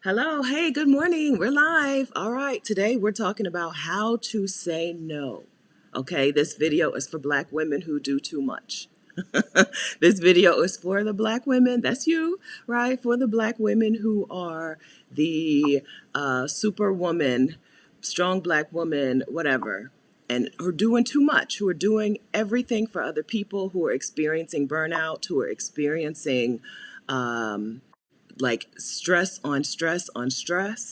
Hello, hey, good morning. We're live. All right, today we're talking about how to say no. Okay, this video is for Black women who do too much. This video is for the Black women, that's you, right? For the Black women who are the superwoman, strong Black woman, whatever, and who are doing too much, who are doing everything for other people, who are experiencing burnout, who are experiencing like stress on stress on stress,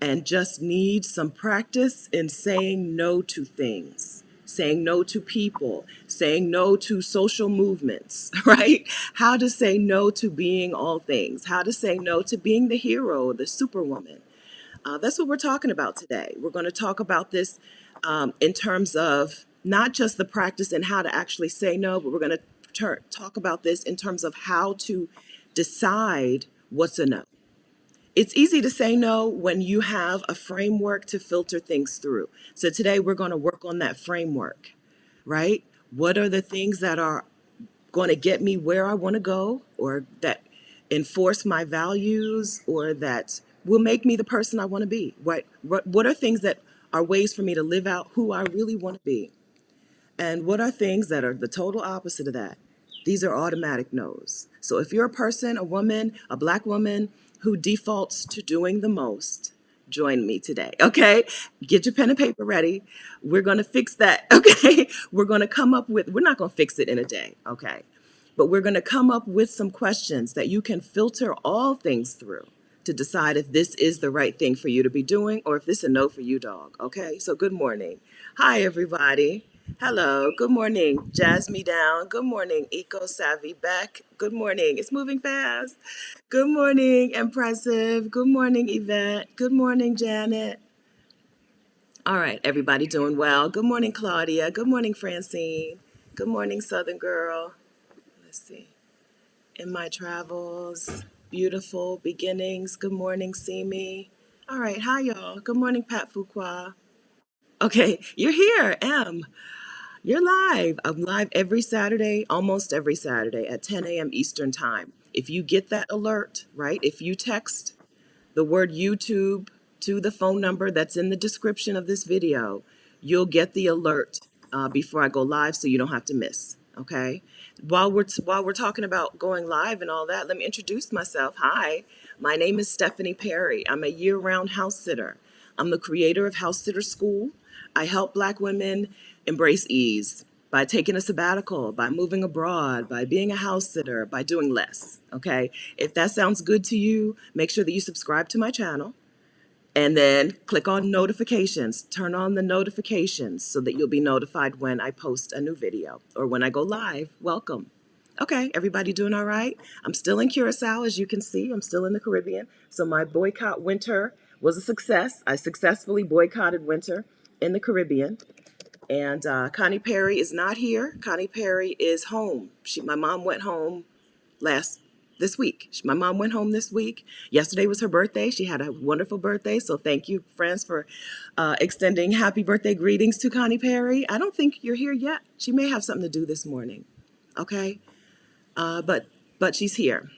and just need some practice in saying no to things, saying no to people, saying no to social movements, right? How to say no to being all things, how to say no to being the hero, the superwoman. That's what we're talking about today. We're going to talk about this in terms of not just the practice and how to actually say no, but we're going to talk about this in terms of how to decide what's a no. It's easy to say no when you have a framework to filter things through. So today we're going to work on that framework, right? What are the things that are going to get me where I want to go, or that enforce my values, or that will make me the person I want to be? What are things that are ways for me to live out who I really want to be? And what are things that are the total opposite of that? These are automatic no's. So if you're a person, a woman, a Black woman who defaults to doing the most, join me today, okay? Get your pen and paper ready. We're going to fix that, okay? We're going to come up with, we're not going to fix it in a day, okay? But we're going to come up with some questions that you can filter all things through to decide if this is the right thing for you to be doing, or if this is a no for you, dog, okay? So good morning. Hi, everybody. Hello. Good morning. Jazz Me Down. Good morning. Eco Savvy Beck. Good morning. It's moving fast. Good morning, Impressive. Good morning, Yvette. Good morning, Janet. All right, everybody doing well. Good morning, Claudia. Good morning, Francine. Good morning, Southern Girl. Let's see. In my travels, beautiful beginnings. Good morning, Simi. All right, hi, y'all. Good morning, Pat Fuqua. Okay, you're here, M. You're live. I'm live every Saturday, almost every Saturday at 10 a.m. Eastern Time. If you get that alert, right? If you text the word YouTube to the phone number that's in the description of this video, you'll get the alert before I go live, so you don't have to miss. Okay. While we're talking about going live and all that, let me introduce myself. Hi, my name is Stephanie Perry. I'm a year-round house sitter. I'm the creator of House Sitter School. I help Black women embrace ease by taking a sabbatical, by moving abroad, by being a house sitter, by doing less. Okay. If that sounds good to you, make sure that you subscribe to my channel and then click on notifications. Turn on the notifications so that you'll be notified when I post a new video or when I go live. Welcome. Okay, everybody doing all right? I'm still in Curacao, as you can see. I'm still in the Caribbean. So my boycott winter was a success. I successfully boycotted winter in the Caribbean. And Connie Perry is not here. Connie Perry is home. My mom went home this week. My mom went home this week. Yesterday was her birthday. She had a wonderful birthday. So thank you, friends, for extending happy birthday greetings to Connie Perry. I don't think you're here yet. She may have something to do this morning. Okay, but she's here.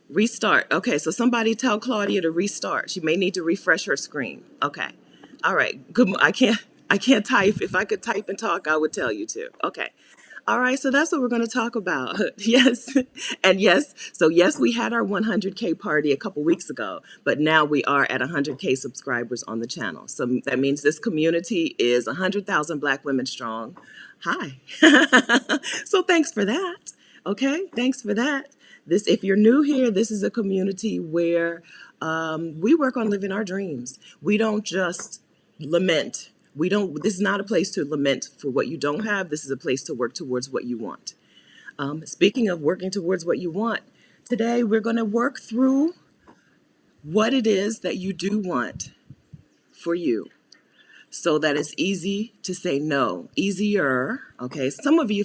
Restart. Okay, so somebody tell Claudia to restart. She may need to refresh her screen. Okay. All right. Good. I can't type. If I could type and talk, I would tell you to. Okay. All right, so that's what we're going to talk about. Yes. And yes, so yes, we had our 100K party a couple weeks ago, but now we are at 100K subscribers on the channel. So that means this community is 100,000 Black women strong. Hi. So thanks for that. Okay, thanks for that. If you're new here, this is a community where we work on living our dreams. We don't just lament. This is not a place to lament for what you don't have. This is a place to work towards what you want. Speaking of working towards what you want, today we're going to work through what it is that you do want for you, so that it's easy to say no. Easier, okay? For some of you,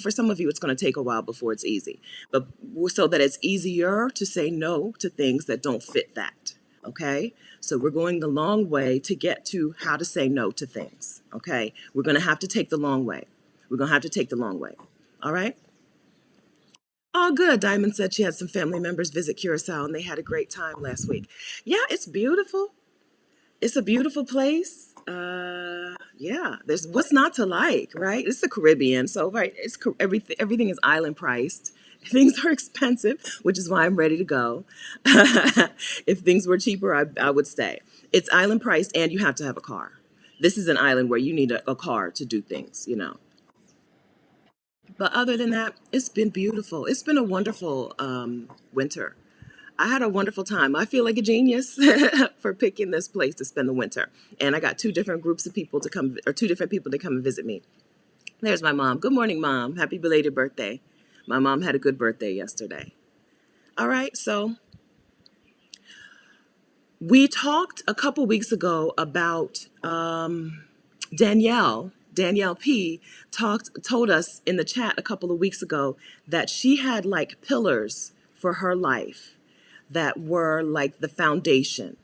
it's going to take a while before it's easy, but so that it's easier to say no to things that don't fit that, okay? So we're going the long way to get to how to say no to things, okay? We're going to have to take the long way. We're going to have to take the long way, all right? Oh, good. Diamond said she had some family members visit Curacao and they had a great time last week. Yeah, it's beautiful. It's a beautiful place. Yeah, there's what's not to like, right? It's the Caribbean, so right, everything is island priced. Things are expensive, which is why I'm ready to go. If things were cheaper, I would stay. It's island priced, and you have to have a car. This is an island where you need a car to do things, you know. But other than that, it's been beautiful. It's been a wonderful winter. I had a wonderful time. I feel like a genius for picking this place to spend the winter. And I got two different groups of people to come, or two different people to come and visit me. There's my mom. Good morning, Mom. Happy belated birthday. My mom had a good birthday yesterday. All right, so we talked a couple weeks ago about Danielle. Danielle P told us in the chat a couple of weeks ago that she had like pillars for her life that were like the foundation.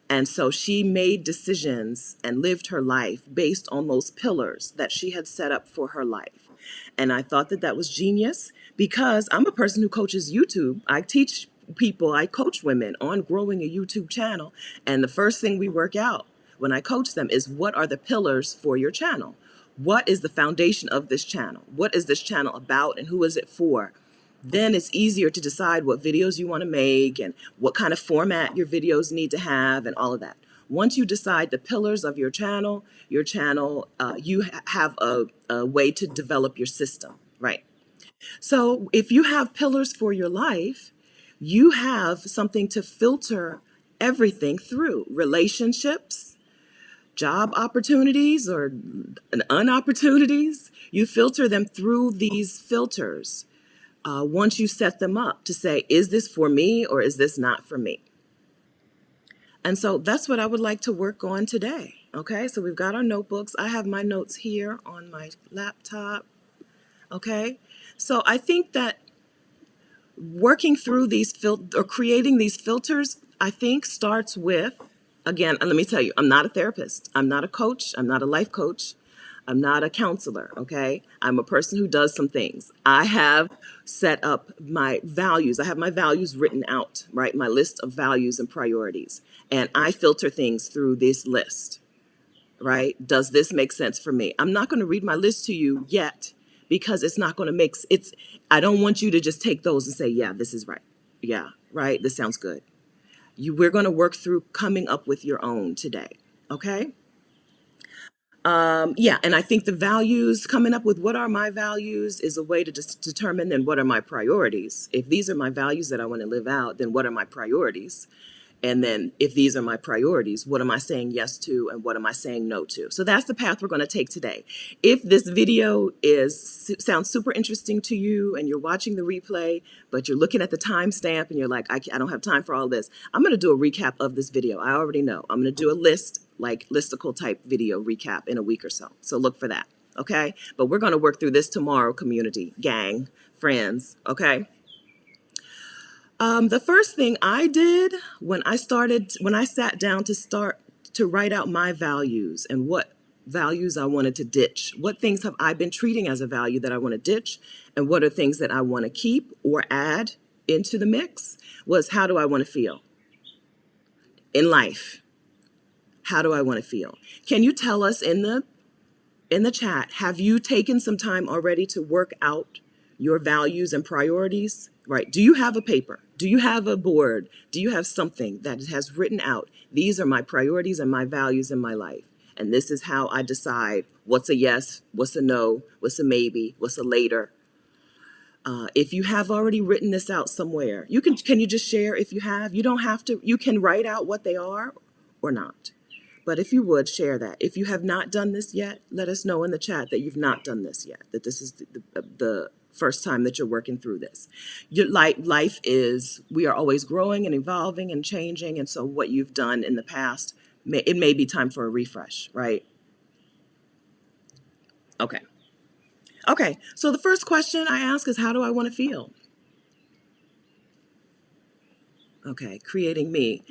And so she made decisions and lived her life based on those pillars that she had set up for her life. And I thought that that was genius because I'm a person who coaches YouTube. I teach people, I coach women on growing a YouTube channel. And the first thing we work out when I coach them is, what are the pillars for your channel? What is the foundation of this channel? What is this channel about and who is it for? Then it's easier to decide what videos you want to make and what kind of format your videos need to have and all of that. Once you decide the pillars of your channel, you have a way to develop your system, right? So if you have pillars for your life, you have something to filter everything through: relationships, job opportunities or unopportunities. You filter them through these filters. Once you set them up to say, is this for me or is this not for me? And so that's what I would like to work on today. Okay, so we've got our notebooks. I have my notes here on my laptop. Okay, so I think that working through these or creating these filters, I think starts with, again, let me tell you, I'm not a therapist. I'm not a coach. I'm not a life coach. I'm not a counselor, okay? I'm a person who does some things. I have set up my values. I have my values written out, right? My list of values and priorities. And I filter things through this list, right? Does this make sense for me? I'm not going to read my list to you yet because it's not going to I don't want you to just take those and say, yeah, this is right. Yeah, right? This sounds good. We're going to work through coming up with your own today, okay? Yeah, and I think the values, coming up with what are my values, is a way to just determine then what are my priorities. If these are my values that I want to live out, then what are my priorities? And then if these are my priorities, what am I saying yes to and what am I saying no to? So that's the path we're going to take today. If this video sounds super interesting to you and you're watching the replay, but you're looking at the timestamp and you're like, I don't have time for all this, I'm going to do a recap of this video. I already know. I'm going to do a listicle type video recap in a week or so. So look for that. Okay. But we're going to work through this tomorrow, community, gang, friends. Okay. The first thing I did when I sat down to write out my values and what values I wanted to ditch, what things have I been treating as a value that I want to ditch, and what are things that I want to keep or add into the mix, was how do I want to feel in life? How do I want to feel? Can you tell us in the chat, have you taken some time already to work out your values and priorities? Right? Do you have a paper? Do you have a board? Do you have something that has written out, these are my priorities and my values in my life? And this is how I decide what's a yes, what's a no, what's a maybe, what's a later. If you have already written this out somewhere, can you just share if you have? You don't have to, you can write out what they are or not. But if you would, share that. If you have not done this yet, let us know in the chat that you've not done this yet, that this is the first time that you're working through this. Life is, we are always growing and evolving and changing. And so what you've done in the past, it may be time for a refresh, right? Okay. Okay, so the first question I ask is, how do I want to feel? Okay, creating me.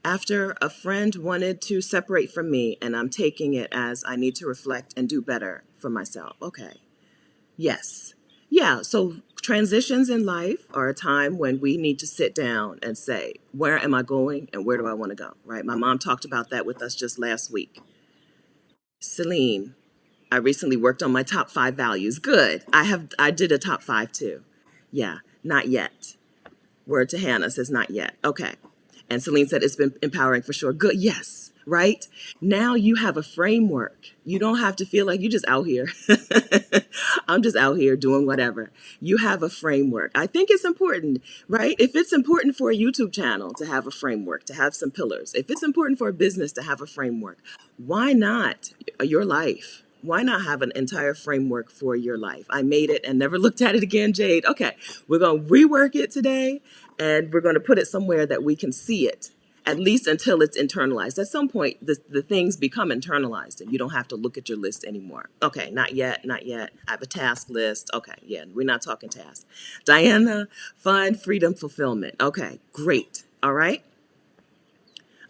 After a friend wanted to separate from me, and I'm taking it as I need to reflect and do better for myself. Okay. Yes. Yeah, so Transitions in life are a time when we need to sit down and say, where am I going and where do I want to go, right? My mom talked about that with us just last week. Celine, I recently worked on my top 5 values. Good. I did a top 5 too. Yeah, not yet. Word to Hannah says not yet. Okay. And Celine said it's been empowering for sure. Good. Yes. Right. Now you have a framework. You don't have to feel like you're just out here. I'm just out here doing whatever. You have a framework. I think it's important, right? If it's important for a YouTube channel to have a framework, to have some pillars, if it's important for a business to have a framework, why not your life? Why not have an entire framework for your life? I made it and never looked at it again, Jade. Okay, we're going to rework it today and we're going to put it somewhere that we can see it, at least until it's internalized. At some point, the things become internalized and you don't have to look at your list anymore. Okay, not yet, not yet. I have a task list. Okay, yeah, we're not talking tasks. Diana, fun, freedom, fulfillment. Okay, great. All right.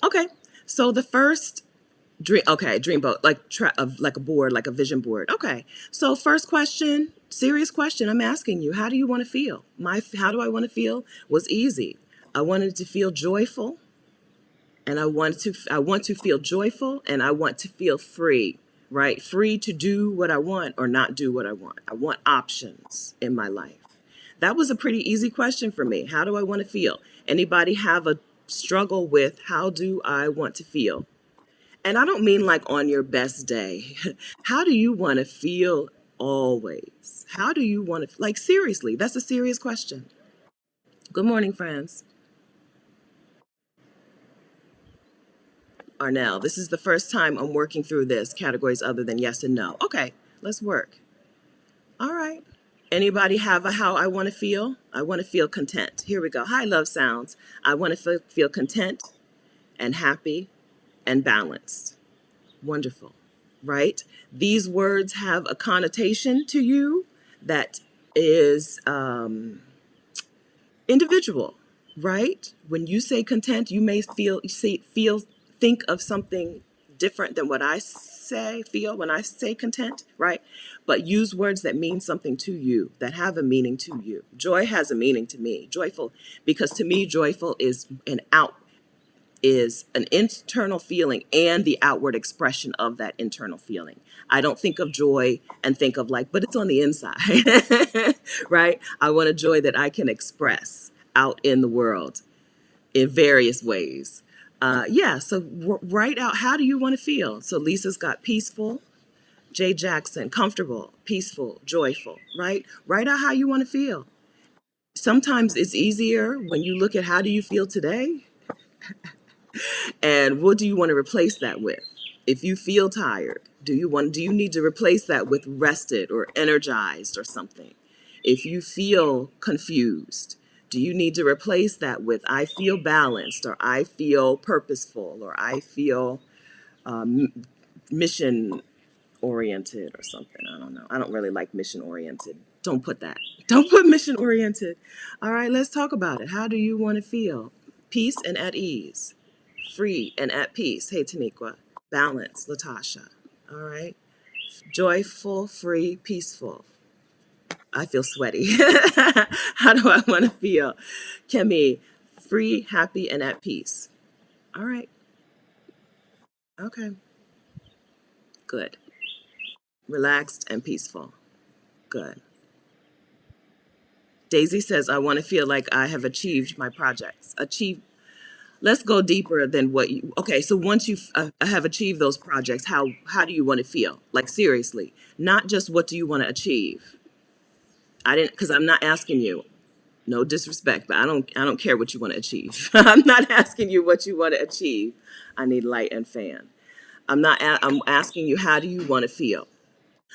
Okay, so the first dreamboat, like a board, like a vision board. Okay, so first question, serious question. I'm asking you, how do you want to feel? How do I want to feel was easy. I wanted to feel joyful, and I want to feel joyful, and I want to feel free, right? Free to do what I want or not do what I want. I want options in my life. That was a pretty easy question for me. How do I want to feel? Anybody have a struggle with how do I want to feel? And I don't mean like on your best day. How do you want to feel always? How do you want to, like, seriously, that's a serious question. Good morning, friends. Arnell, this is the first time I'm working through this, categories other than yes and no. Okay, let's work. All right. Anybody have a how I want to feel? I want to feel content. Here we go. Hi, love sounds. I want to feel content and happy and balanced. Wonderful, right? These words have a connotation to you that is individual, right? When you say content, you may think of something different than what I feel when I say content, right? But use words that mean something to you, that have a meaning to you. Joy has a meaning to me. Joyful, because to me, joyful is an internal feeling and the outward expression of that internal feeling. I don't think of joy and think of like, but it's on the inside, right? I want a joy that I can express out in the world in various ways. Yeah, so write out, how do you want to feel? So Lisa's got peaceful, Jay Jackson, comfortable, peaceful, joyful, right? Write out how you want to feel. Sometimes it's easier when you look at how do you feel today and what do you want to replace that with? If you feel tired, do you need to replace that with rested or energized or something? If you feel confused, do you need to replace that with I feel balanced or I feel purposeful or I feel mission oriented or something? I don't know. I don't really like mission oriented. Don't put that. Don't put mission oriented. All right, let's talk about it. How do you want to feel? Peace and at ease. Free and at peace. Hey, Taniqua. Balance, Latasha. All right. Joyful, free, peaceful. I feel sweaty. How do I want to feel? Kemi, free, happy, and at peace. All right. Okay. Good. Relaxed and peaceful. Good. Daisy says, I want to feel like I have achieved my projects. Let's go deeper than what you, okay, so once you have achieved those projects, how do you want to feel? Like, seriously, not just what do you want to achieve? Because I'm not asking you, no disrespect, but I don't care what you want to achieve. I'm not asking you what you want to achieve. I need light and fan. I'm asking you, how do you want to feel?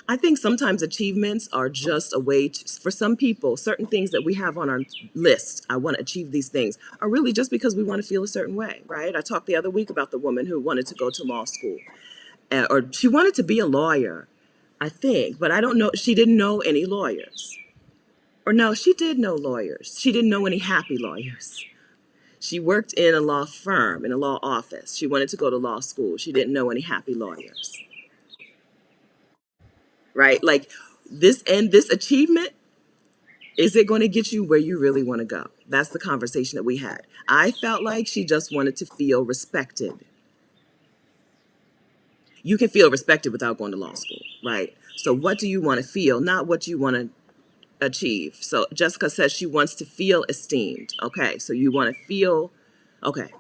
I think sometimes achievements are just a way for some people, certain things that we have on our list, I want to achieve these things, are really just because we want to feel a certain way, right? I talked the other week about the woman who wanted to go to law school, or she wanted to be a lawyer, I think, but I don't know, she didn't know any lawyers. Or no, she did know lawyers. She didn't know any happy lawyers. She worked in a law firm, in a law office. She wanted to go to law school. She didn't know any happy lawyers. Right? Like this achievement, Is it going to get you where you really want to go? That's the conversation that we had. I felt like she just wanted to feel respected. You can feel respected without going to law school, right? So what do you want to feel, not what you want to achieve? So Jessica says she wants to feel esteemed. Okay, so you want to feel, okay,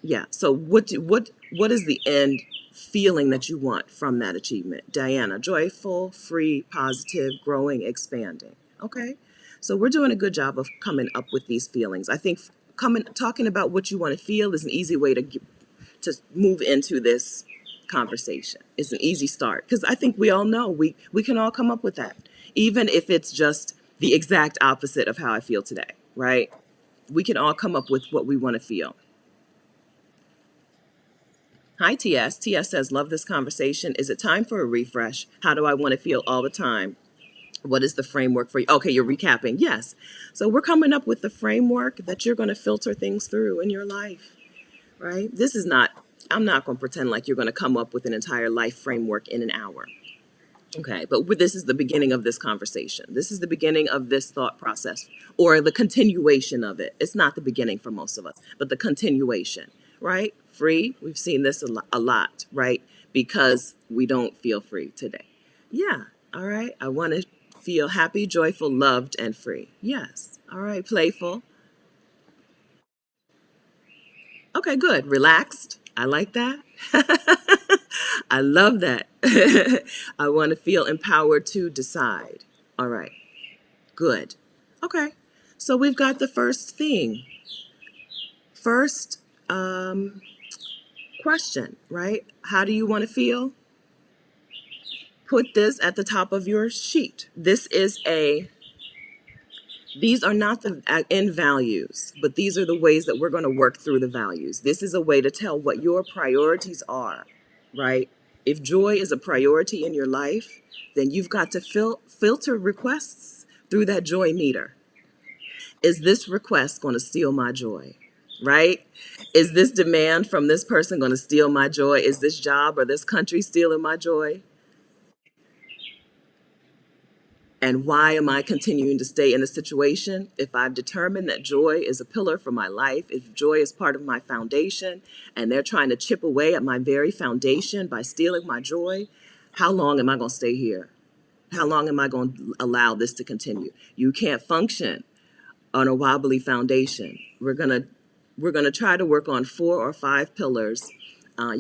yeah. So what is the end feeling that you want from that achievement? Diana, joyful, free, positive, growing, expanding. Okay, so we're doing a good job of coming up with these feelings. I think talking about what you want to feel is an easy way to move into this conversation. It's an easy start because I think we all know we can all come up with that, even if it's just the exact opposite of how I feel today, right? We can all come up with what we want to feel. Hi, TS. TS says, love this conversation. Is it time for a refresh? How do I want to feel all the time? What is the framework for you? Okay, you're recapping. Yes. So we're coming up with the framework that you're going to filter things through in your life, right? I'm not going to pretend like you're going to come up with an entire life framework in an hour. Okay, but this is the beginning of this conversation. This is the beginning of this thought process, or the continuation of it. It's not the beginning for most of us, but the continuation, right? Free, we've seen this a lot, right? Because we don't feel free today. Yeah, all right. I want to feel happy, joyful, loved, and free. Yes. All right, playful. Okay, good. Relaxed. I like that. I love that. I want to feel empowered to decide. All right, good. Okay, so we've got the first thing. First question, right? How do you want to feel? Put this at the top of your sheet. These are not the end values, but these are the ways that we're going to work through the values. This is a way to tell what your priorities are, right? If joy is a priority in your life, then you've got to filter requests through that joy meter. Is this request going to steal my joy? Right? Is this demand from this person going to steal my joy? Is this job or this country stealing my joy? And why am I continuing to stay in a situation? If I've determined that joy is a pillar for my life, if joy is part of my foundation, and they're trying to chip away at my very foundation by stealing my joy, how long am I going to stay here? How long am I going to allow this to continue? You can't function on a wobbly foundation. We're gonna try to work on 4 or 5 pillars. A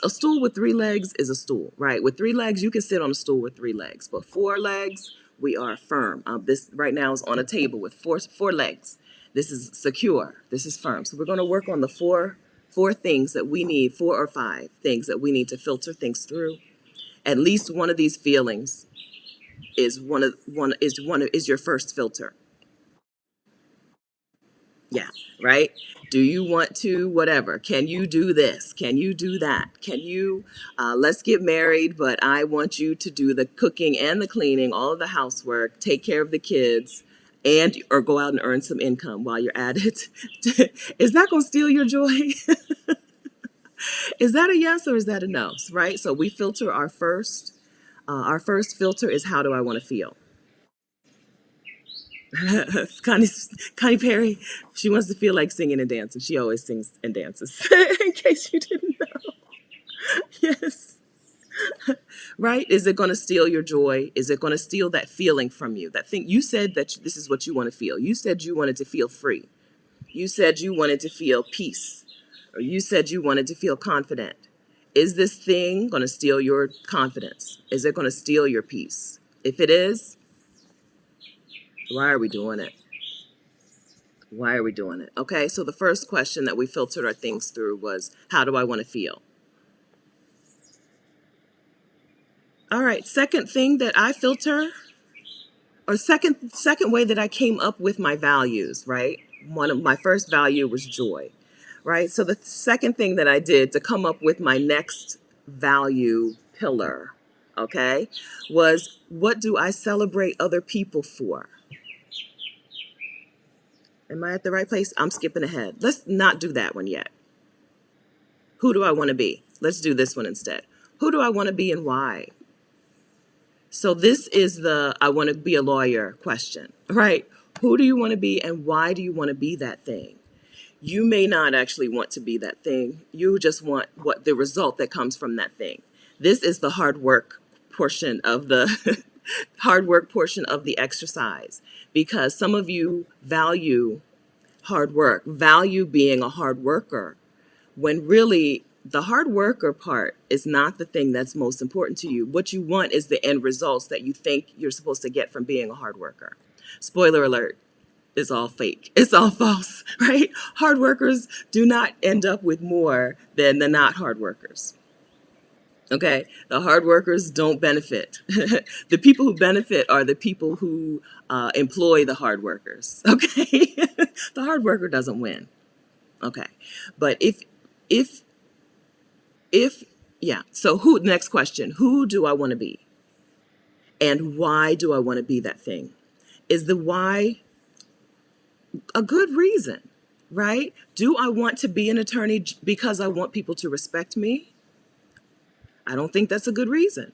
stool with 3 legs is a stool, right? With 3 legs, you can sit on a stool with 3 legs, but 4 legs, we are firm. This right now is on a table with four legs. This is secure. This is firm. So we're going to work on the four things that we need, 4 or 5 things that we need to filter things through. At least one of these feelings is your first filter. Yeah, right? Do you want to, whatever? Can you do this? Can you do that? Can you, let's get married, but I want you to do the cooking and the cleaning, all of the housework, take care of the kids, or go out and earn some income while you're at it. Is that going to steal your joy? Is that a yes or is that a no? Right? So we filter our first filter is how do I want to feel? Connie, Connie Perry, she wants to feel like singing and dancing. She always sings and dances, in case you didn't know. Yes. Right? Is it going to steal your joy? Is it going to steal that feeling from you? That thing, you said that this is what you want to feel. You said you wanted to feel free. You said you wanted to feel peace. Or you said you wanted to feel confident. Is this thing going to steal your confidence? Is it going to steal your peace? If it is, why are we doing it? Why are we doing it? Okay, so the first question that we filtered our things through was, how do I want to feel? All right, second thing that I filter, or second way that I came up with my values, right? One of my first value was joy, right? So the second thing that I did to come up with my next value pillar, okay, was what do I celebrate other people for? Am I at the right place? I'm skipping ahead. Let's not do that one yet. Who do I want to be? Let's do this one instead. Who do I want to be and why? So this is the I want to be a lawyer question, right? Who do you want to be and why do you want to be that thing? You may not actually want to be that thing. You just want what the result that comes from that thing. This is the hard work portion of the hard work portion of the exercise, because some of you value hard work, value being a hard worker, when really the hard worker part is not the thing that's most important to you. What you want is the end results that you think you're supposed to get from being a hard worker. Spoiler alert, it's all fake. It's all false, right? Hard workers do not end up with more than the not hard workers. Okay, the hard workers don't benefit. The people who benefit are the people who employ the hard workers. Okay, the hard worker doesn't win. Okay, but if if yeah, so who? Next question: who do I want to be, and why do I want to be that thing? Is the why a good reason, right? Do I want to be an attorney because I want people to respect me? I don't think that's a good reason,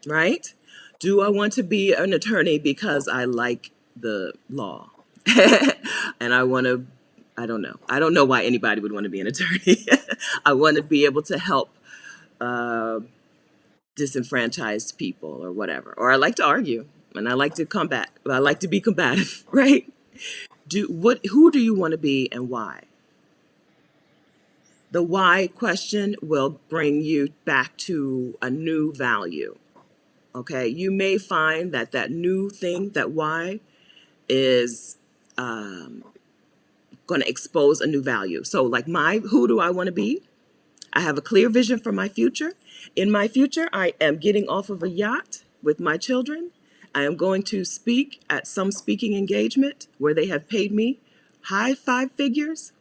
right? Do I want to be an attorney because I like the law? And I want to, I don't know. I don't know why anybody would want to be an attorney. I want to be able to help uh, disenfranchised people or whatever. Or I like to argue and I like to combat. I like to be combative, right? Who do you want to be and why? The why question will bring you back to a new value. Okay, you may find that that new thing, that why, is going to expose a new value. So, like who do I want to be? I have a clear vision for my future. In my future, I am getting off of a yacht with my children. I am going to speak at some speaking engagement where they have paid me high five figures.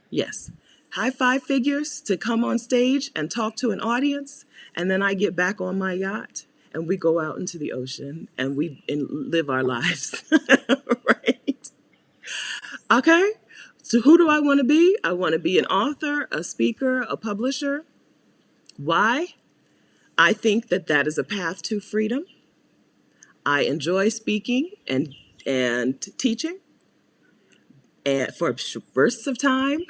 Yes, high five figures to come on stage and talk to an audience. And then I get back on my yacht and we go out into the ocean and live our lives. Right? Okay. So who do I want to be? I want to be an author, a speaker, a publisher. Why? I think that that is a path to freedom. I enjoy speaking and teaching, and for bursts of time.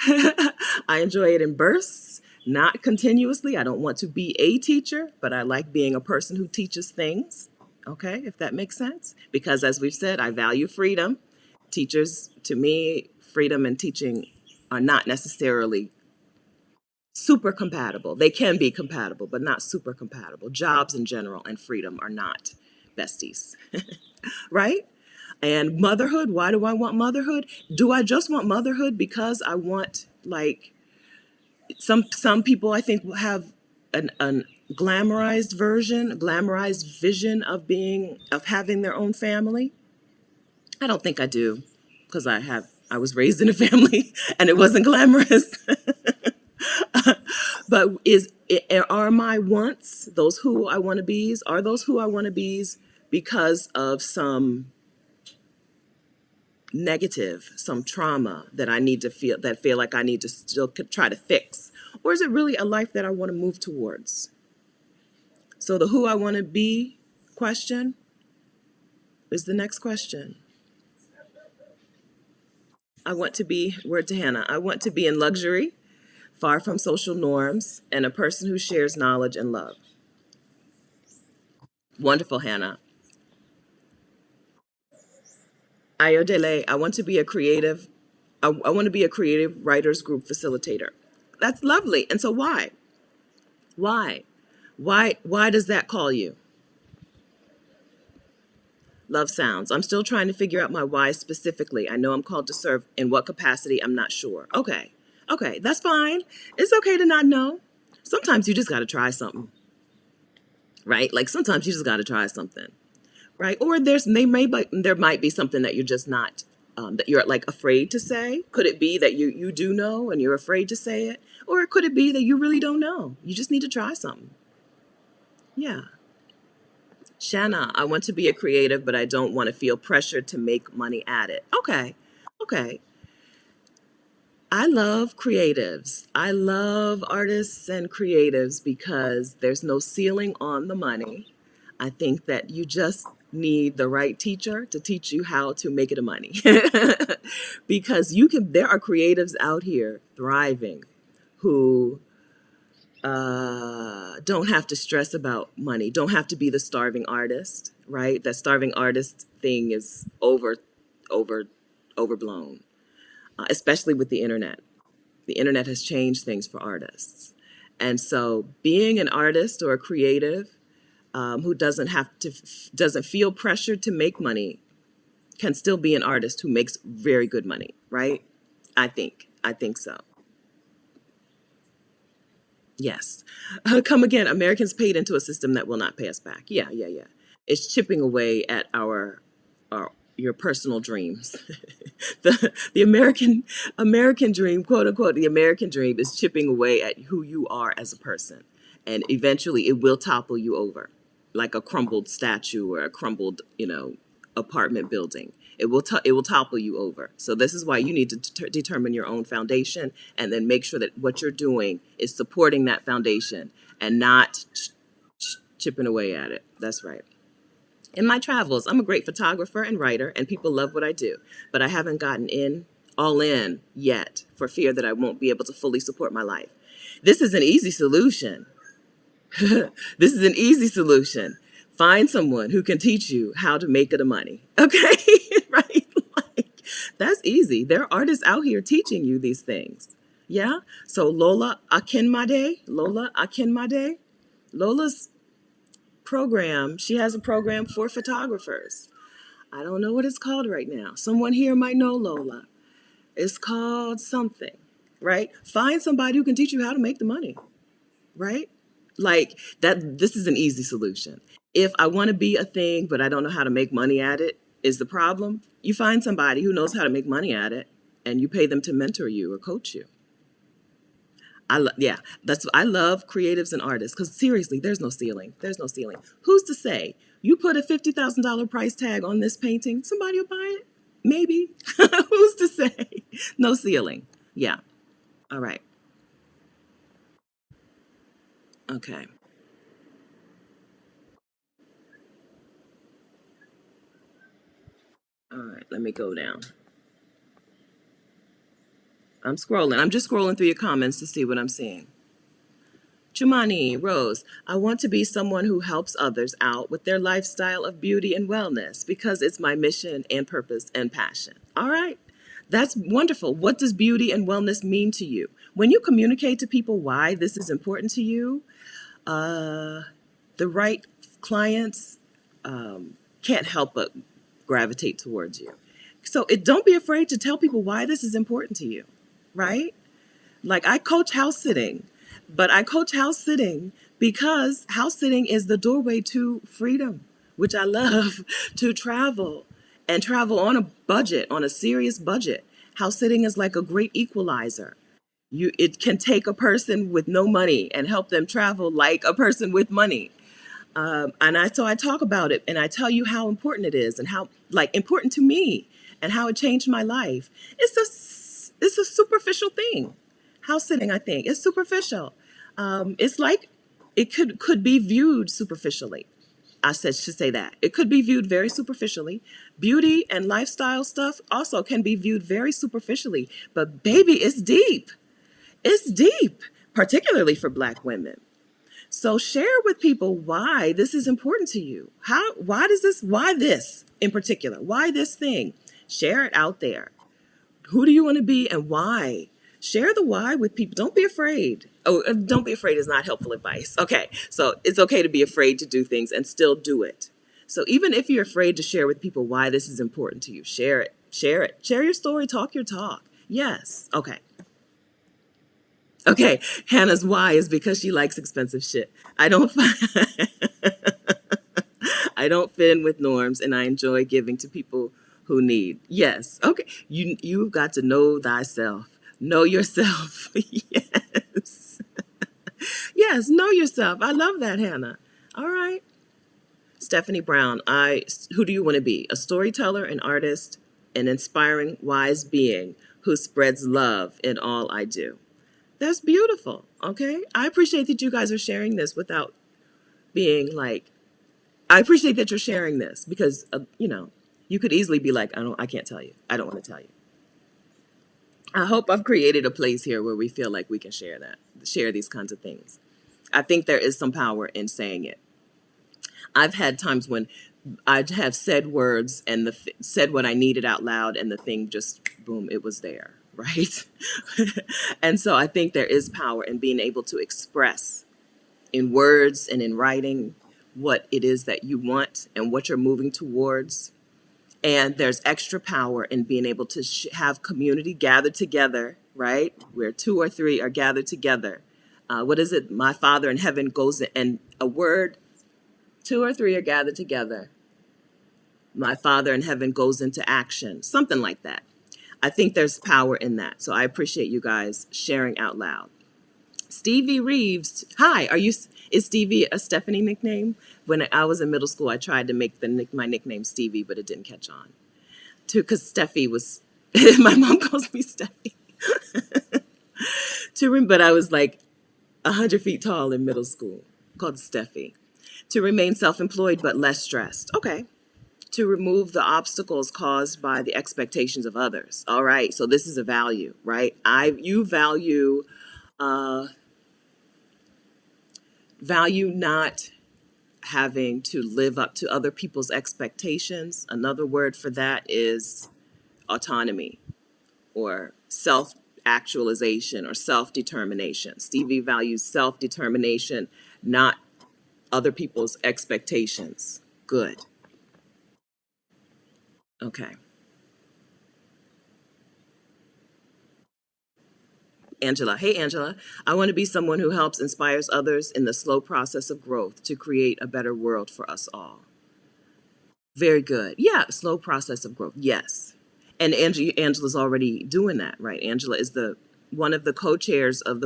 I enjoy it in bursts, not continuously. I don't want to be a teacher, but I like being a person who teaches things. Okay, if that makes sense. Because as we've said, I value freedom. Teachers, to me, freedom and teaching are not necessarily super compatible. They can be compatible, but not super compatible. Jobs in general and freedom are not besties, right? And motherhood, why do I want motherhood? Do I just want motherhood because I want, like, some people I think will have an glamorized version, a glamorized vision of having their own family? I don't think I do, because I was raised in a family and it wasn't glamorous. But are my wants, those who I want to be's, are those who I want to be's because of some negative, some trauma that I need to feel, that feel like I need to still try to fix? Or is it really a life that I want to move towards? So the who I want to be question is the next question. I want to be, word to Hannah, I want to be in luxury, far from social norms, and a person who shares knowledge and love. Wonderful, Hannah. Ayodele, I want to be a creative, I want to be a creative writers group facilitator. That's lovely. And so why? Why? Why does that call you? Love sounds. I'm still trying to figure out my why specifically. I know I'm called to serve. In what capacity? I'm not sure. Okay. Okay, that's fine. It's okay to not know. Sometimes you just got to try something, right? Like sometimes you just got to try something, right? Or there might be something that you're just not, that you're like afraid to say. Could it be that you do know and you're afraid to say it? Or could it be that you really don't know? You just need to try something. Yeah. Shanna, I want to be a creative, but I don't want to feel pressured to make money at it. Okay. Okay. I love creatives. I love artists and creatives because there's no ceiling on the money. I think that you just need the right teacher to teach you how to make it a money. Because there are creatives out here thriving who don't have to stress about money, don't have to be the starving artist, right? That starving artist thing is over, overblown, especially with the internet. The internet has changed things for artists. And so being an artist or a creative who doesn't feel pressured to make money can still be an artist who makes very good money, right? I think so. Yes. Come again. Americans paid into a system that will not pay us back. Yeah, yeah, yeah. It's chipping away at our your personal dreams. The American dream, quote unquote, the American dream is chipping away at who you are as a person, and eventually it will topple you over, like a crumbled statue or a crumbled, apartment building. It will topple you over. So this is why you need to determine your own foundation, and then make sure that what you're doing is supporting that foundation and not chipping away at it. That's right. In my travels, I'm a great photographer and writer, and people love what I do, but I haven't gotten all in yet for fear that I won't be able to fully support my life. This is an easy solution. This is an easy solution. Find someone who can teach you how to make it a money. Okay? Right? Like, that's easy. There are artists out here teaching you these things. Yeah? So Lola Akinmade, Lola's program, she has a program for photographers. I don't know what it's called right now. Someone here might know Lola. It's called something, right? Find somebody who can teach you how to make the money, right? Like that, this is an easy solution. If I want to be a thing, but I don't know how to make money at it, is the problem. You find somebody who knows how to make money at it and you pay them to mentor you or coach you. Yeah, I love creatives and artists because seriously, there's no ceiling. There's no ceiling. Who's to say you put a $50,000 price tag on this painting, somebody will buy it? Maybe. Who's to say? No ceiling. Yeah. All right. Okay. All right. Let me go down. I'm scrolling. I'm just scrolling through your comments to see what I'm seeing. Chumani Rose, I want to be someone who helps others out with their lifestyle of beauty and wellness because it's my mission and purpose and passion. All right. That's wonderful. What does beauty and wellness mean to you? When you communicate to people why this is important to you, the right clients can't help but gravitate towards you. So don't be afraid to tell people why this is important to you, right? Like I coach house sitting, but I coach house sitting because house sitting is the doorway to freedom, which I love, to travel and travel on a budget, on a serious budget. House sitting is like a great equalizer. It can take a person with no money and help them travel like a person with money. So I talk about it and I tell you how important it is and how like important to me and how it changed my life. It's a superficial thing. House sitting, I think, is superficial. It's like it could be viewed superficially. Should say that. It could be viewed very superficially. Beauty and lifestyle stuff also can be viewed very superficially. But baby, it's deep. It's deep, particularly for Black women. So share with people why this is important to you. Why this in particular? Why this thing? Share it out there. Who do you want to be and why? Share the why with people. Don't be afraid. Oh, don't be afraid is not helpful advice. Okay, so it's okay to be afraid to do things and still do it. So even if you're afraid to share with people why this is important to you, share it. Share it. Share your story. Talk your talk. Yes. Okay. Okay. Hannah's why is because she likes expensive shit. I don't. I don't fit in with norms, and I enjoy giving to people who need. Yes. Okay. You've got to know thyself. Know yourself. Yes. Yes. Know yourself. I love that, Hannah. All right. Stephanie Brown. Who do you want to be? A storyteller, an artist, an inspiring, wise being who spreads love in all I do. That's beautiful. Okay. I appreciate that you guys are sharing this without being like, I appreciate that you're sharing this because, you could easily be like, I can't tell you. I don't want to tell you. I hope I've created a place here where we feel like we can share these kinds of things. I think there is some power in saying it. I've had times when I have said words and said what I needed out loud, and the thing just boom, it was there, right? And so I think there is power in being able to express in words and in writing what it is that you want and what you're moving towards. And there's extra power in being able to have community gathered together, right? Where two or three are gathered together. What is it? My Father in heaven goes in, and a word, two or three are gathered together. My Father in heaven goes into action, something like that. I think there's power in that. So I appreciate you guys sharing out loud. Stevie Reeves, hi, is Stevie a Stephanie nickname? When I was in middle school, I tried to make my nickname Stevie, but it didn't catch on. Because Steffi was, my mom calls me Steffi. But I was like 100 feet tall in middle school, called Steffi. To remain self-employed but less stressed. Okay. To remove the obstacles caused by the expectations of others. All right. So this is a value, right? You value not having to live up to other people's expectations. Another word for that is autonomy or self-actualization or self-determination. Stevie values self-determination, not other people's expectations. Good. Okay. Angela. Hey, Angela. I want to be someone who helps inspires others in the slow process of growth to create a better world for us all. Very good. Yeah, slow process of growth. Yes. And Angela's already doing that, right? Angela is one of the co-chairs of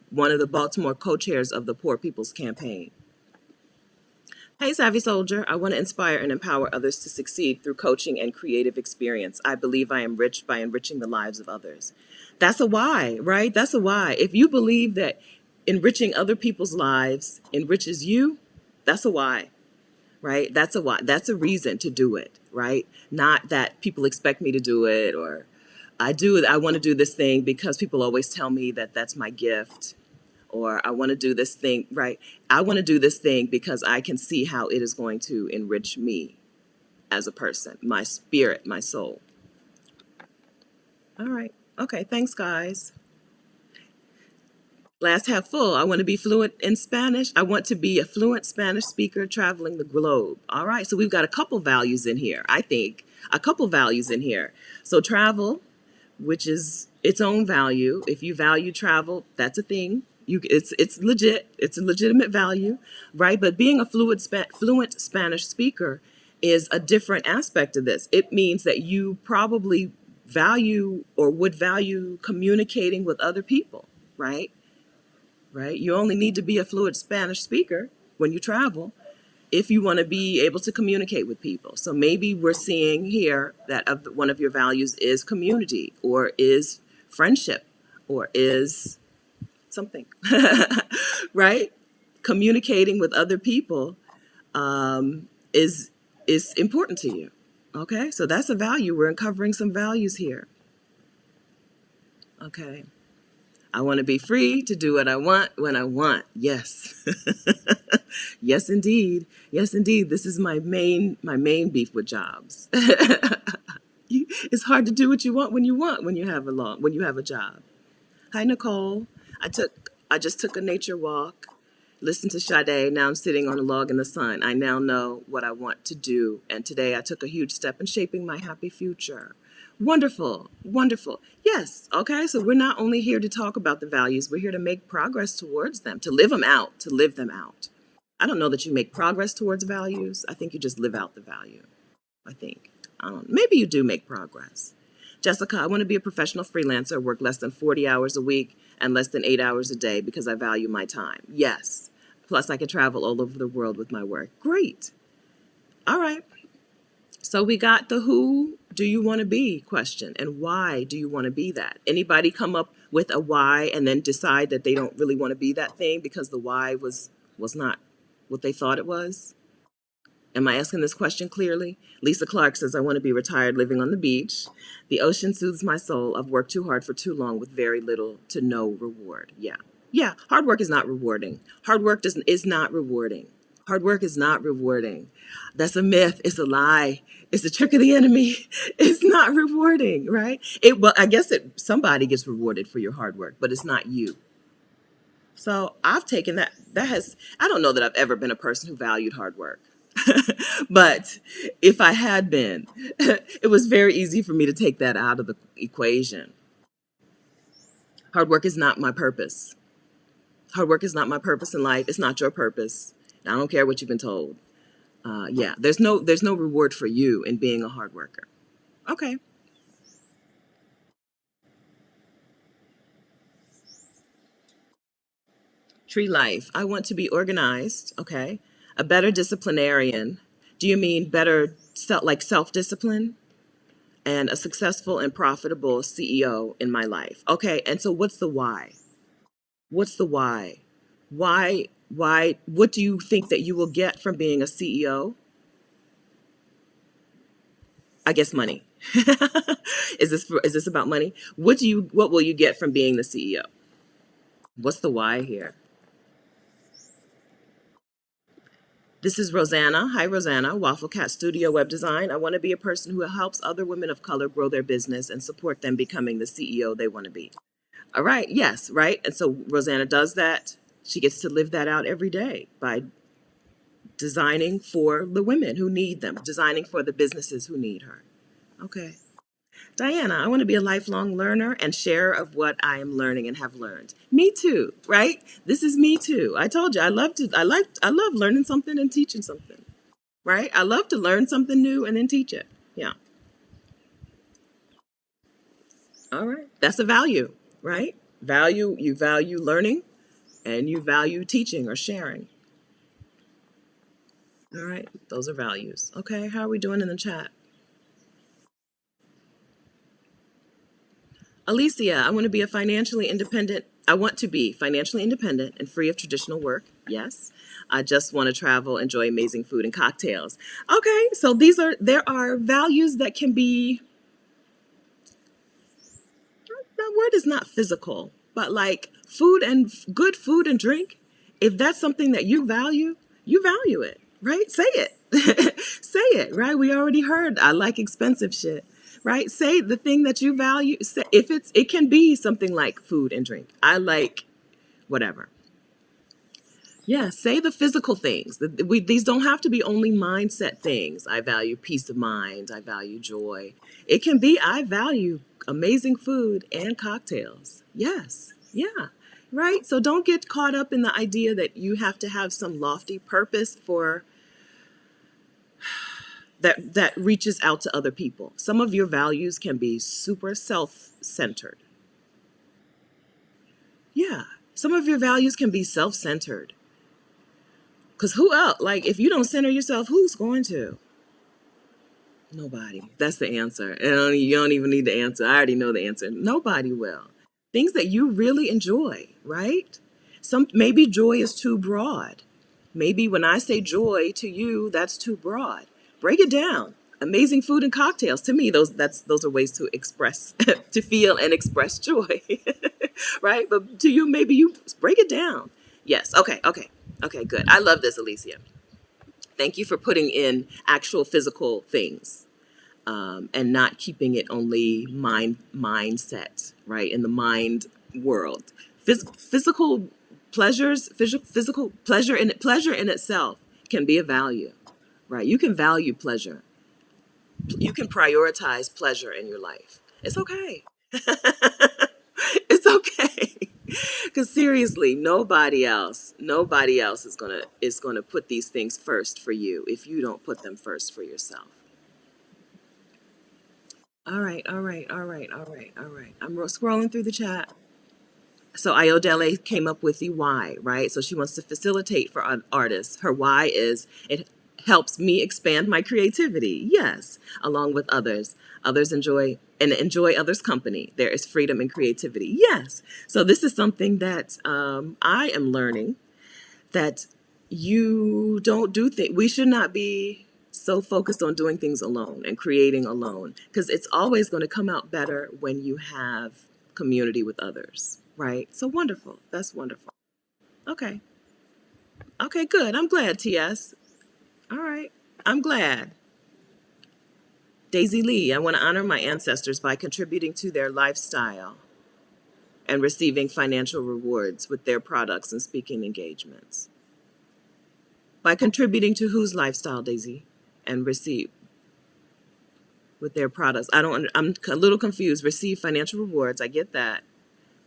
one of the Baltimore co-chairs of the Poor People's Campaign. Hey, Savvy Soldier. I want to inspire and empower others to succeed through coaching and creative experience. I believe I am rich by enriching the lives of others. That's a why, right? That's a why. If you believe that enriching other people's lives enriches you, that's a why, right? That's a why. That's a reason to do it, right? Not that people expect me to do it or I want to do this thing because people always tell me that that's my gift, or I want to do this thing, right? I want to do this thing because I can see how it is going to enrich me as a person, my spirit, my soul. All right. Okay. Thanks, guys. Glass half full. I want to be fluent in Spanish. I want to be a fluent Spanish speaker traveling the globe. All right. So we've got a couple values in here, I think. A couple values in here. So travel, which is its own value. If you value travel, that's a thing. It's legit. It's a legitimate value, right? But being a fluent Spanish speaker is a different aspect of this. It means that you probably value or would value communicating with other people, right? Right? You only need to be a fluent Spanish speaker when you travel if you want to be able to communicate with people. So maybe we're seeing here that one of your values is community or is friendship or is something, right? Communicating with other people is important to you. Okay, so that's a value. We're uncovering some values here. Okay. I want to be free to do what I want when I want. Yes. Yes, indeed. Yes, indeed. This is my main beef with jobs. It's hard to do what you want when you have a job. Hi, Nicole. I just took a nature walk, listened to Sade. Now I'm sitting on a log in the sun. I now know what I want to do. And today I took a huge step in shaping my happy future. Wonderful. Wonderful. Yes. Okay. So we're not only here to talk about the values, we're here to make progress towards them, to live them out, I don't know that you make progress towards values. I think you just live out the value. I think. Maybe you do make progress. Jessica, I want to be a professional freelancer, work less than 40 hours a week and less than 8 hours a day because I value my time. Yes. Plus, I can travel all over the world with my work. Great. All right. So we got the who do you want to be question and why do you want to be that? Anybody come up with a why and then decide that they don't really want to be that thing because the why was not what they thought it was? Am I asking this question clearly? Lisa Clark says, I want to be retired living on the beach. The ocean soothes my soul. I've worked too hard for too long with very little to no reward. Yeah. Yeah. Hard work is not rewarding. Hard work is not rewarding. Hard work is not rewarding. That's a myth. It's a lie. It's a trick of the enemy. It's not rewarding, right? Well, I guess somebody gets rewarded for your hard work, but it's not you. So I've taken that. I don't know that I've ever been a person who valued hard work. But if I had been, it was very easy for me to take that out of the equation. Hard work is not my purpose. Hard work is not my purpose in life. It's not your purpose. I don't care what you've been told. Yeah, there's no reward for you in being a hard worker. Okay. Tree life. I want to be organized. Okay. A better disciplinarian. Do you mean better self-discipline? And a successful and profitable CEO in my life. Okay, and so what's the why? What's the why? What do you think that you will get from being a CEO? I guess money. Is this about money? What will you get from being the CEO? What's the why here? This is Rosanna. Hi, Rosanna. Waffle Cat Studio Web Design. I want to be a person who helps other women of color grow their business and support them becoming the CEO they want to be. All right. Yes. Right. And so Rosanna does that. She gets to live that out every day by designing for the women who need them, designing for the businesses who need her. Okay. Diana, I want to be a lifelong learner and sharer of what I am learning and have learned. Me too, right? This is me too. I told you I love learning something and teaching something, right? I love to learn something new and then teach it. Yeah. All right. That's a value, right? You value learning and you value teaching or sharing. All right. Those are values. Okay. How are we doing in the chat? Alicia, I want to be financially independent and free of traditional work. Yes. I just want to travel, enjoy amazing food and cocktails. Okay. So there are values that can be, that word is not physical, but like good food and drink. If that's something that you value it, right? Say it. Say it, right? We already heard I like expensive shit, right? Say the thing that you value. Say, if it can be something like food and drink. I like whatever. Yeah, say the physical things. These don't have to be only mindset things. I value peace of mind. I value joy. It can be, I value amazing food and cocktails. Yes. Yeah. Right. So don't get caught up in the idea that you have to have some lofty purpose for that reaches out to other people. Some of your values can be super self-centered. Yeah. Some of your values can be self-centered. Because who else? Like, if you don't center yourself, who's going to? Nobody. That's the answer. You don't even need the answer. I already know the answer. Nobody will. Things that you really enjoy, right? Maybe joy is too broad. Maybe when I say joy to you, that's too broad. Break it down. Amazing food and cocktails. To me, those are ways to express, to feel and express joy, right? But to you, maybe you break it down. Yes. Okay. Okay. Okay. Good. I love this, Alicia. Thank you for putting in actual physical things, and not keeping it only mindset, right? In the mind world, physical physical pleasure in itself can be a value, right? You can value pleasure. You can prioritize pleasure in your life. It's okay. It's okay. Because seriously, nobody else is gonna put these things first for you if you don't put them first for yourself. All right, all right, all right, all right, all right. I'm scrolling through the chat. So Iodele came up with the why, right? So she wants to facilitate for artists. Her why is it helps me expand my creativity. Yes, along with others. Others enjoy others' company. There is freedom and creativity. Yes. So this is something that I am learning, that you don't do things. We should not be so focused on doing things alone and creating alone, because it's always going to come out better when you have community with others, right? So wonderful. That's wonderful. Okay. Okay, good. I'm glad, TS. All right. I'm glad. Daisy Lee, I want to honor my ancestors by contributing to their lifestyle and receiving financial rewards with their products and speaking engagements. By contributing to whose lifestyle, Daisy? And receive with their products. I'm a little confused. Receive financial rewards, I get that.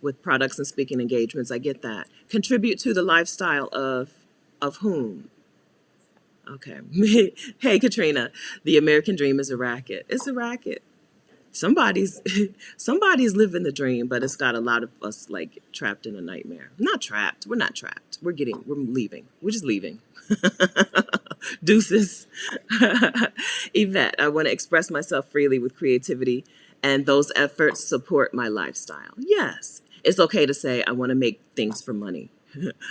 With products and speaking engagements, I get that. Contribute to the lifestyle of whom? Okay. Hey, Katrina, the American dream is a racket. It's a racket. Somebody's somebody's living the dream, but it's got a lot of us like trapped in a nightmare. Not trapped. We're not trapped. We're leaving. We're just leaving. Deuces. Yvette, I want to express myself freely with creativity, and those efforts support my lifestyle. Yes. It's okay to say I want to make things for money.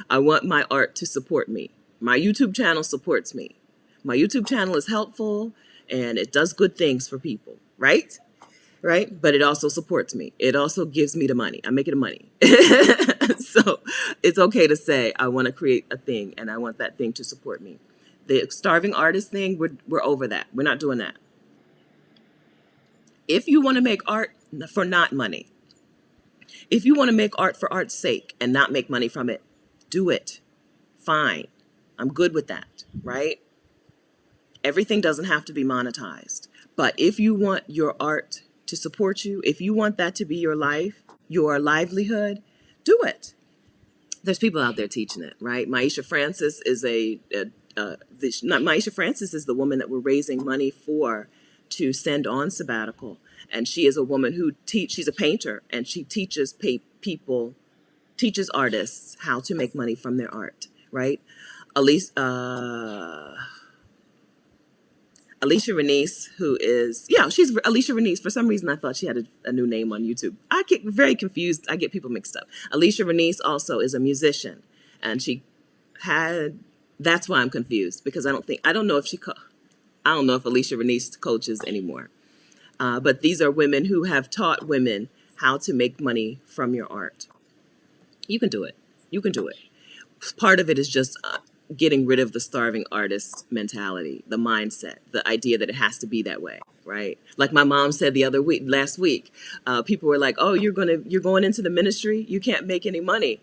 I want my art to support me. My YouTube channel supports me. My YouTube channel is helpful and it does good things for people, right? Right? But it also supports me. It also gives me the money. I make it a money. So it's okay to say I want to create a thing and I want that thing to support me. The starving artist thing, we're over that. We're not doing that. If you want to make art for not money, if you want to make art for art's sake and not make money from it, do it. Fine. I'm good with that, right? Everything doesn't have to be monetized. But if you want your art to support you, if you want that to be your life, your livelihood, do it. There's people out there teaching it, right? Maisha Francis is Maisha Francis is the woman that we're raising money for to send on sabbatical. And she is a woman who she's a painter, and she teaches teaches artists how to make money from their art, right? Alicia Renice, she's Alicia Renice. For some reason, I thought she had a new name on YouTube. I get very confused. I get people mixed up. Alicia Renice also is a musician, and that's why I'm confused, because I don't know if Alicia Renice coaches anymore. But these are women who have taught women how to make money from your art. You can do it. You can do it. Part of it is just getting rid of the starving artist mentality, the mindset, the idea that it has to be that way, right? Like my mom said last week, people were like, "Oh, you're going into the ministry. You can't make any money,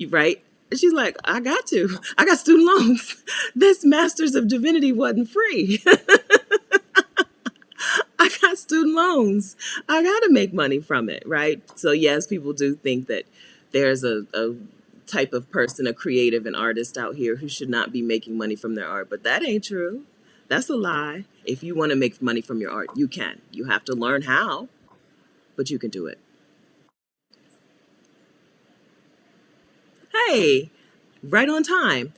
right?" And she's like, "I got to. I got student loans. This Master's of Divinity wasn't free. I got student loans. I got to make money from it, right?" So yes, people do think that there's a type of person, a creative, an artist out here who should not be making money from their art. But that ain't true. That's a lie. If you want to make money from your art, you can. You have to learn how, but you can do it. Hey, right on time.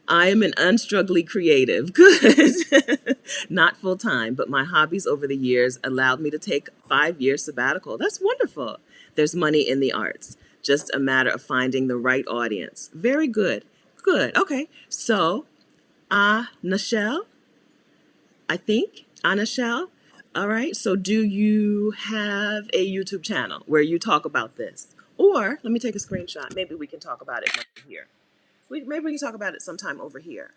I am an unstruggly creative. Good. Not full time, but my hobbies over the years allowed me to take 5 years sabbatical. That's wonderful. There's money in the arts. Just a matter of finding the right audience. Very good. Good. Okay. So, Nichelle, I think. Nichelle. All right. So do you have a YouTube channel where you talk about this? Or let me take a screenshot. Maybe we can talk about it over here. Maybe we can talk about it sometime over here.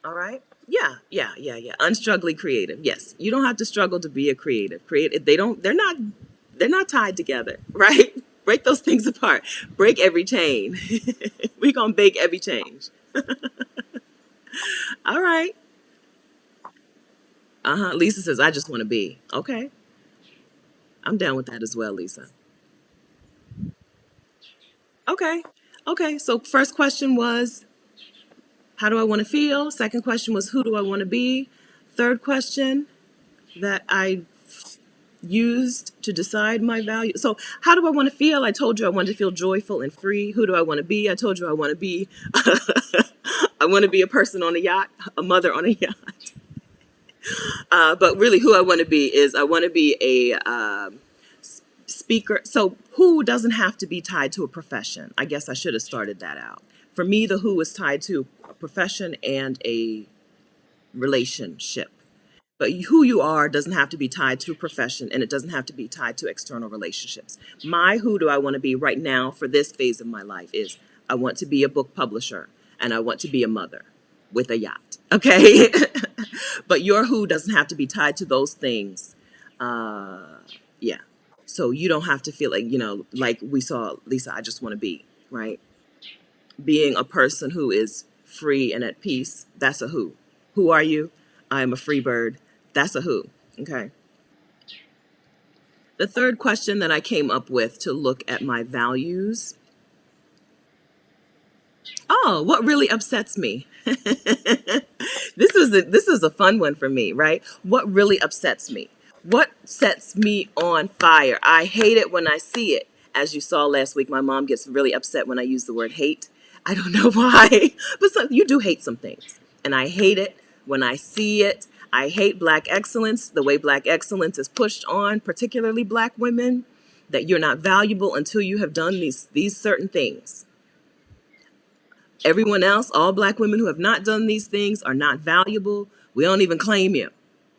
All right. Yeah. Unstruggly creative. Yes. You don't have to struggle to be a creative. They're not tied together, right? Break those things apart. Break every chain. We're going to bake every change. All right. Lisa says, I just want to be. Okay. I'm down with that as well, Lisa. Okay. Okay. So first question was, how do I want to feel? Second question was, who do I want to be? Third question that I used to decide my value. So how do I want to feel? I told you I wanted to feel joyful and free. Who do I want to be? I told you I want to be I want to be a person on a yacht, a mother on a yacht. But really, who I want to be is I want to be a speaker. So, who doesn't have to be tied to a profession? I guess I should have started that out. For me, the who is tied to a profession and a relationship. But who you are doesn't have to be tied to a profession, and it doesn't have to be tied to external relationships. My who do I want to be right now for this phase of my life is I want to be a book publisher and I want to be a mother with a yacht. Okay. But your who doesn't have to be tied to those things. Yeah. So you don't have to feel like, like we saw Lisa, I just want to be, right? Being a person who is free and at peace, that's a who. Who are you? I am a free bird. That's a who. Okay. The third question that I came up with to look at my values. Oh, what really upsets me? This is a fun one for me, right? What really upsets me? What sets me on fire? I hate it when I see it. As you saw last week, my mom gets really upset when I use the word hate. I don't know why, but you do hate some things. And I hate it when I see it. I hate Black excellence, the way Black excellence is pushed on, particularly Black women, that you're not valuable until you have done these certain things. Everyone else, all Black women who have not done these things are not valuable. We don't even claim you.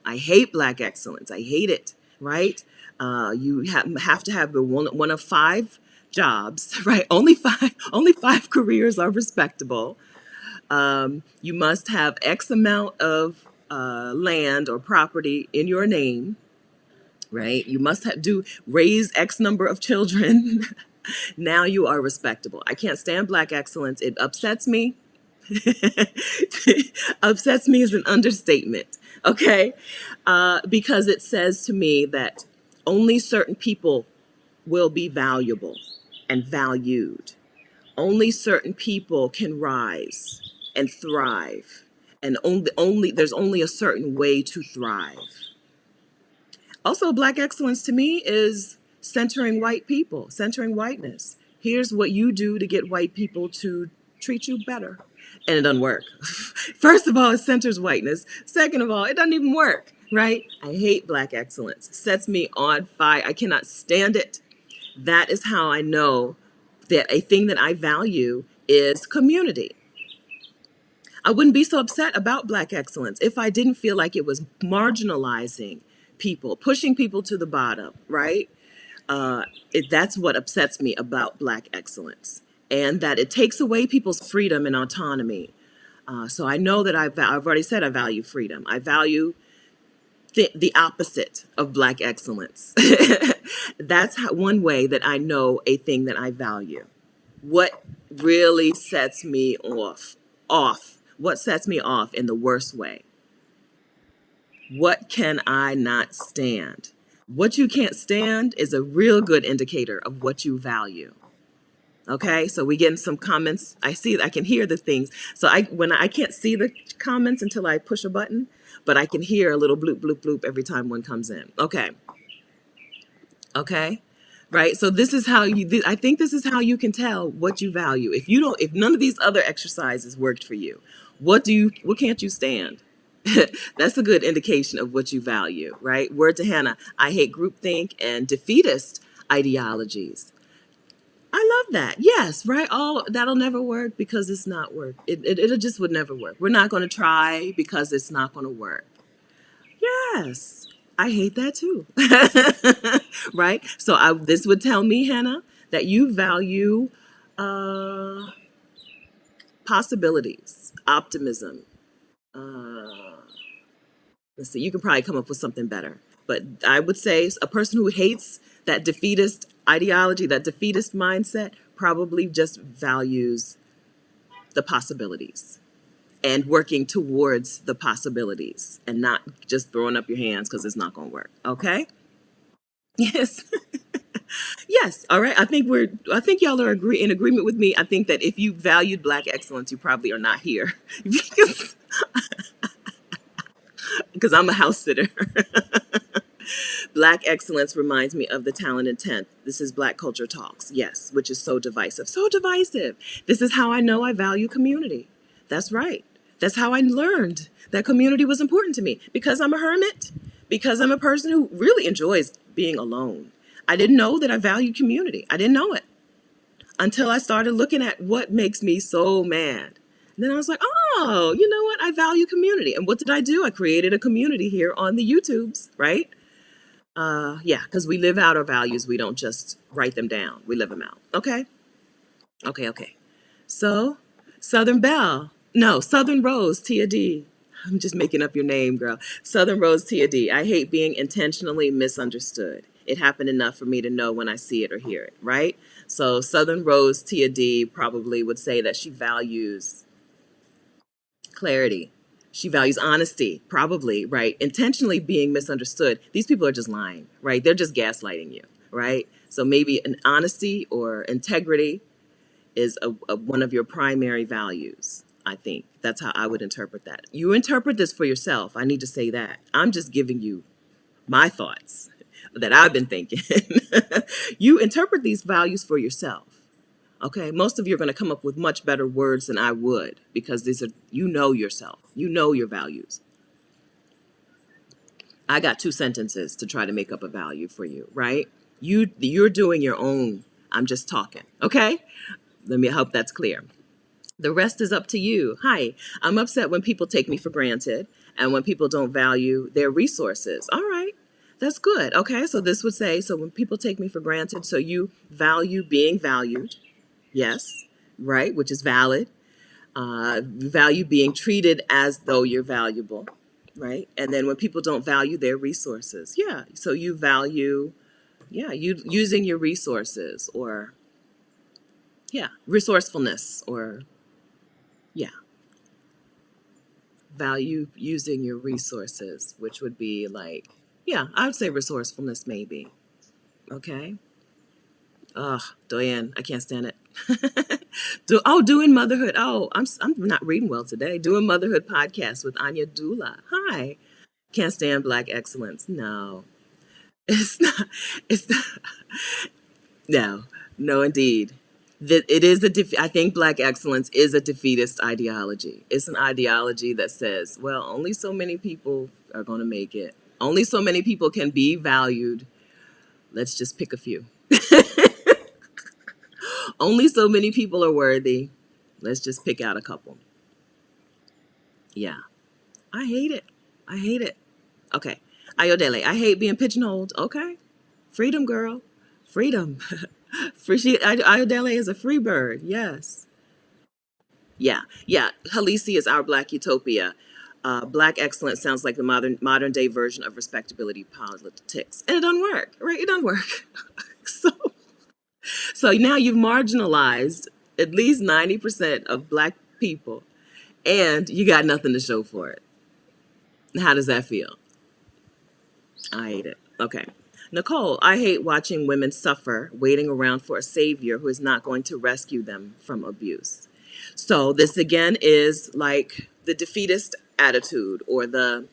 I hate Black excellence. I hate it, right? You have to have one of 5 jobs, right? Only five careers are respectable. You must have X amount of land or property in your name, right? You must raise X number of children. Now you are respectable. I can't stand Black excellence. It upsets me. Upsets me is an understatement, okay? Because it says to me that only certain people will be valuable and valued. Only certain people can rise and thrive. And there's only a certain way to thrive. Also, Black excellence to me is centering white people, centering whiteness. Here's what you do to get white people to treat you better. And it doesn't work. First of all, it centers whiteness. Second of all, it doesn't even work, right? I hate Black excellence. It sets me on fire. I cannot stand it. That is how I know that a thing that I value is community. I wouldn't be so upset about Black excellence if I didn't feel like it was marginalizing people, pushing people to the bottom, right? That's what upsets me about Black excellence, and that it takes away people's freedom and autonomy. So I know that I've already said I value freedom. I value the opposite of Black excellence. That's one way that I know a thing that I value. What really sets me off? What sets me off in the worst way? What can I not stand? What you can't stand is a real good indicator of what you value. Okay, so we getting some comments. I can hear the things. So I can't see the comments until I push a button, but I can hear a little bloop, bloop, bloop every time one comes in. Okay. Right. So this is how I think this is how you can tell what you value. If none of these other exercises worked for you, what can't you stand? That's a good indication of what you value, right? Word to Hannah, I hate groupthink and defeatist ideologies. I love that. Yes, right. Oh, that'll never work because it's not work. It just would never work. We're not going to try because it's not going to work. Yes, I hate that too. Right. So this would tell me, Hannah, that you value possibilities, optimism. Let's see, you can probably come up with something better. But I would say a person who hates that defeatist ideology, that defeatist mindset, probably just values the possibilities and working towards the possibilities and not just throwing up your hands because it's not going to work. Okay? Yes. Yes. All right. I think y'all are in agreement with me. I think that if you valued Black excellence, you probably are not here because I'm a house sitter. Black excellence reminds me of the talented 10th. This is Black Culture Talks. Yes, which is so divisive. So divisive. This is how I know I value community. That's right. That's how I learned that community was important to me, because I'm a hermit, because I'm a person who really enjoys being alone. I didn't know that I valued community. I didn't know it until I started looking at what makes me so mad. And then I was like, oh, you know what? I value community. And what did I do? I created a community here on the YouTubes, right? Yeah, because we live out our values. We don't just write them down. We live them out. Okay? Okay, okay. So, Southern Belle. No, Southern Rose, Tia D. I'm just making up your name, girl. Southern Rose, Tia D. I hate being intentionally misunderstood. It happened enough for me to know when I see it or hear it, right? So, Southern Rose, Tia D probably would say that she values clarity. She values honesty, probably, right? Intentionally being misunderstood. These people are just lying, right? They're just gaslighting you, right? So maybe an honesty or integrity is one of your primary values. I think that's how I would interpret that. You interpret this for yourself. I need to say that. I'm just giving you my thoughts that I've been thinking. You interpret these values for yourself. Okay, most of you are going to come up with much better words than I would, because these are, you know yourself, you know your values. I got 2 sentences to try to make up a value for you, right? You're doing your own. I'm just talking. Okay, let me hope that's clear. The rest is up to you. Hi, I'm upset when people take me for granted and when people don't value their resources. All right, that's good. Okay, so this would say, so when people take me for granted, so you value being valued. Yes, right, which is valid. You value being treated as though you're valuable, right? And then when people don't value their resources, yeah, so you value, yeah, you using your resources, or yeah, resourcefulness, or yeah, value using your resources, which would be like, yeah, I would say resourcefulness maybe. Okay. Ugh, Doyen, I can't stand it. Doing motherhood. Oh, I'm not reading well today. Doing motherhood podcast with Anya Dula. Hi. Can't stand Black excellence. No, it's not. It's not. No, no, indeed. That it is I think Black excellence is a defeatist ideology. It's an ideology that says, well, only so many people are going to make it. Only so many people can be valued. Let's just pick a few. Only so many people are worthy. Let's just pick out a couple. Yeah. I hate it. I hate it. Okay. Ayodele, I hate being pigeonholed. Okay. Freedom, girl. Freedom. Ayodele is a free bird. Yes. Yeah. Yeah. Halisi is our Black utopia. Black excellence sounds like the modern day version of respectability politics. And it doesn't work, right? It doesn't work. so So now you've marginalized at least 90% of Black people, and you got nothing to show for it. How does that feel? I hate it. Okay. Nicole, I hate watching women suffer, waiting around for a savior who is not going to rescue them from abuse. So this again is like the defeatist attitude, or the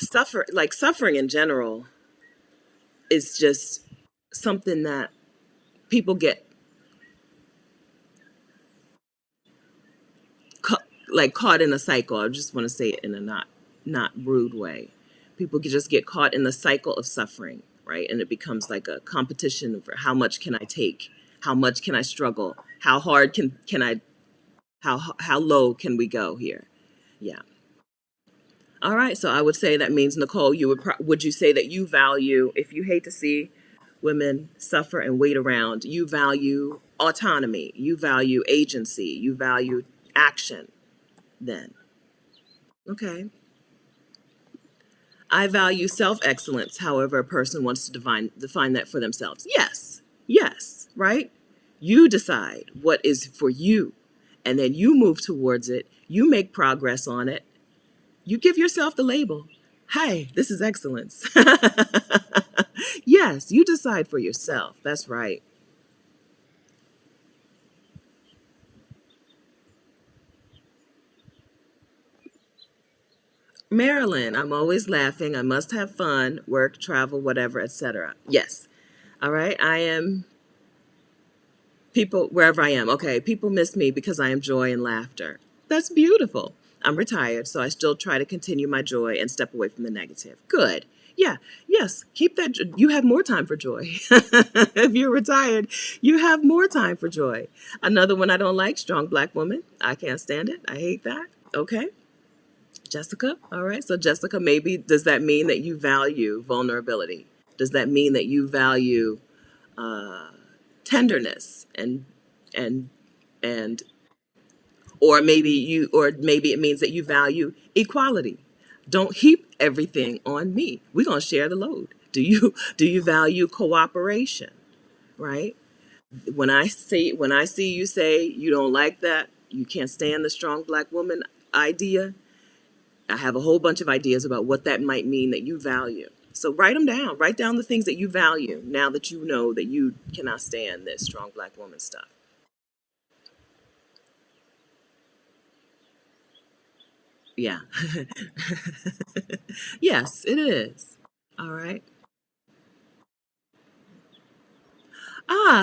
suffering in general is just something that people get caught in a cycle. I just want to say it in a not rude way. People just get caught in the cycle of suffering, right? And it becomes like a competition for how much can I take? How much can I struggle? How hard can I, how low can we go here? Yeah. All right. So I would say that means, Nicole, would you say that you value, if you hate to see women suffer and wait around, you value autonomy, you value agency, you value action then? Okay. I value self-excellence, however a person wants to define that for themselves. Yes, yes, right? You decide what is for you, and then you move towards it. You make progress on it. You give yourself the label. Hey, this is excellence. Yes, you decide for yourself. That's right. Marilyn, I'm always laughing. I must have fun, work, travel, whatever, etc. Yes. All right. I am People, wherever I am, okay, people miss me because I am joy and laughter. That's beautiful. I'm retired, so I still try to continue my joy and step away from the negative. Good. Yeah, yes, keep that. You have more time for joy. If you're retired, you have more time for joy. Another one I don't like, strong black woman. I can't stand it. I hate that. Okay. Jessica, all right. So, Jessica, maybe does that mean that you value vulnerability? Does that mean that you value tenderness and and or maybe it means that you value equality. Don't heap everything on me. We're gonna share the load. Do you value cooperation? Right? When I see you say you don't like that, you can't stand the strong black woman idea, I have a whole bunch of ideas about what that might mean that you value. So write them down. Write down the things that you value now that you know that you cannot stand this strong black woman stuff. Yeah. Yes, it is. All right.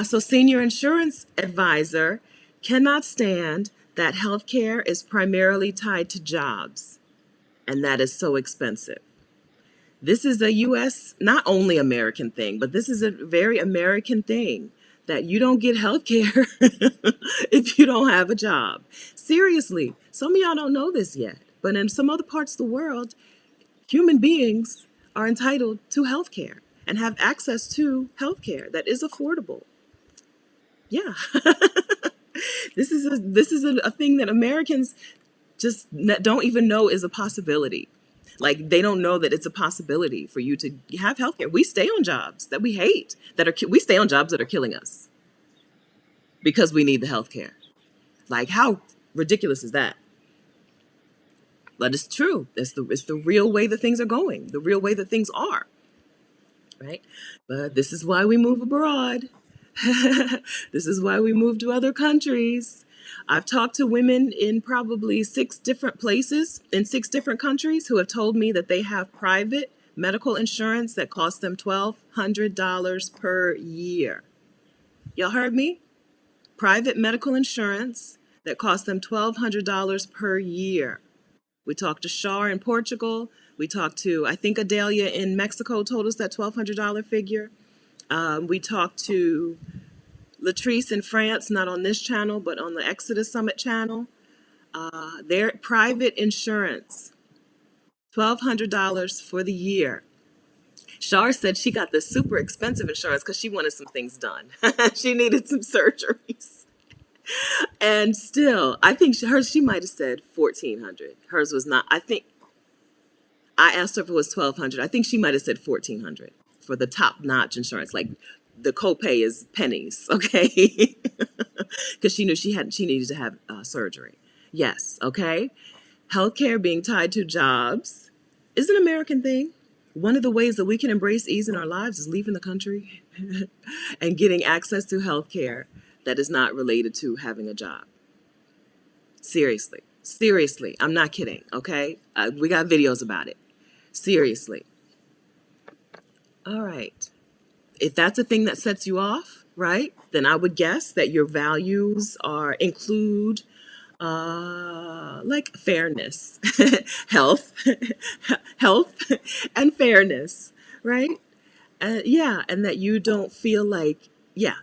So senior insurance advisor cannot stand that healthcare is primarily tied to jobs and that is so expensive. This is a US, not only American thing, but this is a very American thing that you don't get health care if you don't have a job. Seriously, some of y'all don't know this yet, but in some other parts of the world, human beings are entitled to health care and have access to health care that is affordable. Yeah. This is a thing that Americans just don't even know is a possibility. Like they don't know that it's a possibility for you to have healthcare. We stay on jobs that we hate, we stay on jobs that are killing us because we need the healthcare. Like how ridiculous is that? But it's true. It's the real way that things are going, the real way that things are, right? But this is why we move abroad. This is why we move to other countries. I've talked to women in probably 6 different places in 6 different countries who have told me that they have private medical insurance that costs them $1,200 per year. Y'all heard me? Private medical insurance that costs them $1,200 per year. We talked to Shar in Portugal. We talked to, I think Adelia in Mexico told us that $1,200 figure. We talked to Latrice in France, not on this channel, but on the Exodus Summit channel. Their private insurance, $1,200 for the year. Shar said she got the super expensive insurance because she wanted some things done. She needed some surgeries. And still, I think she might have said 1,400. Hers was not. I think I asked her if it was 1,200. I think she might have said 1,400 for the top notch insurance. Like the copay is pennies, okay? Because she knew she needed to have surgery. Yes, okay. Healthcare being tied to jobs is an American thing. One of the ways that we can embrace ease in our lives is leaving the country and getting access to healthcare that is not related to having a job. Seriously, seriously, I'm not kidding. Okay, we got videos about it. Seriously. All right. If that's a thing that sets you off, right, then I would guess that your values include like fairness, health, health, and fairness, right? Yeah, and that you don't feel like, yeah,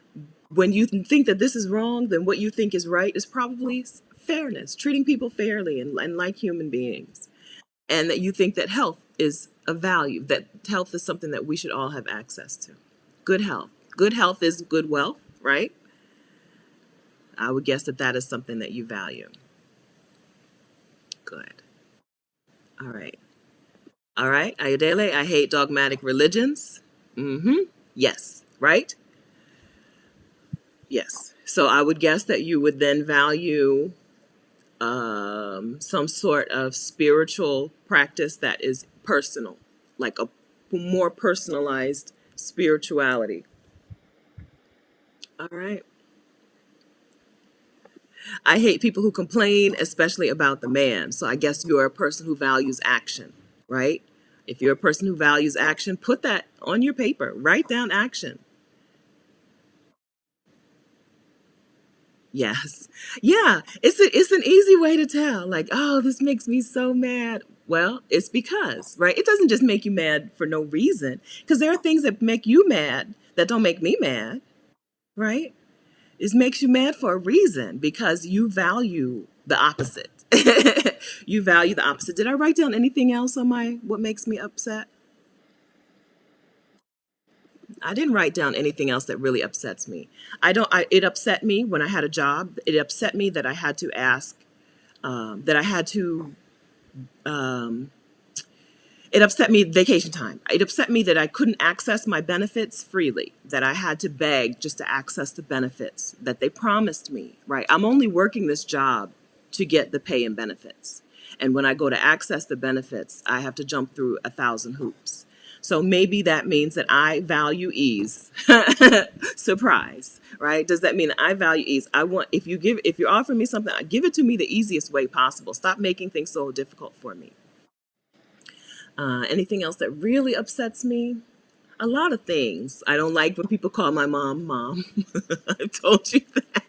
when you think that this is wrong, then what you think is right is probably fairness, treating people fairly and like human beings, and that you think that health is a value, that health is something that we should all have access to. Good health. Good health is good wealth, right? I would guess that that is something that you value. Good. All right. All right. Ayodele, I hate dogmatic religions. Mm-hmm. Yes. Right? Yes. So I would guess that you would then value some sort of spiritual practice that is personal, like a more personalized spirituality. All right. I hate people who complain, especially about the man. So I guess you're a person who values action, right? If you're a person who values action, put that on your paper. Write down action. Yes. Yeah. It's an easy way to tell. Like, oh, this makes me so mad. Well, it's because, right? It doesn't just make you mad for no reason. Because there are things that make you mad that don't make me mad, right? It makes you mad for a reason because you value the opposite. You value the opposite. Did I write down anything else on my what makes me upset? I didn't write down anything else that really upsets me. It upset me when I had a job. It upset me that I had to ask, that I had to, um, it upset me vacation time. It upset me that I couldn't access my benefits freely, that I had to beg just to access the benefits that they promised me, right? I'm only working this job to get the pay and benefits. And when I go to access the benefits, I have to jump through 1,000 hoops. So maybe that means that I value ease. Surprise, right? Does that mean I value ease? I want, if you're offering me something, give it to me the easiest way possible. Stop making things so difficult for me. Anything else that really upsets me? A lot of things. I don't like when people call my mom, mom. I told you that.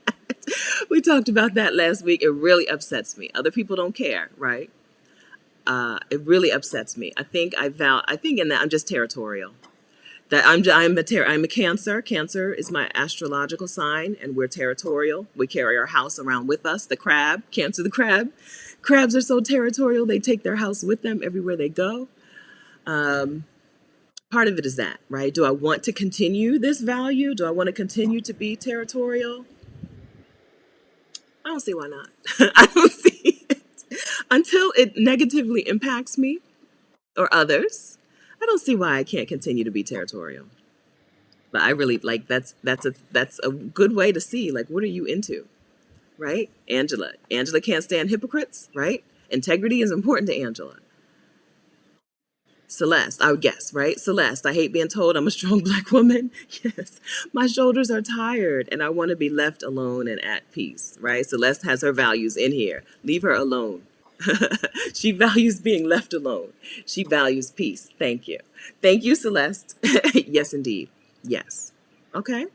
We talked about that last week. It really upsets me. Other people don't care, right? It really upsets me. I think in that I'm just territorial. That I'm a Cancer. Cancer is my astrological sign, and we're territorial. We carry our house around with us. The crab, Cancer, the crab. Crabs are so territorial. They take their house with them everywhere they go. Um, Part of it is that, right? Do I want to continue this value? Do I want to continue to be territorial? I don't see why not. I don't see it. Until it negatively impacts me or others, I don't see why I can't continue to be territorial. But I really like that's a good way to see like what are you into, right? Angela. Angela can't stand hypocrites, right? Integrity is important to Angela. Celeste, I would guess, right? Celeste, I hate being told I'm a strong black woman. Yes, my shoulders are tired and I want to be left alone and at peace, right? Celeste has her values in here. Leave her alone. She values being left alone. She values peace. Thank you. Thank you, Celeste. Yes, indeed. Yes. Okay.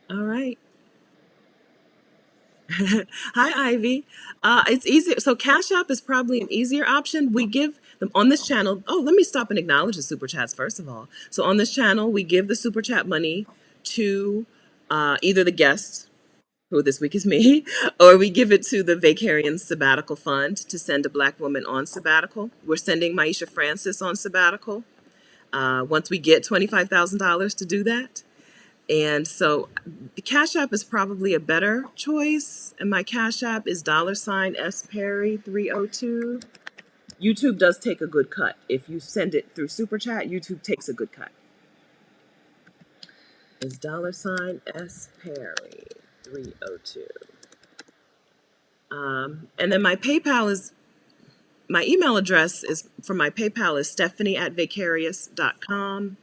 All right. Hi, Ivy. It's easier. So Cash App is probably an easier option. We give them on this channel. Oh, let me stop and acknowledge the super chats first of all. So on this channel, we give the super chat money to either the guests, who this week is me, or we give it to the Vacarian Sabbatical Fund to send a black woman on sabbatical. We're sending Maisha Francis on sabbatical once we get $25,000 to do that. And so the Cash App is probably a better choice. And my Cash App is $S Perry 302. YouTube does take a good cut. If you send it through Super Chat, YouTube takes a good cut. Is $S Perry 302. And then my email address is for my PayPal is stephanie@vicarious.com.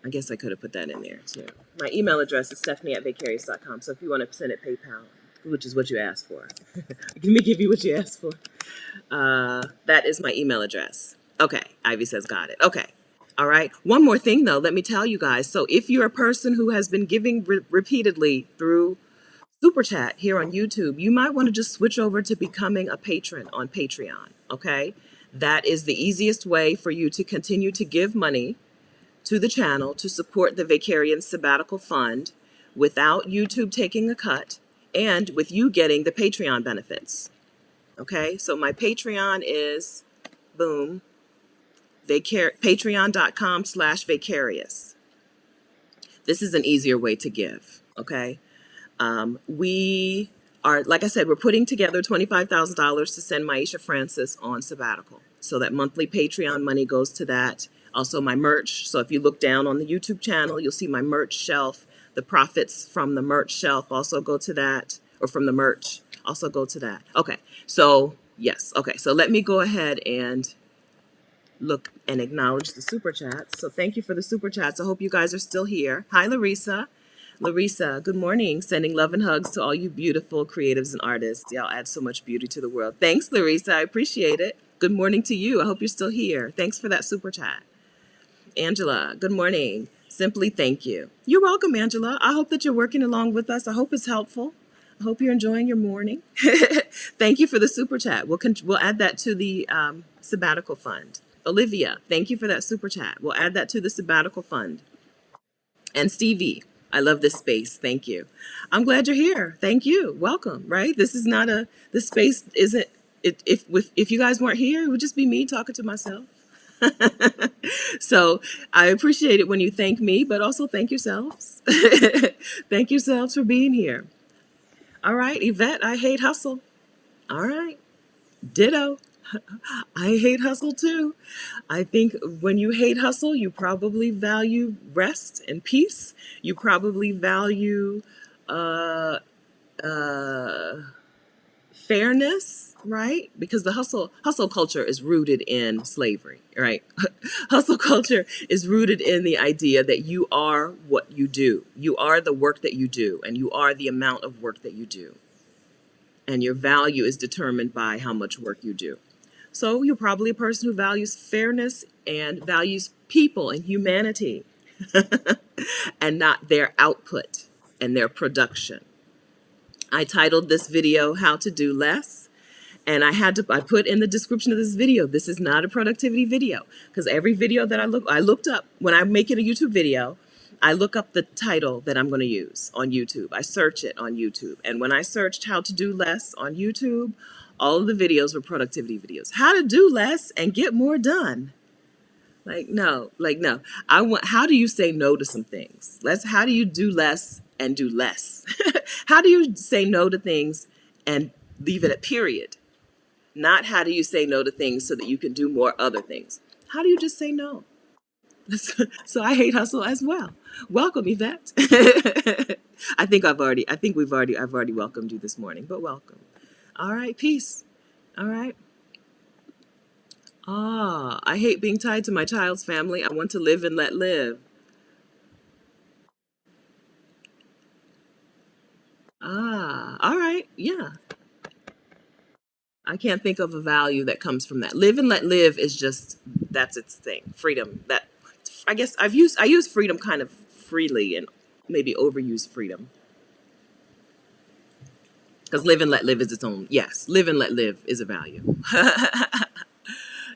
I guess I could have put that in there too. My email address is stephanie@vicarious.com. So if you want to send it PayPal, which is what you asked for, let me give you what you asked for. That is my email address. Okay. Ivy says, got it. Okay. All right. One more thing though, let me tell you guys. So if you're a person who has been giving repeatedly through Super Chat here on YouTube, you might want to just switch over to becoming a patron on Patreon. Okay. That is the easiest way for you to continue to give money to the channel to support the Vacarian Sabbatical Fund without YouTube taking a cut and with you getting the Patreon benefits. Okay, so my Patreon is, boom, patreon.com/vicarious. This is an easier way to give, okay? We are, like I said, we're putting together $25,000 to send Maisha Francis on sabbatical. So that monthly Patreon money goes to that. Also my merch. So if you look down on the YouTube channel, you'll see my merch shelf. The profits from the merch shelf also go to that, or from the merch also go to that. Okay. So yes. Okay. So let me go ahead and look and acknowledge the super chats. So thank you for the super chats. I hope you guys are still here. Hi, Larissa. Larissa, good morning. Sending love and hugs to all you beautiful creatives and artists. Y'all add so much beauty to the world. Thanks, Larissa. I appreciate it. Good morning to you. I hope you're still here. Thanks for that super chat. Angela, good morning. Simply thank you. You're welcome, Angela. I hope that you're working along with us. I hope it's helpful. I hope you're enjoying your morning. Thank you for the super chat. We'll add that to the sabbatical fund. Olivia, thank you for that super chat. We'll add that to the sabbatical fund. And Stevie, I love this space. Thank you. I'm glad you're here. Thank you. Welcome. Right? This is not a. This space isn't. If you guys weren't here, it would just be me talking to myself. So I appreciate it when you thank me, but also thank yourselves. Thank yourselves for being here. All right, Yvette, I hate hustle. All right, ditto. I hate hustle too. I think when you hate hustle, you probably value rest and peace. You probably value uh, uh, fairness, right? Because the hustle culture is rooted in slavery, right? Hustle culture is rooted in the idea that you are what you do. You are the work that you do, and you are the amount of work that you do. And your value is determined by how much work you do. So you're probably a person who values fairness and values people and humanity and not their output and their production. I titled this video, How to Do Less. And I put in the description of this video, this is not a productivity video. Because every video that I looked up, when I'm making a YouTube video, I look up the title that I'm going to use on YouTube. I search it on YouTube. And when I searched how to do less on YouTube, all of the videos were productivity videos. How to do less and get more done. No. How do you say no to some things? How do you do less and do less? How do you say no to things and leave it at period? Not how do you say no to things so that you can do more other things. How do you just say no? So I hate hustle as well. Welcome, Yvette. I've already welcomed you this morning, but welcome. All right, peace. All right. I hate being tied to my child's family. I want to live and let live. All right. Yeah. I can't think of a value that comes from that. Live and let live is just, that's its thing. Freedom. That, I guess I use freedom kind of freely and maybe overuse freedom. Because live and let live is its own. Yes, live and let live is a value.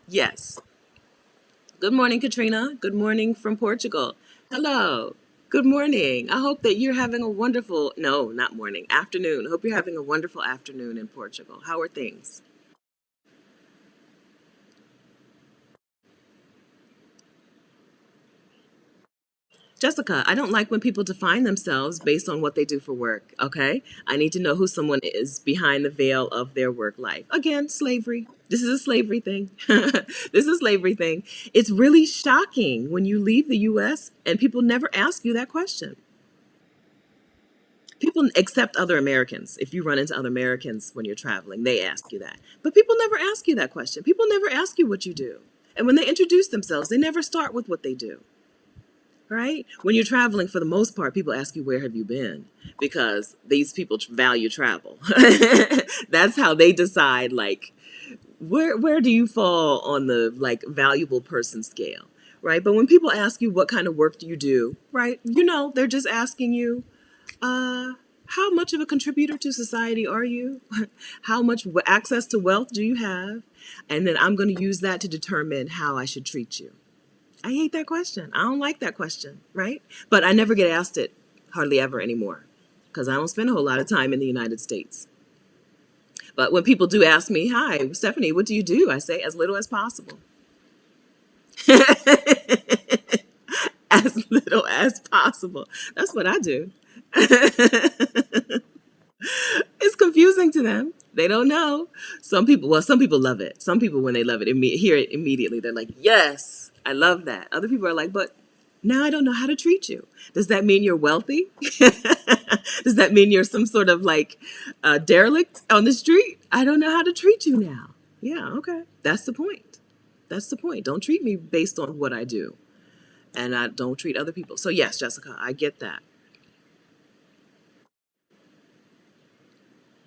Yes. Good morning, Katrina. Good morning from Portugal. Hello. Good morning. I hope that you're having a wonderful, no, not morning, afternoon. I hope you're having a wonderful afternoon in Portugal. How are things? Jessica, I don't like when people define themselves based on what they do for work, okay? I need to know who someone is behind the veil of their work life. Again, slavery. This is a slavery thing. This is a slavery thing. It's really shocking when you leave the US and people never ask you that question. People accept other Americans. If you run into other Americans when you're traveling, they ask you that. But people never ask you that question. People never ask you what you do. And when they introduce themselves, they never start with what they do. Right? When you're traveling, for the most part, people ask you, where have you been? Because these people value travel. That's how they decide, like, where do you fall on the, like, valuable person scale, right? But when people ask you what kind of work do you do, right? They're just asking you, how much of a contributor to society are you? How much access to wealth do you have? And then I'm going to use that to determine how I should treat you. I hate that question. I don't like that question, right? But I never get asked it hardly ever anymore because I don't spend a whole lot of time in the United States. But when people do ask me, hi, Stephanie, what do you do? I say as little as possible. As little as possible. That's what I do. It's confusing to them. They don't know. Some people love it. Some people, when they love it, hear it immediately. They're like, yes, I love that. Other people are like, but now I don't know how to treat you. Does that mean you're wealthy? Does that mean you're some sort of like derelict on the street? I don't know how to treat you now. Yeah, okay. That's the point. That's the point. Don't treat me based on what I do. And I don't treat other people. So yes, Jessica, I get that.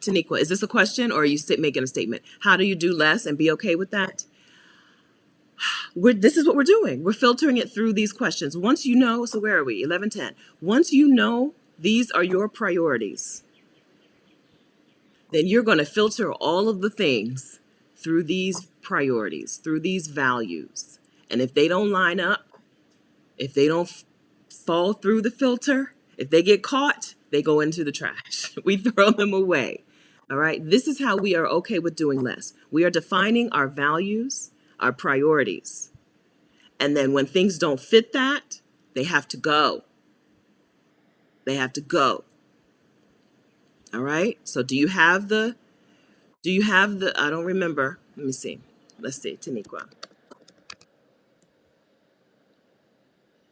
Taniqua, is this a question or are you making a statement? How do you do less and be okay with that? this is what we're doing. We're filtering it through these questions. Once you know, so where are we? 11:10. Once you know these are your priorities, then you're going to filter all of the things through these priorities, through these values. And if they don't line up, if they don't fall through the filter, if they get caught, they go into the trash. We throw them away. All right. This is how we are okay with doing less. We are defining our values, our priorities. And then when things don't fit that, they have to go. They have to go. All right. So I don't remember. Let me see. Let's see, Taniqua.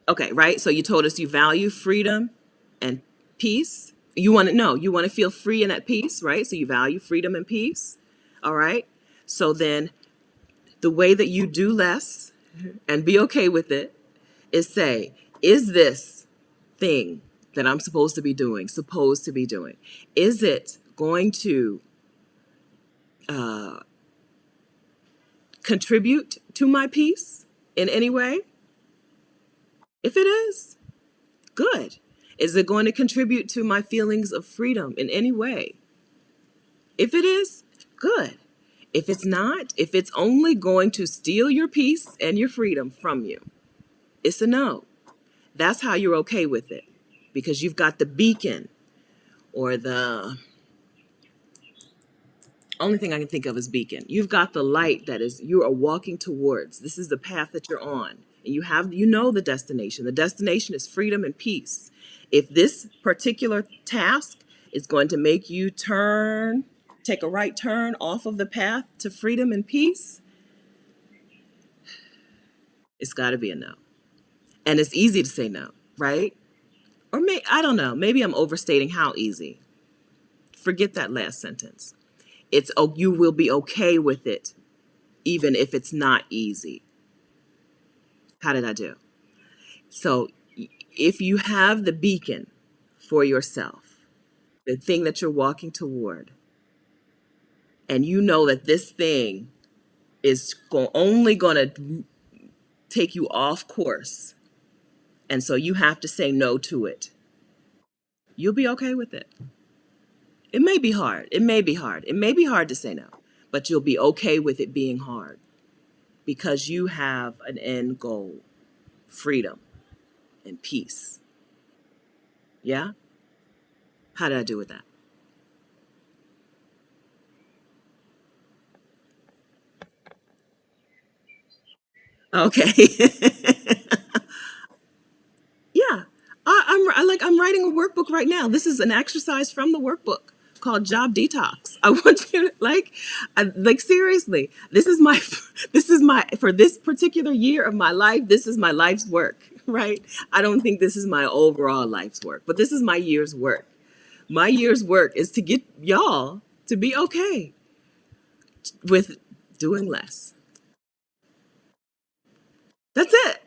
Okay, right? So you told us you value freedom and peace. You want to feel free and at peace, right? So you value freedom and peace. All right. So then the way that you do less and be okay with it is say, is this thing that I'm supposed to be doing, is it going to contribute to my peace in any way? If it is, good. Is it going to contribute to my feelings of freedom in any way? If it is, good. If it's not, if it's only going to steal your peace and your freedom from you, it's a no. That's how you're okay with it, because you've got the beacon, or the only thing I can think of is beacon. You've got the light that is you are walking towards. This is the path that you're on. And you know the destination. The destination is freedom and peace. If this particular task is going to make you take a right turn off of the path to freedom and peace, it's got to be a no. And it's easy to say no, right? I don't know. Maybe I'm overstating how easy. Forget that last sentence. You will be okay with it, even if it's not easy. How did I do? So if you have the beacon for yourself, the thing that you're walking toward, and you know that this thing is only going to take you off course, and so you have to say no to it, you'll be okay with it. It may be hard. It may be hard to say no, but you'll be okay with it being hard because you have an end goal, freedom and peace. Yeah? How did I do with that? Okay. Yeah. I'm writing a workbook right now. This is an exercise from the workbook called Job Detox. I want you to seriously, for this particular year of my life, this is my life's work, right? I don't think this is my overall life's work, but this is my year's work. My year's work is to get y'all to be okay with doing less. That's it.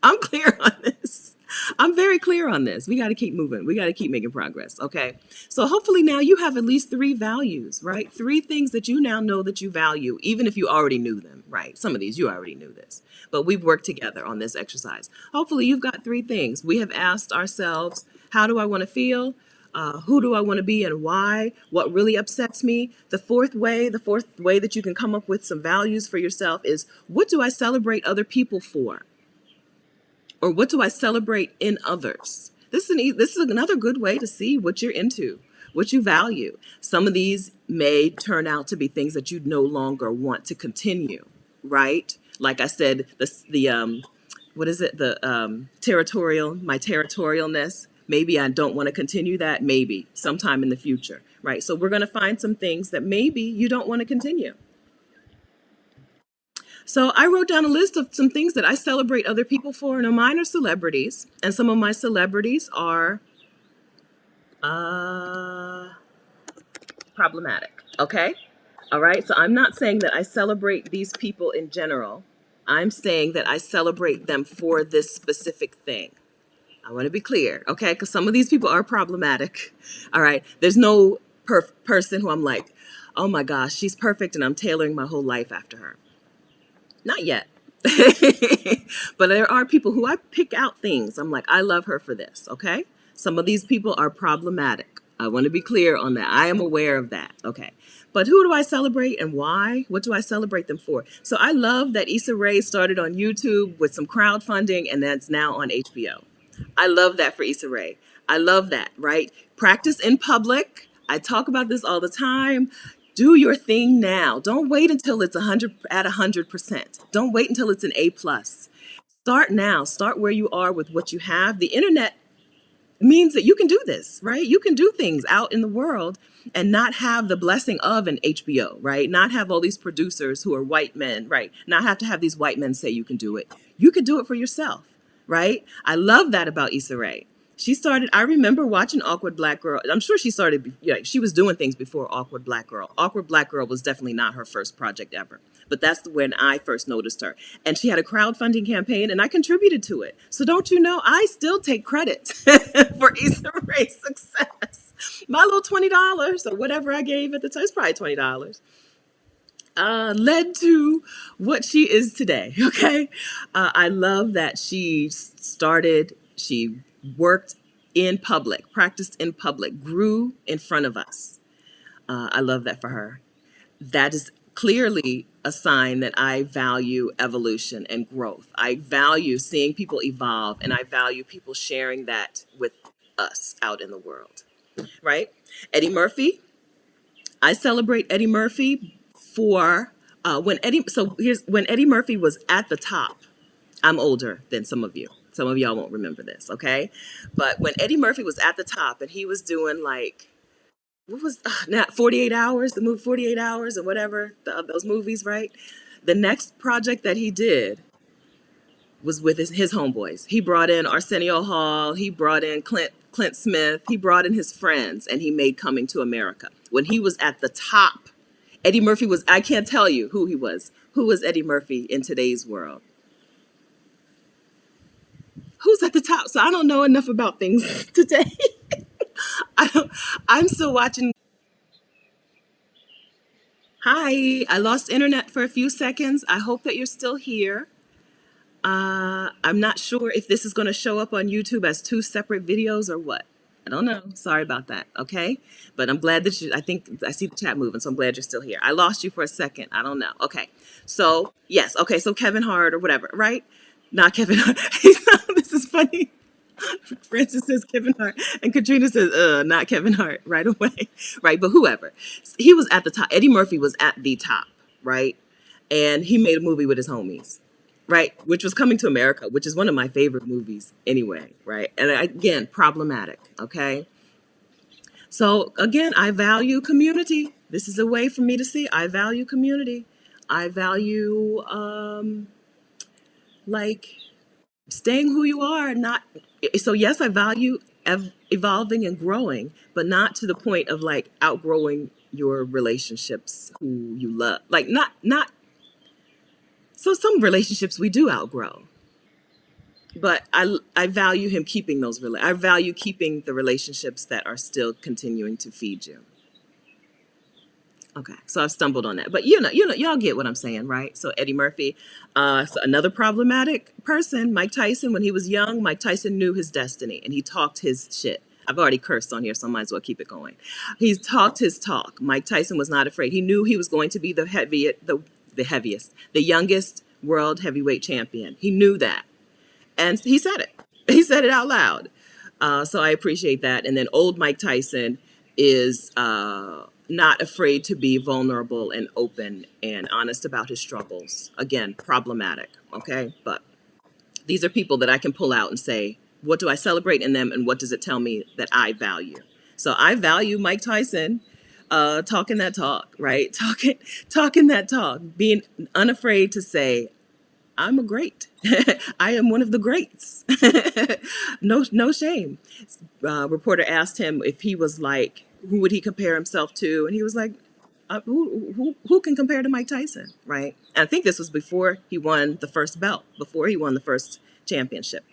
I'm clear on this. I'm very clear on this. We got to keep moving. We got to keep making progress. Okay. So hopefully now you have at least 3 values, right? 3 things that you now know that you value, even if you already knew them, right? Some of these you already knew this, but we've worked together on this exercise. Hopefully you've got 3 things. We have asked ourselves, how do I want to feel? Who do I want to be and why? What really upsets me? The fourth way that you can come up with some values for yourself is, what do I celebrate other people for? Or what do I celebrate in others? This is another good way to see what you're into, what you value. Some of these may turn out to be things that you no longer want to continue, right? Like I said, what is it? My territorialness. Maybe I don't want to continue that, maybe sometime in the future, right? So we're going to find some things that maybe you don't want to continue. So I wrote down a list of some things that I celebrate other people for. Now, mine are celebrities, and some of my celebrities are problematic. Okay? All right? So I'm not saying that I celebrate these people in general. I'm saying that I celebrate them for this specific thing. I want to be clear, okay? Because some of these people are problematic. All right? There's no person who I'm like, oh my gosh, she's perfect and I'm tailoring my whole life after her. Not yet. But there are people who I pick out things. I'm like, I love her for this. Okay. Some of these people are problematic. I want to be clear on that. I am aware of that. Okay. But who do I celebrate and why? What do I celebrate them for? So I love that Issa Rae started on YouTube with some crowdfunding and that's now on HBO. I love that for Issa Rae. I love that, right? Practice in public. I talk about this all the time. Do your thing now. Don't wait until it's 100%. Don't wait until it's an A plus. Start now. Start where you are with what you have. The internet means that you can do this, right? You can do things out in the world and not have the blessing of an HBO, right? Not have all these producers who are white men, right? Not have to have these white men say you can do it. You can do it for yourself, right? I love that about Issa Rae. She started, I remember watching Awkward Black Girl. I'm sure she started, she was doing things before Awkward Black Girl. Awkward Black Girl was definitely not her first project ever. But that's when I first noticed her. And she had a crowdfunding campaign and I contributed to it. So don't you know, I still take credit for Issa Rae's success. My little $20 or whatever I gave at the time, it's probably $20, led to what she is today, okay? I love that she worked in public, practiced in public, grew in front of us. I love that for her. That is clearly a sign that I value evolution and growth. I value seeing people evolve, and I value people sharing that with us out in the world, right? Eddie Murphy. I celebrate Eddie Murphy for when Eddie Murphy was at the top. I'm older than some of you. Some of y'all won't remember this, okay? But when Eddie Murphy was at the top and he was doing like, what was, not 48 Hours, the movie 48 Hours or whatever, those movies, right? The next project that he did was with his homeboys. He brought in Arsenio Hall, he brought in Clint Smith, he brought in his friends, and he made Coming to America. When he was at the top, Eddie Murphy was, I can't tell you who he was. Who was Eddie Murphy in today's world? Who's at the top? So I don't know enough about things today. I'm still watching. Hi, I lost internet for a few seconds. I hope that you're still here. I'm not sure if this is going to show up on YouTube as two separate videos or what. I don't know. Sorry about that. Okay. But I'm glad that I think I see the chat moving. So I'm glad you're still here. I lost you for a second. I don't know. Okay. So yes. Okay. So Kevin Hart or whatever, right? Not Kevin Hart. This is funny. Francis says Kevin Hart and Katrina says, not Kevin Hart right away. Right. But whoever, he was at the top. Eddie Murphy was at the top. Right. And he made a movie with his homies. Right. Which was Coming to America, which is one of my favorite movies anyway. Right. And again, problematic. Okay. So again, I value community. This is a way for me to see I value community. I value like staying who you are, not so yes, I value evolving and growing, but not to the point of like outgrowing your relationships who you love. Like not so some relationships we do outgrow. But I value him keeping I value keeping the relationships that are still continuing to feed you. Okay, so I've stumbled on that, but y'all get what I'm saying, right? So Eddie Murphy, so another problematic person, Mike Tyson. When he was young, Mike Tyson knew his destiny, and he talked his shit. I've already cursed on here, so I might as well keep it going. He's talked his talk. Mike Tyson was not afraid. He knew he was going to be the youngest world heavyweight champion. He knew that, and he said it. He said it out loud. So I appreciate that. And then old Mike Tyson is not afraid to be vulnerable and open and honest about his struggles. Again, problematic, okay? But these are people that I can pull out and say, what do I celebrate in them and what does it tell me that I value? So I value Mike Tyson talking that talk, right? Talking that talk, being unafraid to say, I'm a great. I am one of the greats. No shame. Reporter asked him if he was like, who would he compare himself to? And he was like, who can compare to Mike Tyson, right? And I think this was before he won the first belt, before he won the first championship.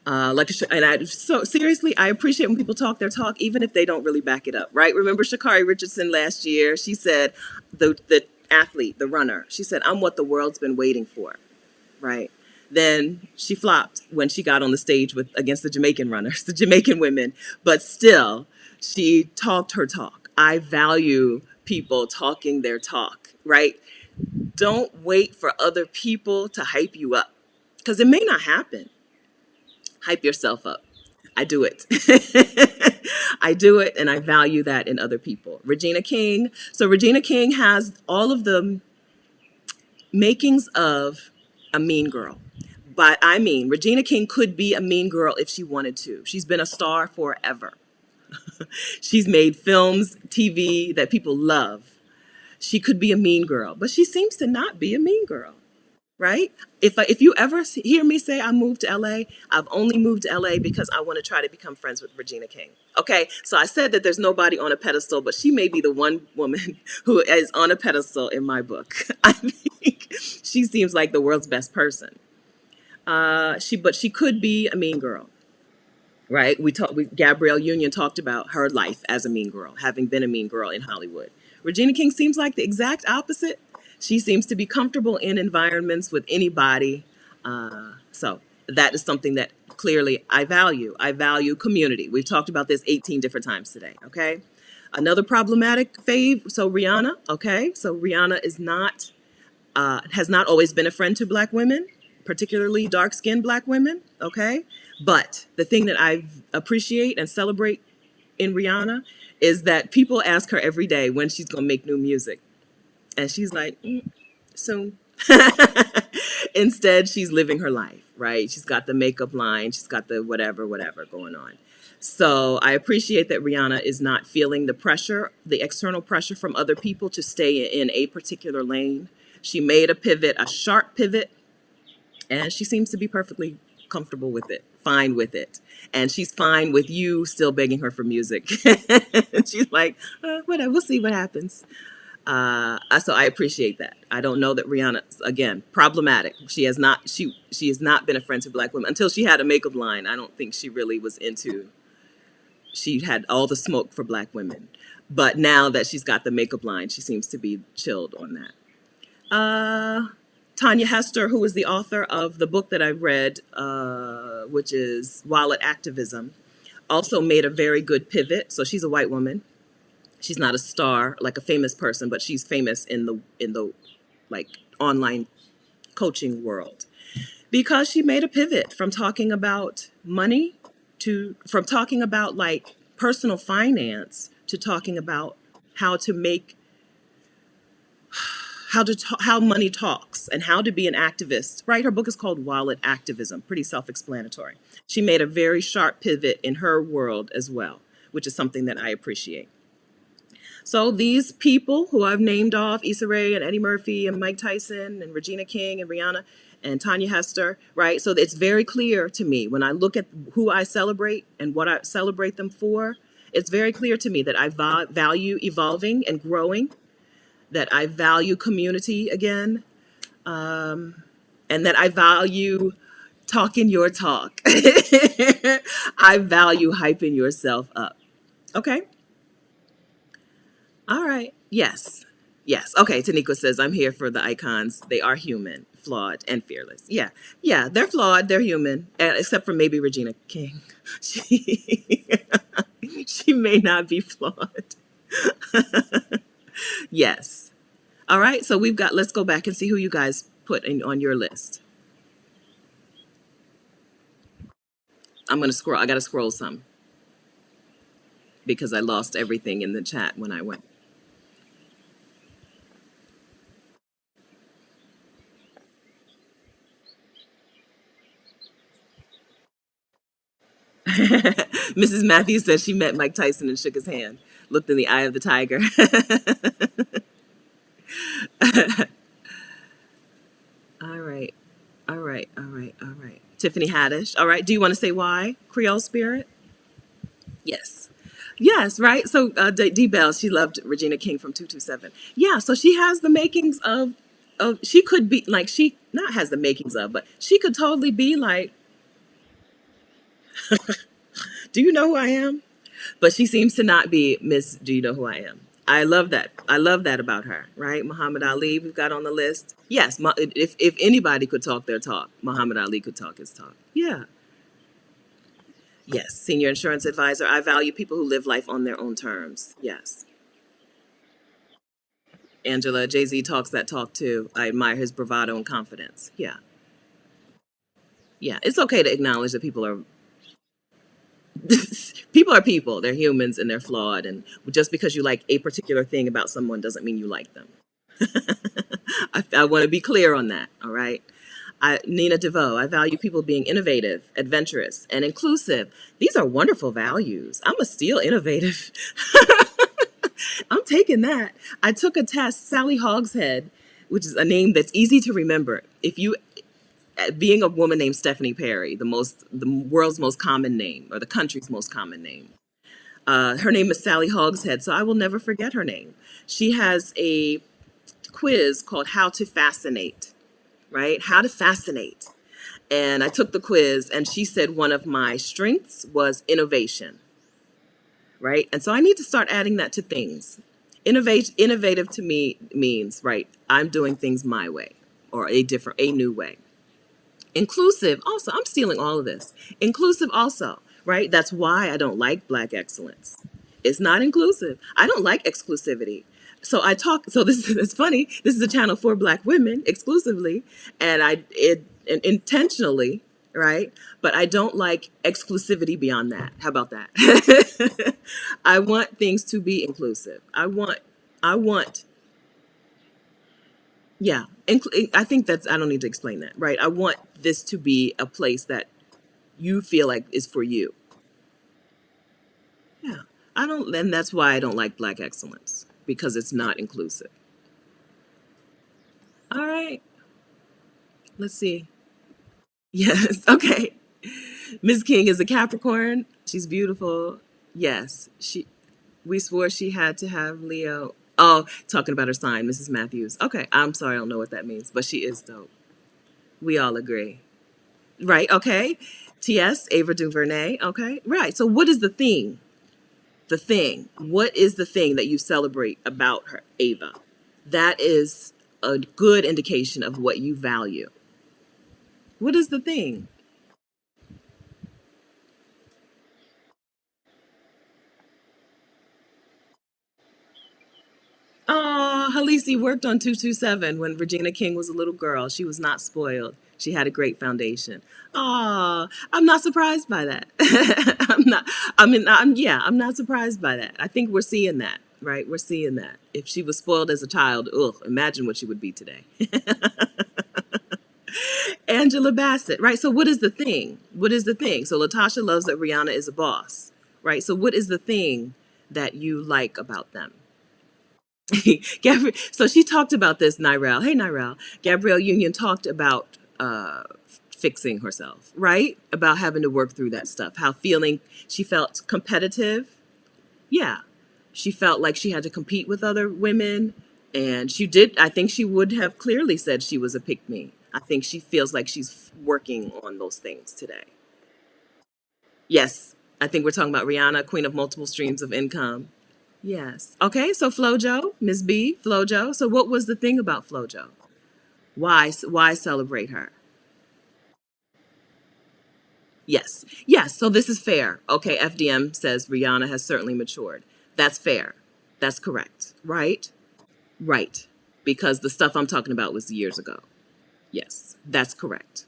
So seriously, I appreciate when people talk their talk, even if they don't really back it up, right? Remember Sha'Carri Richardson last year? She said the athlete, the runner. She said, I'm what the world's been waiting for, right? Then she flopped when she got on the stage with against the Jamaican runners, the Jamaican women, but still, she talked her talk. I value people talking their talk, right? Don't wait for other people to hype you up because it may not happen. Hype yourself up. I do it. I do it, and I value that in other people. Regina King. So Regina King has all of the makings of a mean girl. But I mean, Regina King could be a mean girl if she wanted to. She's been a star forever. She's made films, TV that people love. She could be a mean girl, but she seems to not be a mean girl, right? If you ever hear me say I moved to LA, I've only moved to LA because I want to try to become friends with Regina King. Okay, so I said that there's nobody on a pedestal, but she may be the one woman who is on a pedestal in my book. I think she seems like the world's best person. But she could be a mean girl, right? Gabrielle Union talked about her life as a mean girl, having been a mean girl in Hollywood. Regina King seems like the exact opposite. She seems to be comfortable in environments with anybody. So that is something that clearly I value. I value community. We've talked about this 18 different times today, okay? Another problematic fave, so Rihanna, okay? So Rihanna has not always been a friend to Black women, particularly dark-skinned Black women, okay? But the thing that I appreciate and celebrate in Rihanna is that people ask her every day when she's gonna make new music. And she's like, soon. Instead, she's living her life, right? She's got the makeup line, she's got the whatever going on. So I appreciate that Rihanna is not feeling the pressure, the external pressure from other people to stay in a particular lane. She made a pivot, a sharp pivot, and she seems to be perfectly comfortable with it, fine with it. And she's fine with you still begging her for music. And she's like, whatever, we'll see what happens. So I appreciate that. I don't know that Rihanna, again, problematic. She has not been a friend to Black women until she had a makeup line. I don't think she really was into, she had all the smoke for Black women. But now that she's got the makeup line, she seems to be chilled on that. Tanya Hester, who is the author of the book that I read, which is Wallet Activism, also made a very good pivot. So she's a white woman. She's not a star like a famous person, but she's famous in the like online coaching world because she made a pivot from talking about money from talking about like personal finance to talking about how to make how money talks and how to be an activist, right? Her book is called Wallet Activism, pretty self-explanatory. She made a very sharp pivot in her world as well, which is something that I appreciate. So these people who I've named off, Issa Rae and Eddie Murphy and Mike Tyson and Regina King and Rihanna and Tanya Hester, right? So it's very clear to me when I look at who I celebrate and what I celebrate them for, it's very clear to me that I value evolving and growing, that I value community again, and that I value talking your talk. I value hyping yourself up. Okay? All right. Yes. Yes. Okay. Tanika says, I'm here for the icons. They are human, flawed, and fearless. Yeah. Yeah. They're flawed. They're human. Except for maybe Regina King. She, she may not be flawed. Yes. All right. So let's go back and see who you guys put on your list. I'm going to scroll. I got to scroll some because I lost everything in the chat when I went. Mrs. Matthews says she met Mike Tyson and shook his hand, looked in the eye of the tiger. All right. All right. All right. All right. Tiffany Haddish. All right. Do you want to say why? Creole Spirit? Yes. Yes, right? So D. Bell, she loved Regina King from 227. Yeah, so she has the makings of she could be like, she not has the makings of, but she could totally be like, do you know who I am? But she seems to not be Miss Do You Know Who I Am? I love that. I love that about her, right? Muhammad Ali, we've got on the list. Yes, if anybody could talk their talk, Muhammad Ali could talk his talk. Yeah. Yes, senior insurance advisor. I value people who live life on their own terms. Yes. Angela, Jay-Z talks that talk too. I admire his bravado and confidence. Yeah. Yeah. It's okay to acknowledge that people are people are people. They're humans and they're flawed. And just because you like a particular thing about someone doesn't mean you like them. I want to be clear on that. All right. Nina DeVoe, I value people being innovative, adventurous, and inclusive. These are wonderful values. I'm a steal innovative. I'm taking that. I took a test, Sally Hogshead, which is a name that's easy to remember. If you, being a woman named Stephanie Perry, the world's most common name, or the country's most common name. Her name is Sally Hogshead, so I will never forget her name. She has a quiz called How to Fascinate, right? How to Fascinate. And I took the quiz, and she said one of my strengths was innovation, right? And so I need to start adding that to things. Innovative to me means, right, I'm doing things my way or a new way. Inclusive, also, I'm stealing all of this. Inclusive also, right? That's why I don't like Black excellence. It's not inclusive. I don't like exclusivity. So this is, it's funny. This is a channel for Black women exclusively, and and intentionally, right? But I don't like exclusivity beyond that. How about that? I want things to be inclusive. I want, yeah. I think I don't need to explain that, right? I want this to be a place that you feel like is for you. Yeah. And that's why I don't like Black excellence, because it's not inclusive. All right. Let's see. Yes. Okay. Ms. King is a Capricorn. She's beautiful. Yes. We swore she had to have Leo. Oh, talking about her sign, Mrs. Matthews. Okay. I'm sorry, I don't know what that means, but she is dope. We all agree. Right. Okay. T.S. Ava DuVernay. Okay. Right. So what is the thing? The thing. What is the thing that you celebrate about her, Ava? That is a good indication of what you value. What is the thing? Oh, Halisi worked on 227 when Regina King was a little girl. She was not spoiled. She had a great foundation. Oh, I'm not surprised by that. I'm not, I mean, yeah, I'm not surprised by that. I think we're seeing that, right? We're seeing that. If she was spoiled as a child, ugh, imagine what she would be today. Angela Bassett, right? So what is the thing? What is the thing? So Latasha loves that Rihanna is a boss, right? So what is the thing that you like about them? So she talked about this, Nirel. Hey, Nirel. Gabrielle Union talked about fixing herself, right? About having to work through that stuff. How she felt competitive. Yeah. She felt like she had to compete with other women. And she did. I think she would have clearly said she was a pick me. I think she feels like she's working on those things today. Yes. I think we're talking about Rihanna, queen of multiple streams of income. Yes. Okay, so Flojo, Ms. B, Flojo. So what was the thing about Flojo? Why celebrate her? Yes. Yes, so this is fair. Okay, FDM says Rihanna has certainly matured. That's fair. That's correct. Right? Right. Because the stuff I'm talking about was years ago. Yes, that's correct.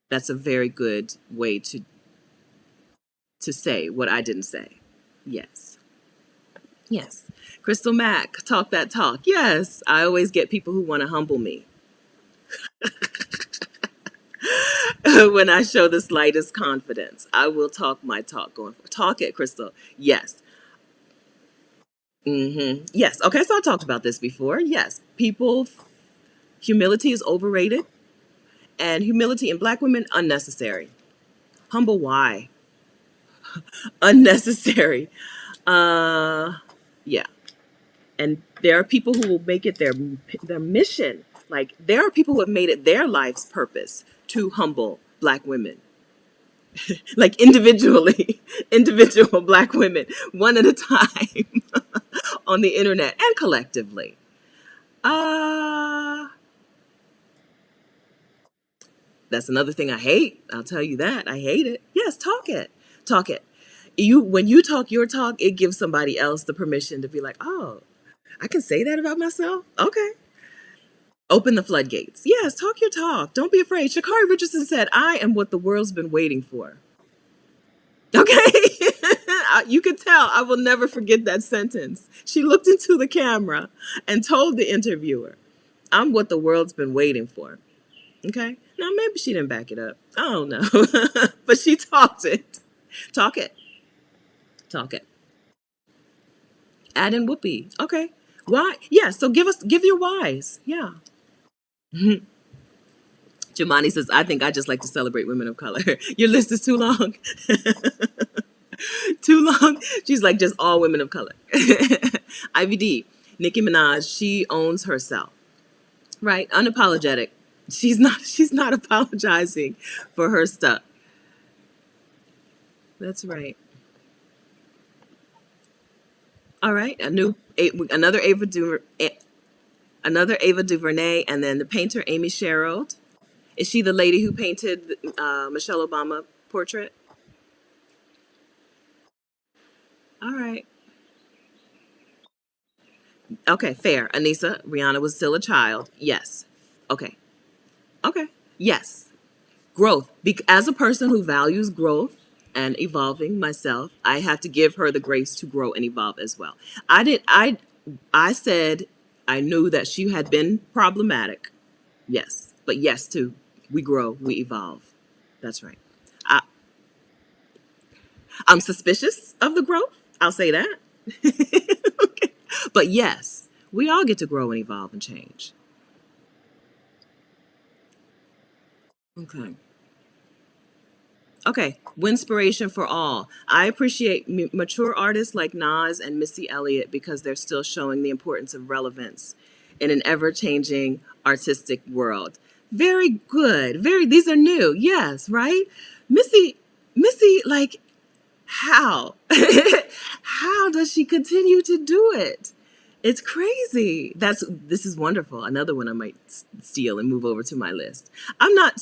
That's a very good way to say what I didn't say. Yes. Yes. Crystal Mack, talk that talk. Yes. I always get people who want to humble me when I show the slightest confidence. I will talk my talk. Talk it, Crystal. Yes. Yes. Okay. So I talked about this before. Yes. Humility is overrated, and humility in Black women, unnecessary. Humble, why? Unnecessary. Uh, yeah. And there are people who will make it their mission. Like, there are people who have made it their life's purpose to humble Black women. Like, individually, individual Black women, one at a time. on the internet and collectively. Uh, that's another thing I hate. I'll tell you that. I hate it. Yes, talk it. Talk it. When you talk your talk, it gives somebody else the permission to be like, oh, I can say that about myself. Okay. Open the floodgates. Yes, talk your talk. Don't be afraid. Shakari Richardson said, I am what the world's been waiting for. Okay. You could tell I will never forget that sentence. She looked into the camera and told the interviewer, I'm what the world's been waiting for. Okay. Now, maybe she didn't back it up. I don't know. But she talked it. Talk it. Talk it. Add in whoopee. Okay. Why? Yeah. So give your whys. Yeah. Jamani says, I think I just like to celebrate women of color. Your list is too long. Too long. She's like, just all women of color. IVD, Nicki Minaj, she owns herself. Right? Unapologetic. She's not apologizing for her stuff. That's right. All right. Another Ava DuVernay, and then the painter Amy Sherald. Is she the lady who painted Michelle Obama portrait? All right. Okay, fair. Anissa, Rihanna was still a child. Yes. Okay. Okay. Yes. Growth. As a person who values growth and evolving myself, I have to give her the grace to grow and evolve as well. I said I knew that she had been problematic. Yes. But yes, too. We grow, we evolve. That's right. I, I'm suspicious of the growth. I'll say that. Okay. But yes, we all get to grow and evolve and change. Okay. Okay. Winspiration for all. I appreciate mature artists like Nas and Missy Elliott because they're still showing the importance of relevance in an ever changing artistic world. Very good. These are new. Yes, right? Missy, like, how? How does she continue to do it? It's crazy. This is wonderful. Another one I might steal and move over to my list. I'm not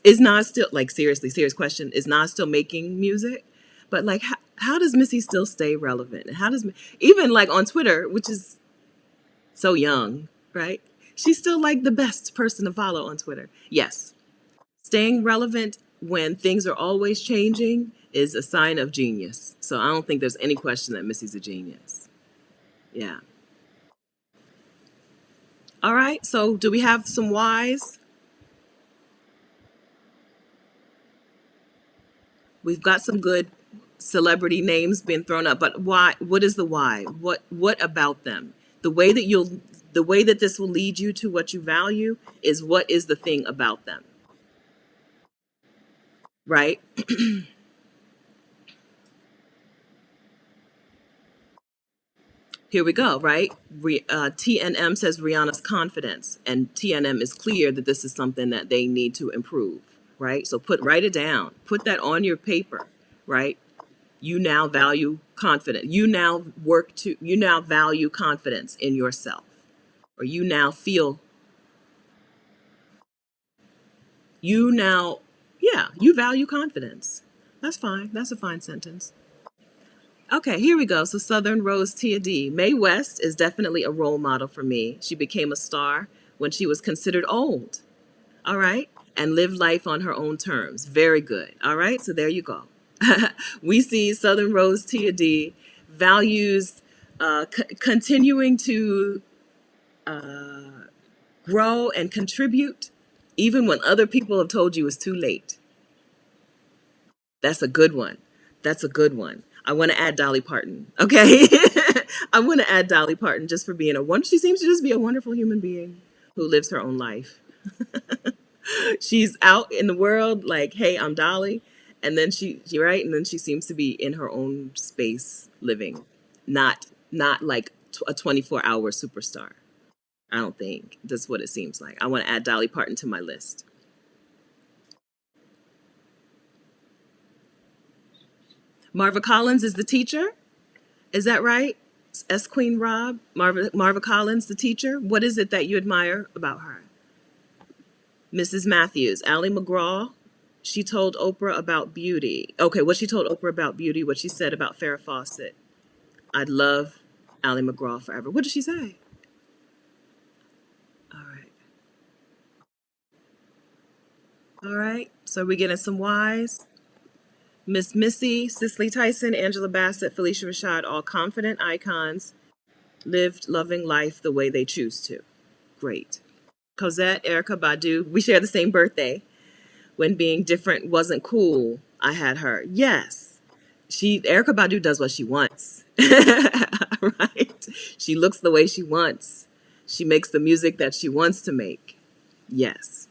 is Nas still, like, seriously, serious question, is Nas still making music? But like how does Missy still stay relevant? And how does even like on Twitter, which is so young, right? She's still like the best person to follow on Twitter. Yes. Staying relevant when things are always changing is a sign of genius. So I don't think there's any question that Missy's a genius. Yeah. All right. So do we have some whys? We've got some good celebrity names being thrown up, but why? What is the why? What about them? The way that the way that this will lead you to what you value is what is the thing about them, right? Here we go, right? TNM says Rihanna's confidence, and TNM is clear that this is something that they need to improve, right? So write it down, put that on your paper, right? You now value confidence. You now value confidence in yourself, or you now, yeah, you value confidence. That's fine. That's a fine sentence. Okay, here we go. So Southern Rose Tia D. Mae West is definitely a role model for me. She became a star when she was considered old. All right. And lived life on her own terms. Very good. All right. So there you go. We see Southern Rose Tia D values continuing to grow and contribute even when other people have told you it's too late. That's a good one. That's a good one. I want to add Dolly Parton. Okay. I want to add Dolly Parton just for being she seems to just be a wonderful human being who lives her own life. She's out in the world like, hey, I'm Dolly. And then she right. And then she seems to be in her own space living, not like a 24-hour superstar. I don't think that's what it seems like. I want to add Dolly Parton to my list. Marva Collins is the teacher. Is that right? S. Queen Rob, Marva Collins, the teacher. What is it that you admire about her? Mrs. Matthews, Ally McGraw. She told Oprah about beauty. Okay, what she told Oprah about beauty, what she said about Farrah Fawcett. I'd love Ally McGraw forever. What did she say? All right. All right. So we're getting some whys. Miss Missy, Cicely Tyson, Angela Bassett, Felicia Rashad, all confident icons, lived loving life the way they choose to. Great. Cosette, Erica Badu, we share the same birthday. When being different wasn't cool, I had her. Yes. Erica Badu does what she wants. Right? She looks the way she wants. She makes the music that she wants to make. Yes.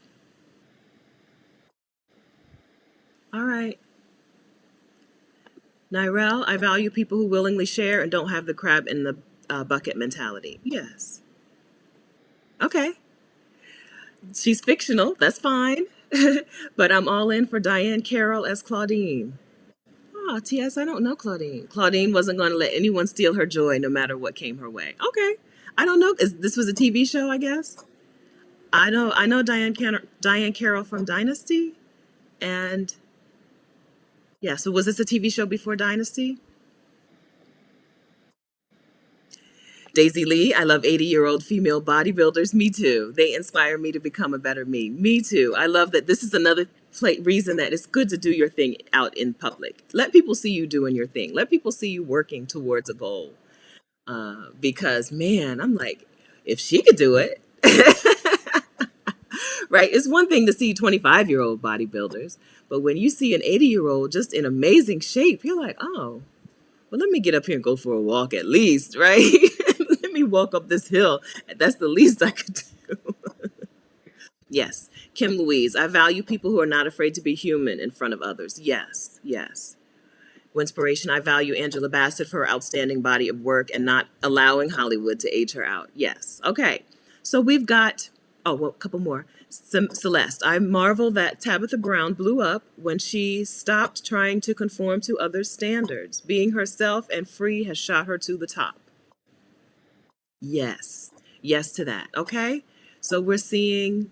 All right. Nirel, I value people who willingly share and don't have the crab in the bucket mentality. Yes. Okay. She's fictional. That's fine. But I'm all in for Diane Carroll as Claudine. Oh, T.S., I don't know Claudine. Claudine wasn't going to let anyone steal her joy no matter what came her way. Okay. I don't know. This was a TV show, I guess? I know Diane Carroll from Dynasty. And yeah, so was this a TV show before Dynasty? Daisy Lee, I love 80-year-old female bodybuilders. Me too. They inspire me to become a better me. Me too. I love that this is another reason that it's good to do your thing out in public. Let people see you doing your thing. Let people see you working towards a goal. Because, man, I'm like, if she could do it, right? It's one thing to see 25-year-old bodybuilders, but when you see an 80-year-old just in amazing shape, you're like, oh, well, let me get up here and go for a walk at least, right? Let me walk up this hill. That's the least I could do. Yes. Kim Louise, I value people who are not afraid to be human in front of others. Yes, yes. Inspiration, I value Angela Bassett for her outstanding body of work and not allowing Hollywood to age her out. Yes. Okay. So we've got, oh, well, a couple more. Celeste, I marvel that Tabitha Brown blew up when she stopped trying to conform to others' standards. Being herself and free has shot her to the top. Yes. Yes to that. Okay. So we're seeing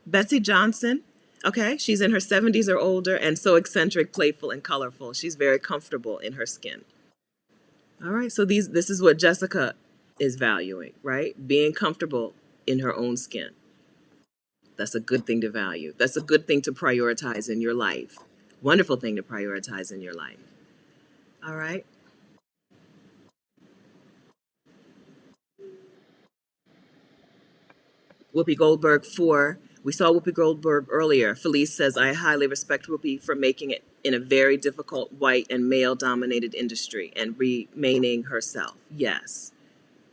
Betsy Johnson. Okay. She's in her 70s or older and so eccentric, playful, and colorful. She's very comfortable in her skin. All right. So this is what Jessica is valuing, right? Being comfortable in her own skin. That's a good thing to value. That's a good thing to prioritize in your life. Wonderful thing to prioritize in your life. All right. Whoopi Goldberg 4. We saw Whoopi Goldberg earlier. Felice says, I highly respect Whoopi for making it in a very difficult white and male dominated industry and remaining herself. Yes.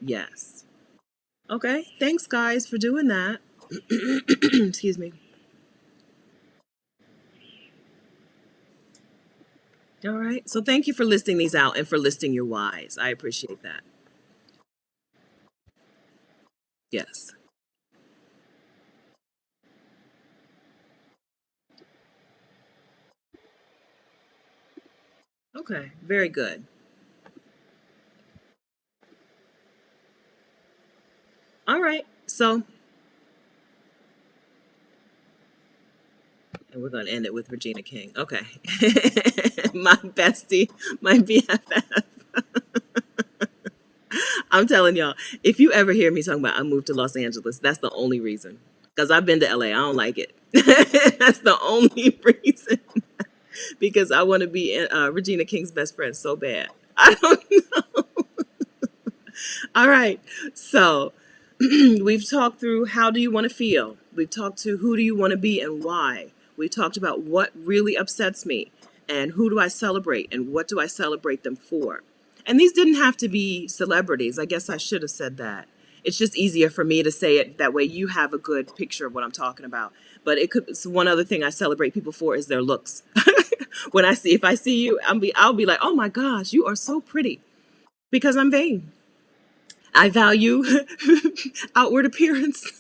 Yes. Okay. Thanks, guys, for doing that. Excuse me. All right. So thank you for listing these out and for listing your whys. I appreciate that. Yes. Okay. Very good. All right. So, and we're going to end it with Regina King. Okay. My bestie, my BFF. I'm telling y'all, if you ever hear me talking about I moved to Los Angeles, that's the only reason. Because I've been to LA. I don't like it. That's the only reason. Because I want to be Regina King's best friend so bad. I don't know. All right. So we've talked through how do you want to feel. We've talked to who do you want to be and why. We talked about what really upsets me and who do I celebrate and what do I celebrate them for. And these didn't have to be celebrities. I guess I should have said that. It's just easier for me to say it that way. You have a good picture of what I'm talking about. But it could. So one other thing I celebrate people for is their looks. If I see you, I'll be like, oh my gosh, you are so pretty, because I'm vain. I value outward appearance.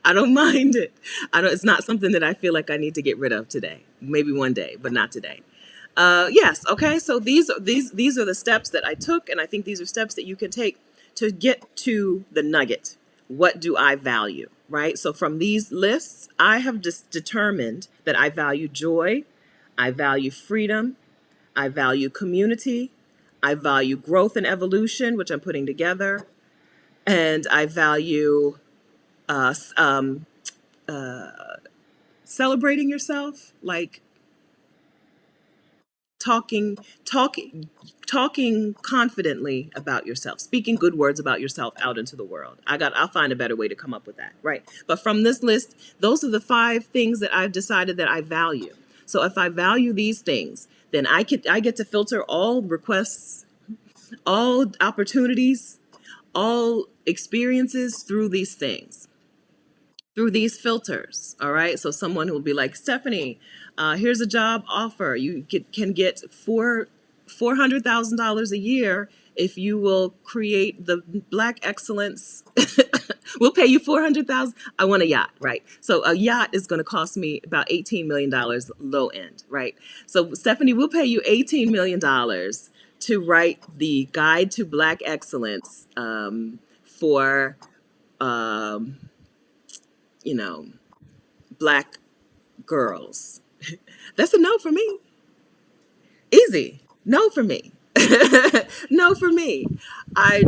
I don't mind it. It's not something that I feel like I need to get rid of today. Maybe one day, but not today. Yes. Okay. So these are the steps that I took, and I think these are steps that you can take to get to the nugget. What do I value? Right. So from these lists, I have just determined that I value joy, I value freedom, I value community, I value growth and evolution, which I'm putting together, and I value uh, s- um, celebrating yourself, like talking talking talking confidently about yourself, speaking good words about yourself out into the world. I'll find a better way to come up with that, right? But from this list, those are the 5 things that I've decided that I value. So if I value these things, then I get to filter all requests, all opportunities, all experiences through these things, through these filters. All right. So someone will be like, Stephanie, here's a job offer. Can get $400,000 a year if you will create the Black Excellence. We'll pay you 400,000. I want a yacht, right? So a yacht is going to cost me about $18 million low end, right? So Stephanie, we'll pay you $18 million to write the Guide to Black Excellence for um, you know, Black girls. That's a no for me. Easy. No for me. No for me. I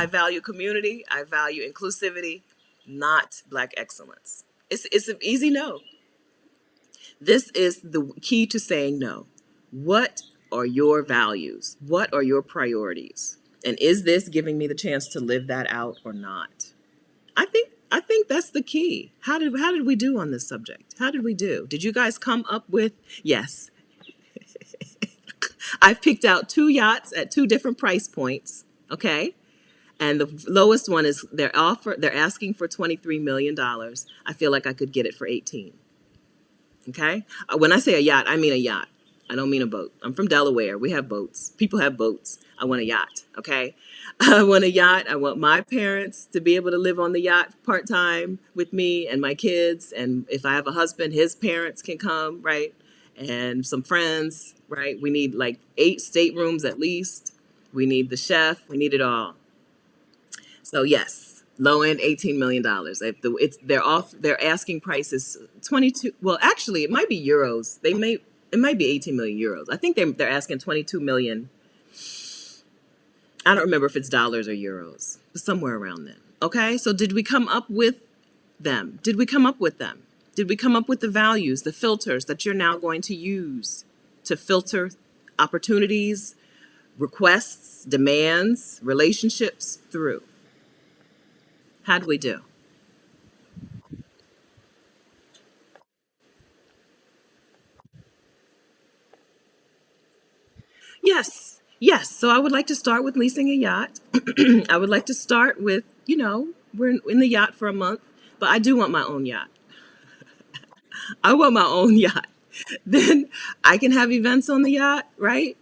value community. I value inclusivity, not Black excellence. It's an easy no. This is the key to saying no. What are your values? What are your priorities? And is this giving me the chance to live that out or not? I think that's the key. How did we do on this subject? How did we do? Did you guys come up with yes? I've picked out 2 yachts at 2 different price points. Okay. And the lowest one is they're asking for $23 million. I feel like I could get it for 18. Okay. When I say a yacht, I mean a yacht. I don't mean a boat. I'm from Delaware. We have boats. People have boats. I want a yacht. Okay. I want a yacht. I want my parents to be able to live on the yacht part time with me and my kids. And if I have a husband, his parents can come, right? And some friends, right? We need like 8 staterooms at least. We need the chef. We need it all. So yes, low end $18 million. If it's their asking price is 22. Well, actually, it might be euros. It might be 18 million euros. I think they're asking 22 million. I don't remember if it's dollars or euros, but somewhere around then. Okay, so did we come up with them? Did we come up with them? Did we come up with the values, the filters that you're now going to use to filter opportunities, requests, demands, relationships through? How do we do? Yes, yes. So I would like to start with leasing a yacht. I would like to start with, we're in the yacht for a month, but I do want my own yacht. I want my own yacht. Then I can have events on the yacht, right?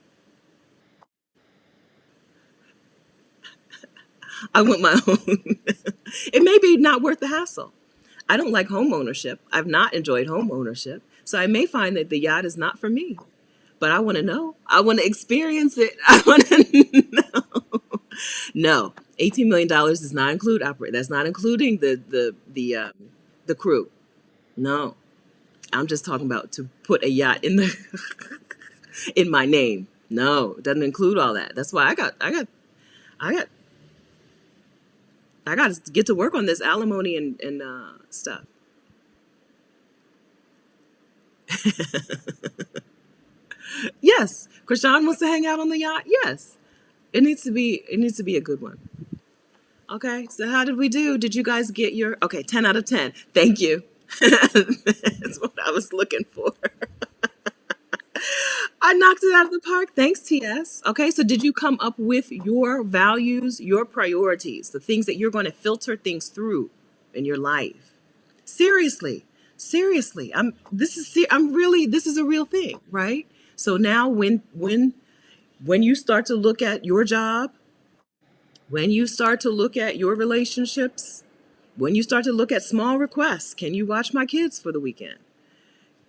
I want my own. It may be not worth the hassle. I don't like home ownership. I've not enjoyed home ownership. So I may find that the yacht is not for me. But I want to know. I want to experience it. I want to know. No, $18 million does not include operate. That's not including the crew. No, I'm just talking about to put a yacht in the in my name. No, it doesn't include all that. That's why I got I got to get to work on this alimony and stuff. Yes, Krishan wants to hang out on the yacht. Yes, it needs to be a good one. Okay, so how did we do? Did you guys get your 10 out of 10? Thank you. That's what I was looking for. I knocked it out of the park. Thanks, TS. Okay, so did you come up with your values, your priorities, the things that you're going to filter things through in your life? Seriously. Seriously. I'm really this is a real thing, right? So now when you start to look at your job, when you start to look at your relationships, when you start to look at small requests, can you watch my kids for the weekend?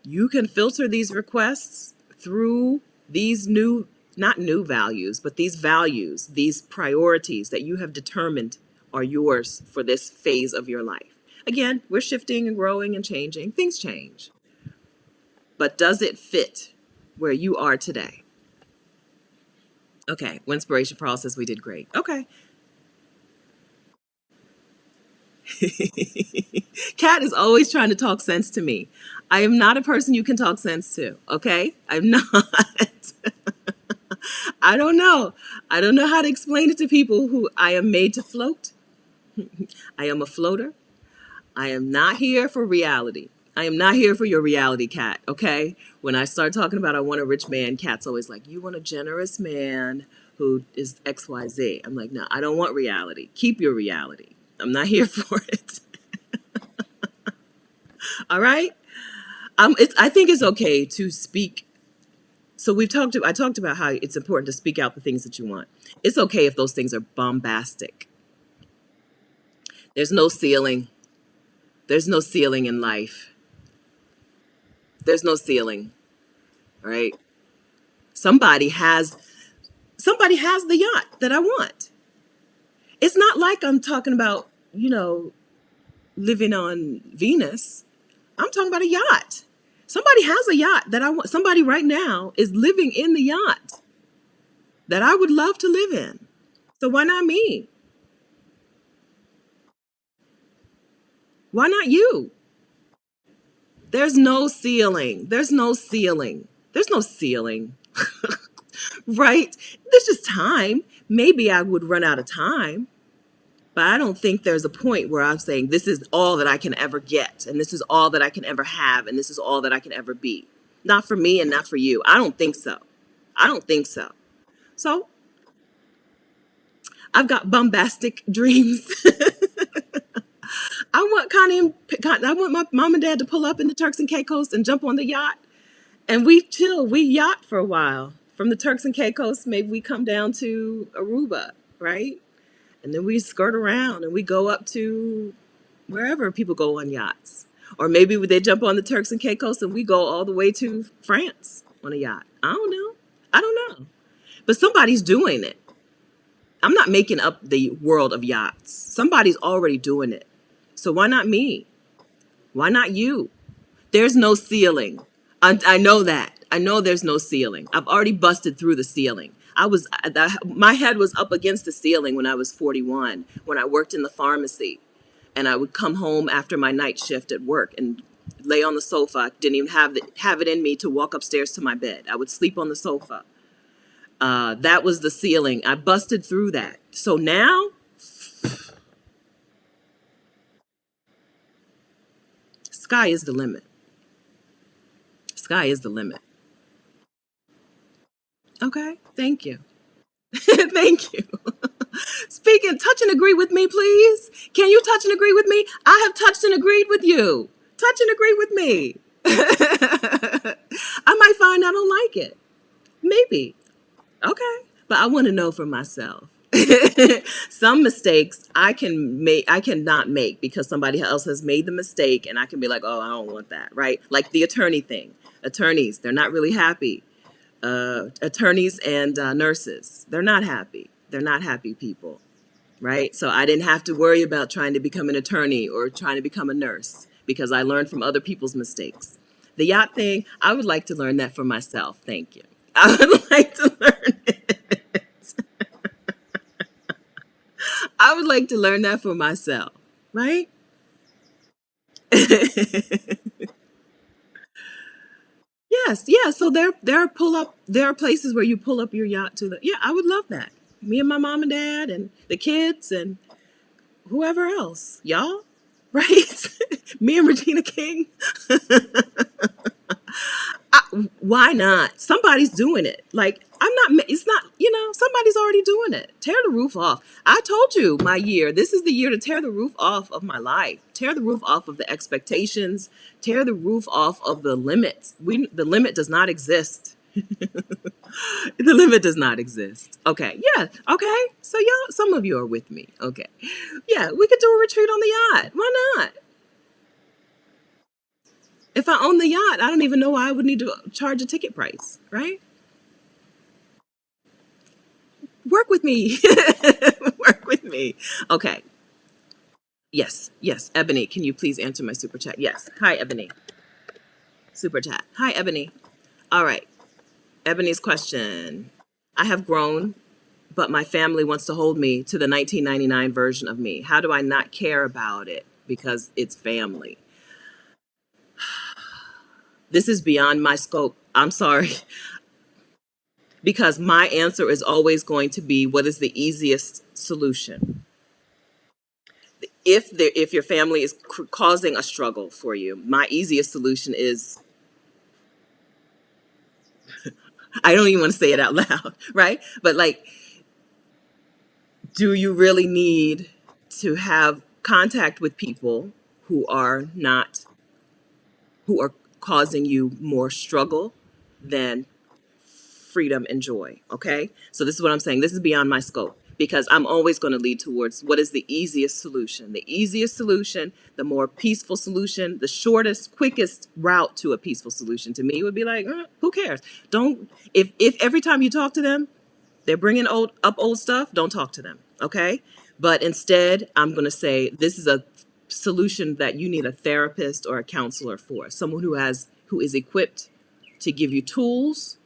You can filter these requests through these new, not new values, but these values, these priorities that you have determined are yours for this phase of your life. Again, we're shifting and growing and changing. Things change. But does it fit where you are today? Okay, inspiration process, we did great. Okay. Kat is always trying to talk sense to me. I am not a person you can talk sense to, okay? I'm not. I don't know. I don't know how to explain it to people who I am made to float. I am a floater. I am not here for reality. I am not here for your reality, Kat, okay? When I start talking about I want a rich man, Kat's always like, you want a generous man who is XYZ. I'm like, no, I don't want reality. Keep your reality. I'm not here for it. All right? I think it's okay to speak. So I talked about how it's important to speak out the things that you want. It's okay if those things are bombastic. There's no ceiling. There's no ceiling in life. There's no ceiling, right? Somebody has the yacht that I want. It's not like I'm talking about, living on Venus. I'm talking about a yacht. Somebody has a yacht that I want. Somebody right now is living in the yacht that I would love to live in. So why not me? Why not you? There's no ceiling. There's no ceiling. There's no ceiling. Right? There's just time. Maybe I would run out of time, but I don't think there's a point where I'm saying this is all that I can ever get, and this is all that I can ever have, and this is all that I can ever be. Not for me and not for you. I don't think so. I don't think so. So I've got bombastic dreams. I want my mom and dad to pull up in the Turks and Caicos and jump on the yacht, and we chill. We yacht for a while. From the Turks and Caicos, maybe we come down to Aruba, right? And then we skirt around and we go up to wherever people go on yachts. Or maybe they jump on the Turks and Caicos and we go all the way to France on a yacht. I don't know. I don't know. But somebody's doing it. I'm not making up the world of yachts. Somebody's already doing it. So why not me? Why not you? There's no ceiling. I know that. I know there's no ceiling. I've already busted through the ceiling. My head was up against the ceiling when I was 41, when I worked in the pharmacy. And I would come home after my night shift at work and lay on the sofa. Didn't even have it in me to walk upstairs to my bed. I would sleep on the sofa. That was the ceiling. I busted through that. So now, sky is the limit. Sky is the limit. Okay, thank you. Thank you. Speaking, touch and agree with me, please. Can you touch and agree with me? I have touched and agreed with you. Touch and agree with me. I might find I don't like it. Maybe. Okay. But I want to know for myself. Some mistakes I cannot make because somebody else has made the mistake and I can be like, oh, I don't want that, right? Like the attorney thing. Attorneys, they're not really happy. Attorneys and nurses, they're not happy. They're not happy people, right? So I didn't have to worry about trying to become an attorney or trying to become a nurse because I learned from other people's mistakes. The yacht thing, I would like to learn that for myself. Thank you. I would like to learn it. I would like to learn that for myself, right? Yes, yeah. So there are places where you pull up your yacht to the. Yeah, I would love that. Me and my mom and dad and the kids and whoever else, y'all, right? Me and Regina King. Why not? Somebody's doing it. Like, it's not, somebody's already doing it. Tear the roof off. I told you my year. This is the year to tear the roof off of my life. Tear the roof off of the expectations. Tear the roof off of the limits. The limit does not exist. The limit does not exist. Okay. Yeah. Okay. So some of you are with me. Okay. Yeah. We could do a retreat on the yacht. Why not? If I own the yacht, I don't even know why I would need to charge a ticket price, right? Work with me. Work with me. Okay. Yes, yes. Ebony, can you please answer my super chat? Yes. Hi, Ebony. Super chat. Hi, Ebony. All right. Ebony's question. I have grown, but my family wants to hold me to the 1999 version of me. How do I not care about it because it's family? This is beyond my scope. I'm sorry. Because my answer is always going to be what is the easiest solution. If your family is causing a struggle for you, my easiest solution is, I don't even want to say it out loud, right? But like, do you really need to have contact with people who are not, who are causing you more struggle than freedom and joy? Okay. So this is what I'm saying. This is beyond my scope because I'm always going to lead towards what is the easiest solution. The easiest solution, the more peaceful solution, the shortest, quickest route to a peaceful solution to me would be like, who cares? Don't, if every time you talk to them, they're bringing old stuff, don't talk to them. Okay. But instead, I'm going to say this is a solution that you need a therapist or a counselor for, someone who is equipped to give you tools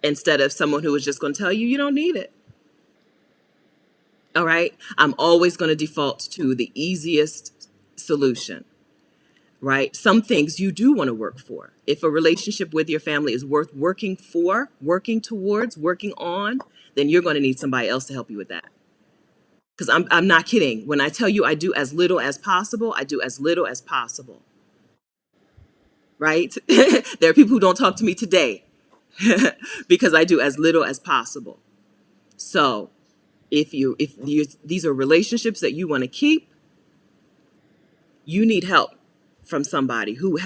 instead of someone who is just going to tell you you don't need it. All right. I'm always going to default to the easiest solution, right? Some things you do want to work for. If a relationship with your family is worth working for, working towards, working on, then you're going to need somebody else to help you with that. Because I'm not kidding. When I tell you I do as little as possible, I do as little as possible, right? There are people who don't talk to me today because I do as little as possible. So if these are relationships that you want to keep, you need help from somebody who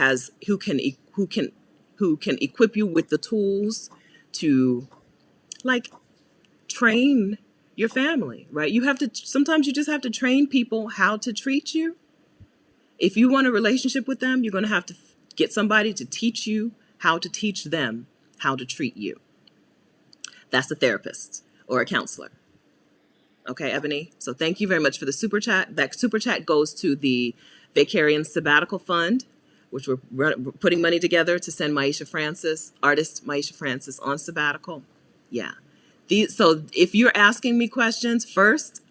can equip you with the tools to like train your family, right? Sometimes you just have to train people how to treat you. If you want a relationship with them, you're going to have to get somebody to teach you how to teach them how to treat you. That's a therapist or a counselor. Okay, Ebony. So thank you very much for the super chat. That super chat goes to the Vicarian Sabbatical Fund, which we're putting money together to send artist Maisha Francis on sabbatical. Yeah. So if you're asking me questions first,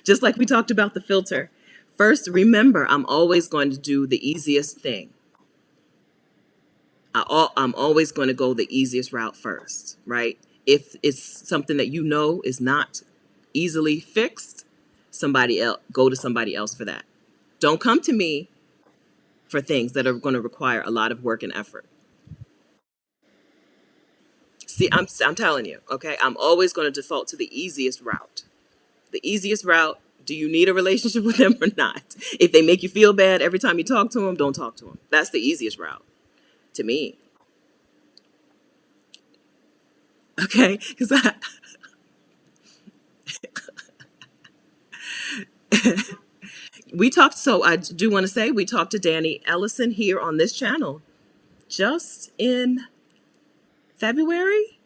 just like we talked about the filter, first, remember, I'm always going to do the easiest thing. I'm always going to go the easiest route first, right? If it's something that you know is not easily fixed, go to somebody else for that. Don't come to me for things that are going to require a lot of work and effort. See, I'm telling you, okay? I'm always going to default to the easiest route. The easiest route. Do you need a relationship with them or not? If they make you feel bad every time you talk to them, don't talk to them. That's the easiest route to me. Okay? Because I do want to say we talked to Danny Ellison here on this channel just in February.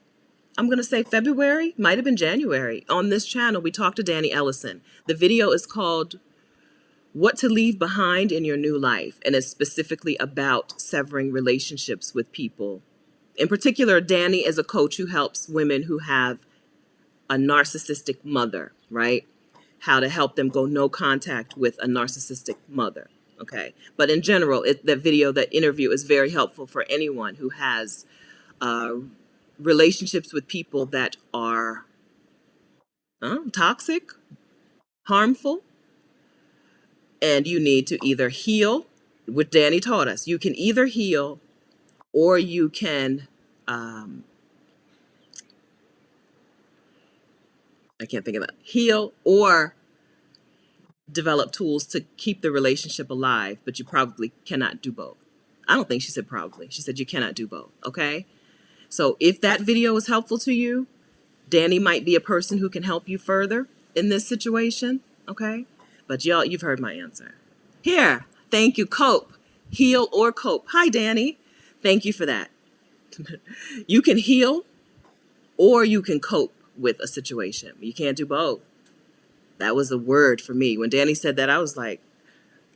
I'm going to say February, might have been January. On this channel, we talked to Danny Ellison. The video is called What to Leave Behind in Your New Life, and it's specifically about severing relationships with people. In particular, Danny is a coach who helps women who have a narcissistic mother, right? How to help them go no contact with a narcissistic mother, okay? But in general, that interview is very helpful for anyone who has relationships with people that are toxic, harmful, and you need to either heal, which Danny taught us. You can either heal or you can, I can't think of that, heal or develop tools to keep the relationship alive, but you probably cannot do both. I don't think she said probably. She said you cannot do both, okay? So if that video is helpful to you, Danny might be a person who can help you further in this situation, okay? But y'all, you've heard my answer. Here, thank you, cope. Heal or cope. Hi, Danny. Thank you for that. You can heal or you can cope with a situation. You can't do both. That was a word for me. When Danny said that, I was like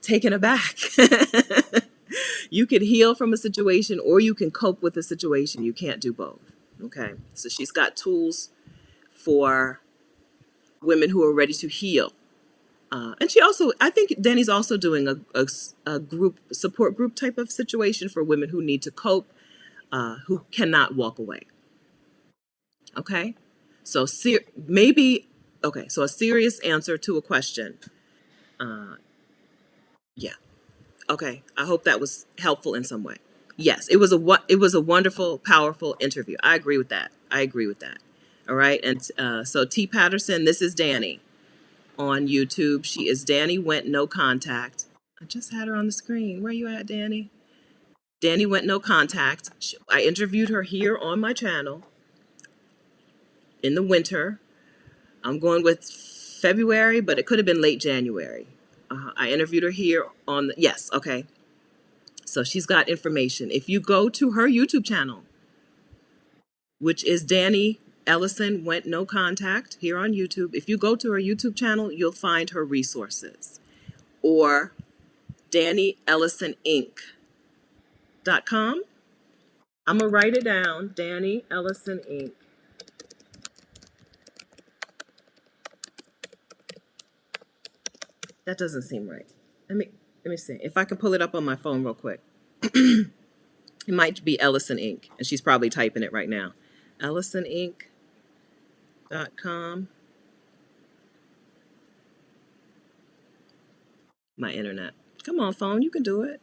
taken aback. You can heal from a situation or you can cope with a situation. You can't do both. Okay. So she's got tools for women who are ready to heal. And she also, I think Danny's also doing a group, support group type of situation for women who need to cope, who cannot walk away. Okay. So maybe, okay. So a serious answer to a question. Yeah. Okay. I hope that was helpful in some way. Yes, it was a wonderful, powerful interview. I agree with that. I agree with that. All right. And so T Patterson, this is Danny on YouTube. She is Danny Went No Contact. I just had her on the screen. Where you at, Danny? Danny Went No Contact. I interviewed her here on my channel in the winter. I'm going with February, but it could have been late January. I interviewed her here on the, yes, okay. So she's got information. If you go to her YouTube channel, which is Danny Ellison Went No Contact here on YouTube, if you go to her YouTube channel, you'll find her resources. Or DannyEllisonInc.com. I'm going to write it down. Danny Ellison Inc. That doesn't seem right. Let me see. If I can pull it up on my phone real quick. It might be Ellison Inc. And she's probably typing it right now. EllisonInc.com. My internet. Come on, phone. You can do it.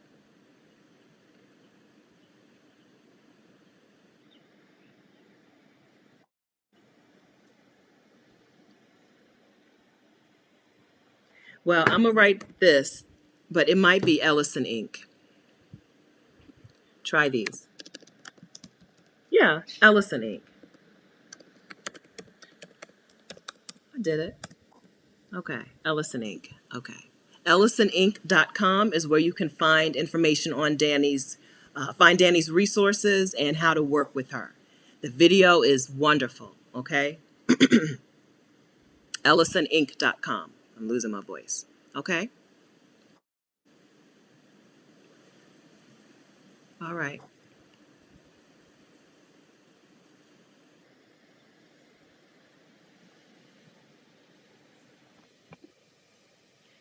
Well, I'm going to write this, but it might be Ellison Inc. Try these. Yeah, Ellison Inc. I did it. Okay, Ellison Inc. Okay. EllisonInc.com is where you can find information on find Danny's resources and how to work with her. The video is wonderful, okay? EllisonInc.com. I'm losing my voice, okay? All right.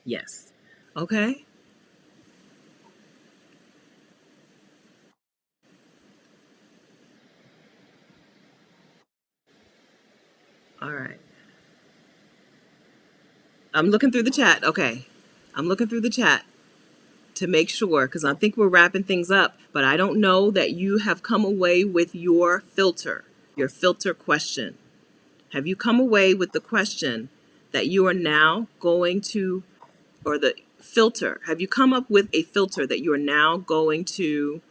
Yes. Okay. All right. I'm looking through the chat. Okay. I'm looking through the chat to make sure, because I think we're wrapping things up, but I don't know that you have come away with your filter question. Have you come away with the question that you are now going to, or the filter? Have you come up with a filter that you are now going to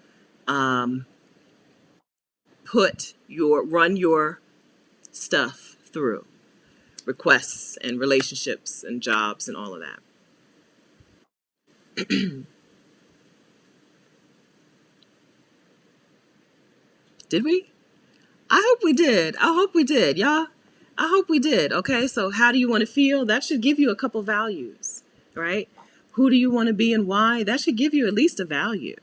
um, run your stuff through? Requests and relationships and jobs and all of that. Did we? I hope we did. I hope we did, y'all. I hope we did. Okay, so how do you want to feel? That should give you a couple values, right? Who do you want to be and why? That should give you at least a value,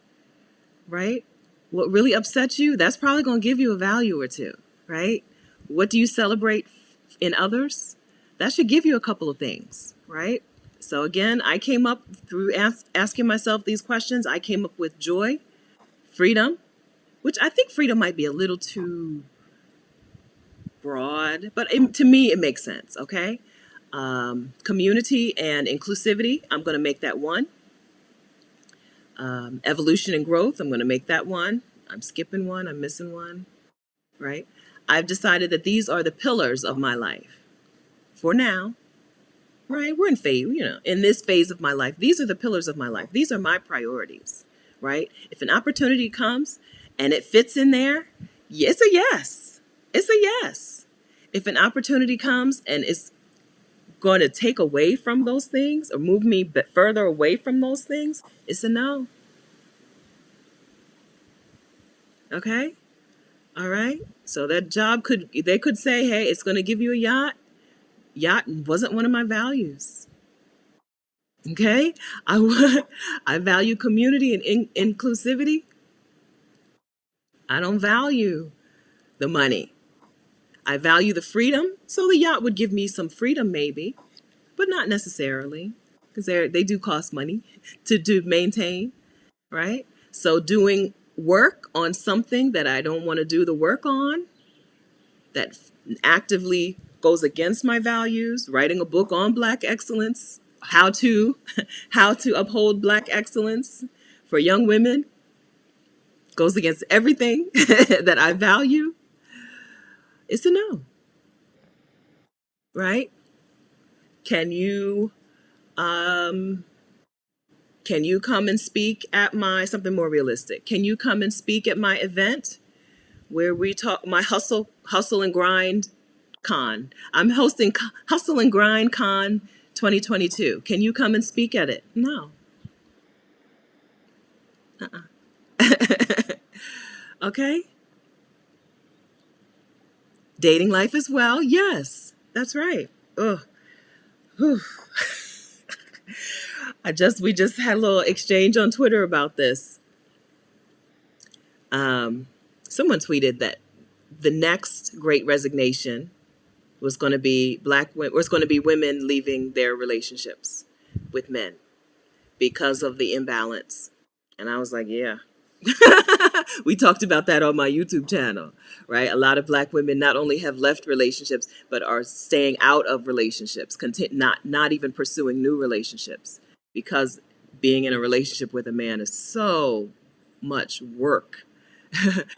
right? What really upsets you? That's probably going to give you a value or two, right? What do you celebrate in others? That should give you a couple of things, right? So again, I came up through asking myself these questions. I came up with joy, freedom, which I think freedom might be a little too broad, but to me, it makes sense. Okay. Community and inclusivity. I'm going to make that one. Evolution and growth. I'm going to make that one. I'm skipping one. I'm missing one. Right. I've decided that these are the pillars of my life for now. Right. We're in this phase of my life. These are the pillars of my life. These are my priorities. Right. If an opportunity comes and it fits in there, it's a yes. It's a yes. If an opportunity comes and it's going to take away from those things or move me further away from those things, it's a no. Okay? All right. So that job they could say, hey, it's going to give you a yacht. Yacht wasn't one of my values. Okay. I value community and inclusivity. I don't value the money. I value the freedom. So the yacht would give me some freedom, maybe, but not necessarily, because they do cost money to maintain, right? So doing work on something that I don't want to do the work on, that actively goes against my values, writing a book on Black excellence, how to how to uphold Black excellence for young women, goes against everything that I value. It's a no, right? Can you um can you come and speak at my something more realistic? Can you come and speak at my event where we talk my hustle and grind con? I'm hosting Hustle and Grind Con 2022. Can you come and speak at it? No. Okay. Dating life as well. Yes, that's right. Ugh. Whew. We just had a little exchange on Twitter about this. Um, Someone tweeted that the next Great Resignation was going to be was going to be women leaving their relationships with men because of the imbalance. And I was like, yeah. We talked about that on my YouTube channel, right? A lot of Black women not only have left relationships, but are staying out of relationships, not even pursuing new relationships, because being in a relationship with a man is so much work,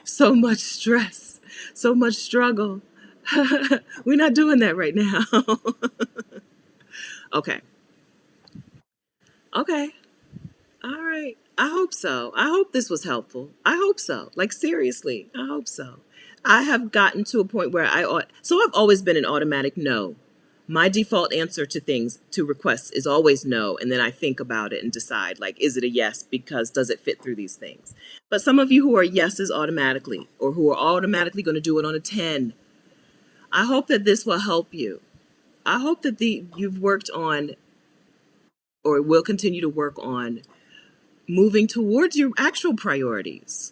so much stress, so much struggle. We're not doing that right now. Okay. Okay. All right. I hope so. I hope this was helpful. I hope so. Like, seriously, I hope so. I have gotten to a point where so I've always been an automatic no. My default answer to things, to requests, is always no. And then I think about it and decide, like, is it a yes? Because does it fit through these things? But some of you who are yeses automatically, or who are automatically going to do it on a 10, I hope that this will help you. I hope that you've worked on, or will continue to work on, moving towards your actual priorities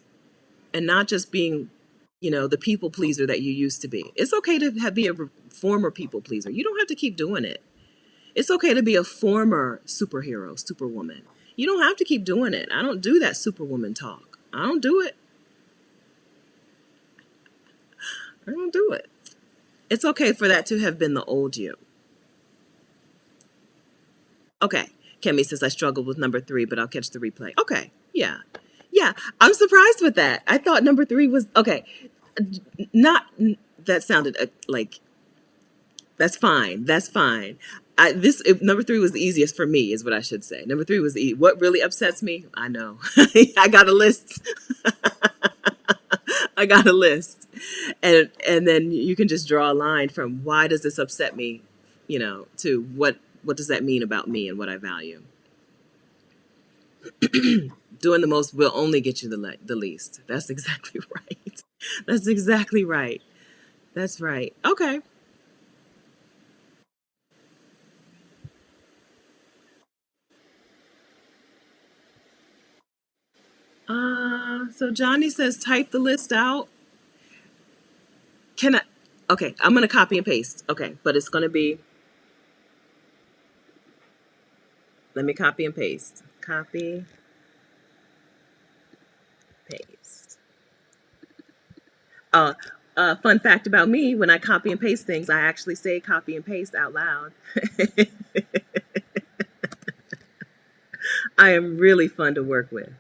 and not just being, the people pleaser that you used to be. It's okay to be a former people pleaser. You don't have to keep doing it. It's okay to be a former superhero, superwoman. You don't have to keep doing it. I don't do that superwoman talk. I don't do it. I don't do it. It's okay for that to have been the old you. Okay. Kemi says, I struggled with number 3, but I'll catch the replay. Okay. Yeah. Yeah. I'm surprised with that. I thought number 3 was, okay. Not, that sounded like, that's fine. That's fine. Number 3 was the easiest for me, is what I should say. Number 3 was what really upsets me. I know. I got a list. I got a list, and then you can just draw a line from why does this upset me, to what does that mean about me and what I value. Doing the most will only get you the least. That's exactly right. That's exactly right. That's right. Okay. So Johnny says type the list out. Can I? Okay, I'm gonna copy and paste. Okay, but it's gonna be. Let me copy and paste. Copy, paste. Uh, Fun fact about me: when I copy and paste things, I actually say copy and paste out loud. I am really fun to work with.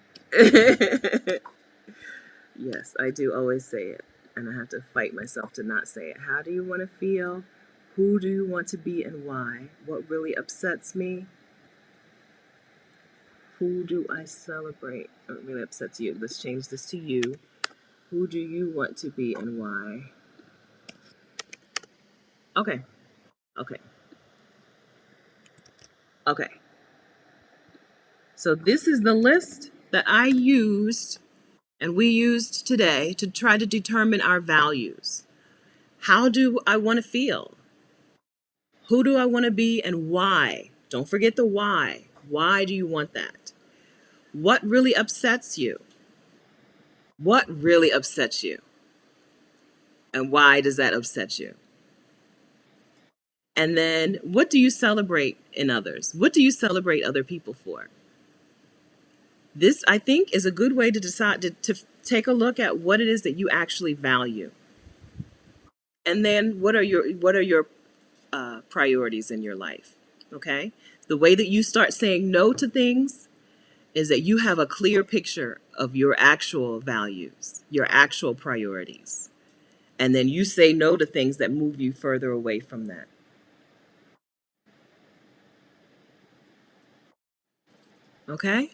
Yes, I do always say it, and I have to fight myself to not say it. How do you want to feel? Who do you want to be and why? What really upsets me? Who do I celebrate? What really upsets you? Let's change this to you. Who do you want to be and why? Okay, okay, okay. So this is the list that I used And we used today to try to determine our values. How do I want to feel? Who do I want to be and why? Don't forget the why. Why do you want that? What really upsets you? What really upsets you? And why does that upset you? And then what do you celebrate in others? What do you celebrate other people for? This, I think, is a good way to decide to take a look at what it is that you actually value. And then what are your priorities in your life? Okay? The way that you start saying no to things is that you have a clear picture of your actual values, your actual priorities. And then you say no to things that move you further away from that. Okay?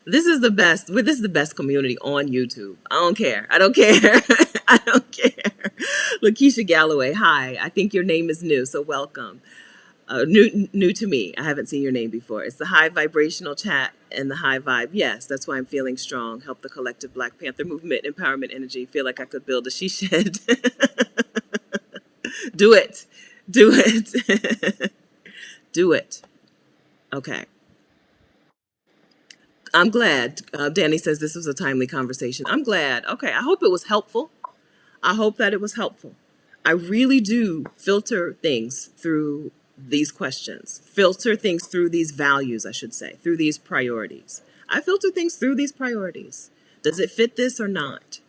This is the best. Well, this is the best community on YouTube. I don't care. I don't care. I don't care. Lakeisha Galloway, hi. I think your name is new, so welcome. New to me. I haven't seen your name before. It's the high vibrational chat and the high vibe. Yes, that's why I'm feeling strong. Help the collective Black Panther movement, empowerment energy. Feel like I could build a she shed. Do it. Do it. Do it. Okay. I'm glad. Danny says this was a timely conversation. I'm glad. Okay. I hope it was helpful. I hope that it was helpful. I really do filter things through these questions, filter things through these values, I should say, through these priorities. I filter things through these priorities. Does it fit this or not?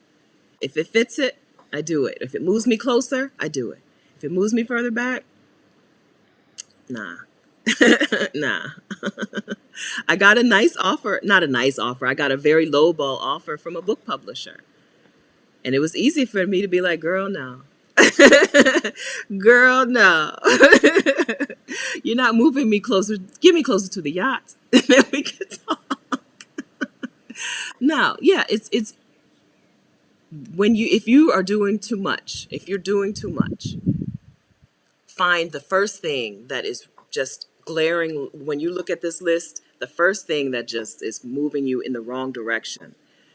If it fits it, I do it. If it moves me closer, I do it. If it moves me further back, nah. Nah. I got a nice offer, not a nice offer. I got a very lowball offer from a book publisher. And it was easy for me to be like, girl, no. Girl, no. You're not moving me closer. Get me closer to the yacht. And then we can talk. No, yeah, it's when if you are doing too much, if you're doing too much, find the first thing that is just glaring when you look at this list, the first thing that just is moving you in the wrong direction.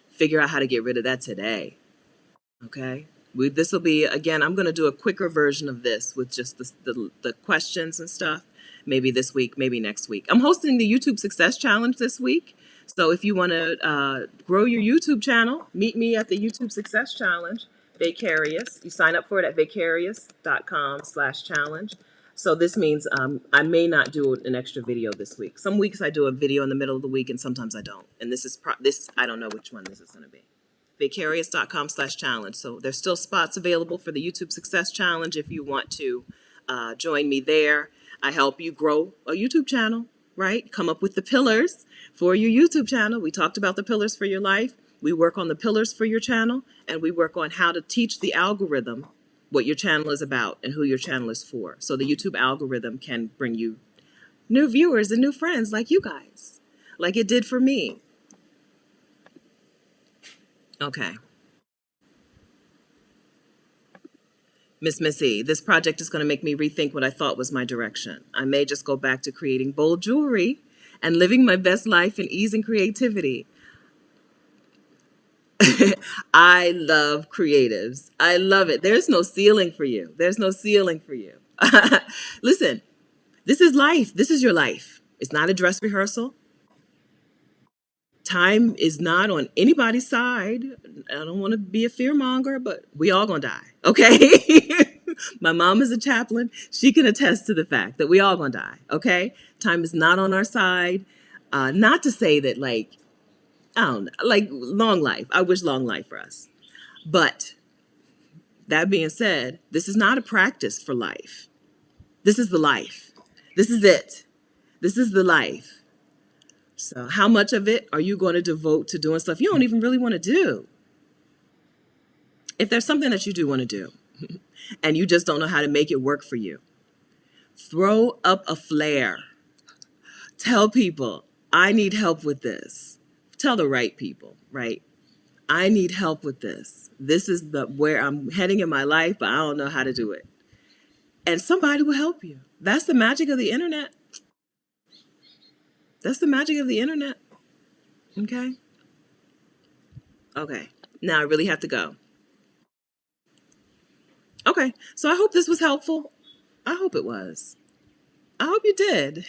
Figure out how to get rid of that today. Okay. This will be, again, I'm going to do a quicker version of this with just the questions and stuff. Maybe this week, maybe next week. I'm hosting the YouTube Success Challenge this week. So if you want to grow your YouTube channel, meet me at the YouTube Success Challenge, Vicarious. You sign up for it at vicarious.com/challenge. So this means I may not do an extra video this week. Some weeks I do a video in the middle of the week and sometimes I don't. And this is, I don't know which one this is going to be. Vicarious.com/challenge. So there's still spots available for the YouTube Success Challenge if you want to join me there. I help you grow a YouTube channel, right? Come up with the pillars for your YouTube channel. We talked about the pillars for your life. We work on the pillars for your channel, and we work on how to teach the algorithm what your channel is about and who your channel is for. So the YouTube algorithm can bring you new viewers and new friends like you guys, like it did for me. Okay. Miss Missy, this project is going to make me rethink what I thought was my direction. I may just go back to creating bold jewelry and living my best life in ease and creativity. I love creatives. I love it. There's no ceiling for you. There's no ceiling for you. Listen, this is life. This is your life. It's not a dress rehearsal. Time is not on anybody's side. I don't want to be a fearmonger, but we all gonna die, okay? My mom is a chaplain. She can attest to the fact that we all gonna die, okay? Time is not on our side. Not to say that, like, I don't know, like long life. I wish long life for us. But that being said, this is not a practice for life. This is the life. This is it. This is the life. So how much of it are you going to devote to doing stuff you don't even really want to do? If there's something that you do want to do and you just don't know how to make it work for you, throw up a flare. Tell people, I need help with this. Tell the right people, right? I need help with this. This is where I'm heading in my life, but I don't know how to do it. And somebody will help you. That's the magic of the internet. That's the magic of the internet. Okay. Okay. Now I really have to go. Okay. So I hope this was helpful. I hope it was. I hope you did.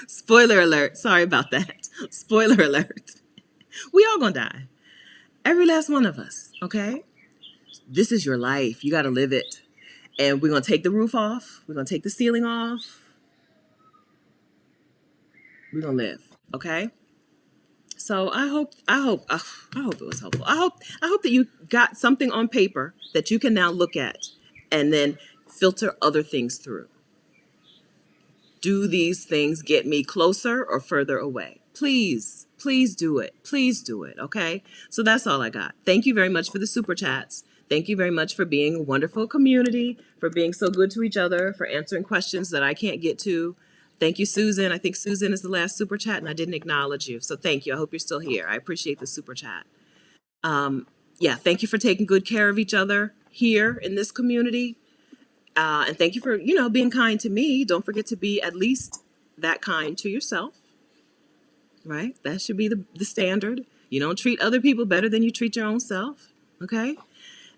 Spoiler alert. Sorry about that. Spoiler alert. We all gonna die. Every last one of us. Okay. This is your life. You got to live it. And we're gonna take the roof off. We're gonna take the ceiling off. We're gonna live. Okay. So I hope it was helpful. I hope that you got something on paper that you can now look at and then filter other things through. Do these things get me closer or further away? Please, please do it. Please do it. Okay. So that's all I got. Thank you very much for the super chats. Thank you very much for being a wonderful community, for being so good to each other, for answering questions that I can't get to. Thank you, Susan. I think Susan is the last super chat and I didn't acknowledge you. So thank you. I hope you're still here. I appreciate the super chat. Yeah, thank you for taking good care of each other here in this community. And thank you for, being kind to me. Don't forget to be at least that kind to yourself, right? That should be the standard. You don't treat other people better than you treat your own self, okay?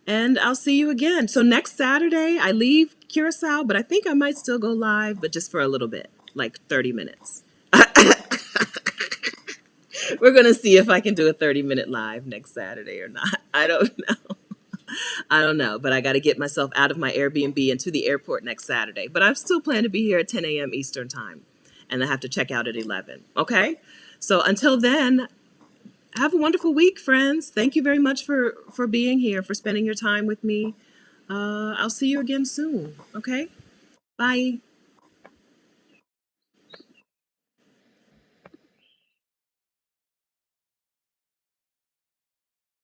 And I'll see you again. So next Saturday, I leave Curacao, but I think I might still go live, but just for a little bit, like 30 minutes. We're going to see if I can do a 30-minute live next Saturday or not. I don't know. I don't know, but I got to get myself out of my Airbnb and to the airport next Saturday. But I still plan to be here at 10 a.m. Eastern time, and I have to check out at 11. Okay? So until then, have a wonderful week, friends. Thank you very much for being here, for spending your time with me. I'll see you again soon. Okay? Bye.